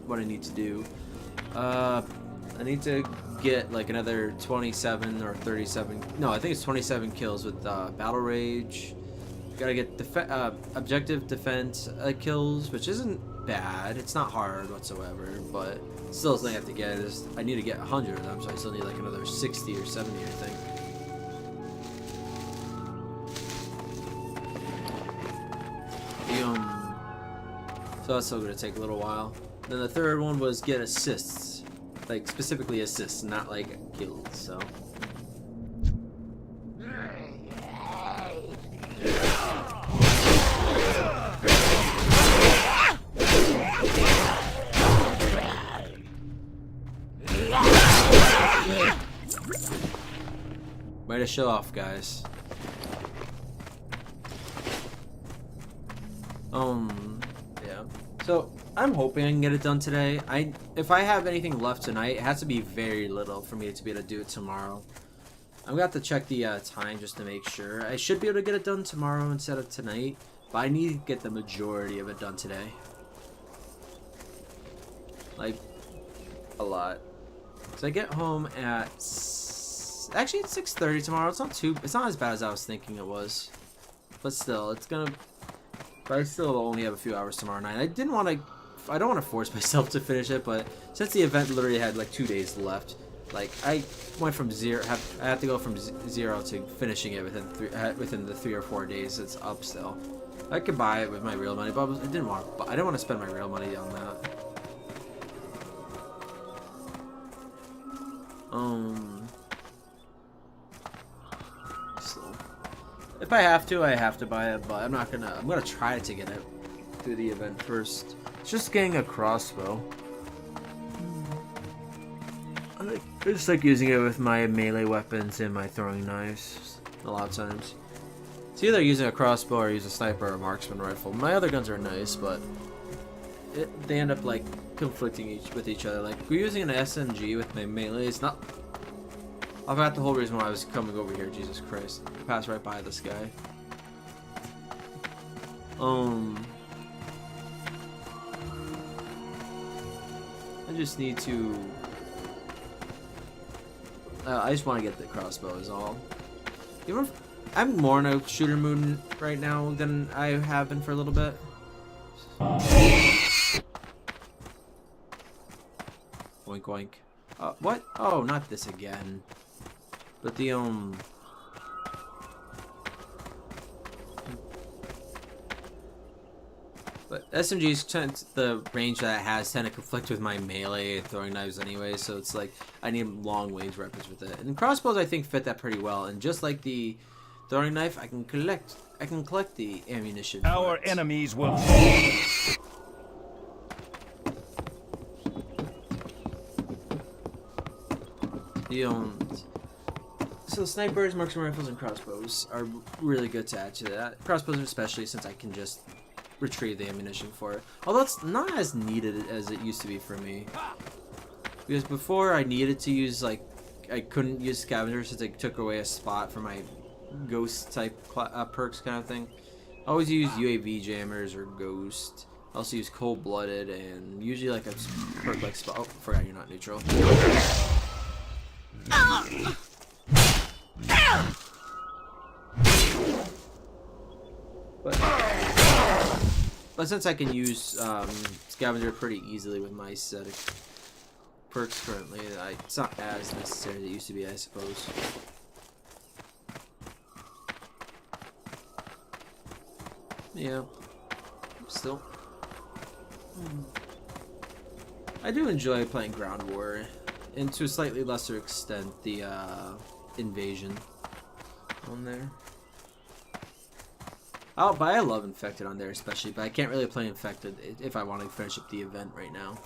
what I need to do. I need to get, like, another 27 or 37, no, I think it's 27 kills with, Battle Rage. Gotta get objective defense kills, which isn't bad. It's not hard whatsoever, but still the thing I have to get is I need to get 100 of them, so I still need like another 60 or 70, I think. So that's still gonna take a little while. Then the third one was get assists, like specifically assists, not like kills. So. Way to show off, guys. Yeah. So I'm hoping I can get it done today. If I have anything left tonight, it has to be very little for me to be able to do it tomorrow. I'm gonna have to check the time just to make sure. I should be able to get it done tomorrow instead of tonight, but I need to get the majority of it done today. Like, a lot. So I get home at actually it's 6:30 tomorrow. It's not as bad as I was thinking it was, but still, but I still only have a few hours tomorrow night. I don't want to force myself to finish it, but since the event literally had like 2 days left, like I went from zero. I have to go from 0 to finishing it within the 3 or 4 days. It's up still. I could buy it with my real money, but I didn't want to spend my real money on that. So if I have to buy it, but I'm gonna try to get it through the event first. It's just getting a crossbow. I just like using it with my melee weapons and my throwing knives a lot of times. It's either using a crossbow or use a sniper or a marksman rifle. My other guns are nice, but they end up like conflicting with each other. Like we're using an SMG with my melee. It's not. I forgot the whole reason why I was coming over here. Jesus Christ! I passed right by this guy. I just need to. I just want to get the crossbow is all. Even if I'm more in a shooter mood right now than I have been for a little bit. Oink oink. What? Oh, not this again. But the But SMG's the range that it has tend to conflict with my melee throwing knives anyway, so it's like I need long range weapons with it. And crossbows I think fit that pretty well. And just like the throwing knife, I can collect the ammunition. Our enemies will. So snipers, marksman rifles, and crossbows are really good to add to that. Crossbows especially, since I can just retrieve the ammunition for it. Although it's not as needed as it used to be for me. Because before I needed to use, like, I couldn't use scavenger since it took away a spot for my ghost type perks kind of thing. I always use UAV jammers or ghost. I also use cold-blooded and usually like a perk like spot. Oh, forgot you're not neutral. But since I can use scavenger pretty easily with my set of perks currently, it's not as necessary as it used to be, I suppose. Yeah, still. I do enjoy playing Ground War, and to a slightly lesser extent, the Invasion on there. Oh, but I love Infected on there especially, but I can't really play Infected if I want to finish up the event right now.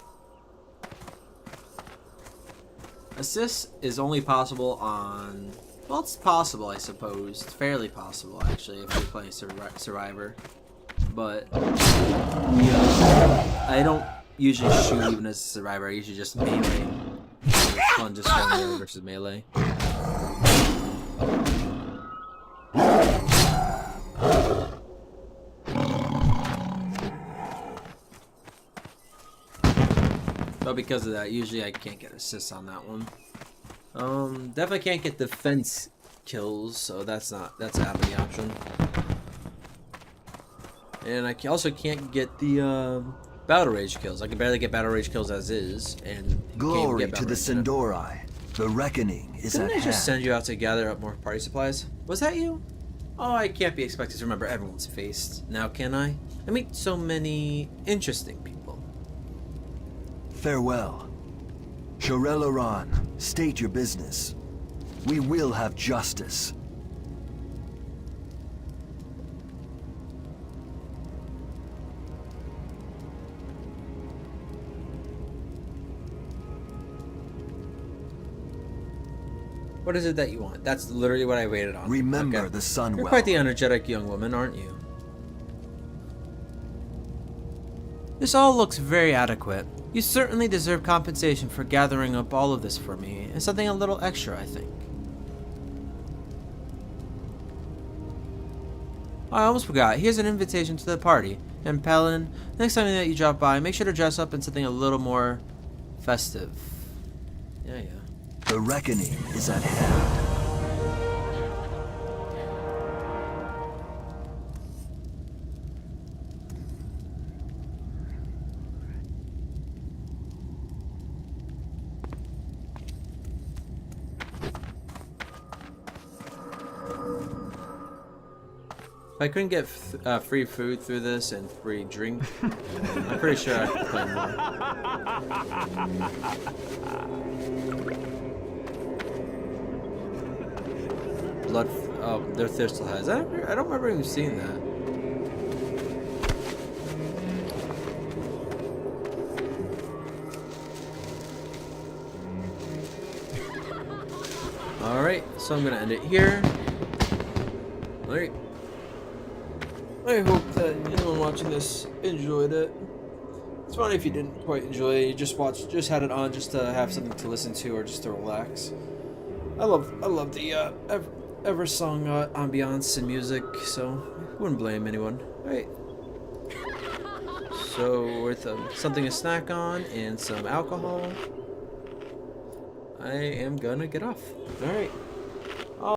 Assist is only possible on... Well, it's possible, I suppose. It's fairly possible, actually, if you're playing Survivor. But... I don't usually shoot even as a Survivor. I usually just melee. It's fun just going melee versus melee. But because of that, usually I can't get assists on that one. Definitely can't get defense kills, so that's out of the option. And I also can't get the battle rage kills. I can barely get battle rage kills as is, and glory to the Sindori. The reckoning is at hand. Didn't I just send you out to gather up more party supplies? Was that you? Oh, I can't be expected to remember everyone's face. Now can I? I meet so many interesting people. Farewell. Shorel-Aran, state your business. We will have justice. What is it that you want? That's literally what I waited on. Remember okay. the Sunwell. You're quite the energetic young woman, aren't you? This all looks very adequate. You certainly deserve compensation for gathering up all of this for me, and something a little extra, I think. I almost forgot. Here's an invitation to the party. And Paladin, next time that you drop by, make sure to dress up in something a little more festive. Yeah. The reckoning is at hand. If I couldn't get free food through this and free drink, I'm pretty sure I could play more. Blood. Oh, their Thistle has. I don't remember even seeing that. Alright, so I'm gonna end it here. Alright. I hope that anyone watching this enjoyed it. It's funny if you didn't quite enjoy it. You just had it on just to have something to listen to or just to relax. I love the Eversong ambiance and music, so I wouldn't blame anyone. All right. So with something to snack on and some alcohol, I am gonna get off. All right.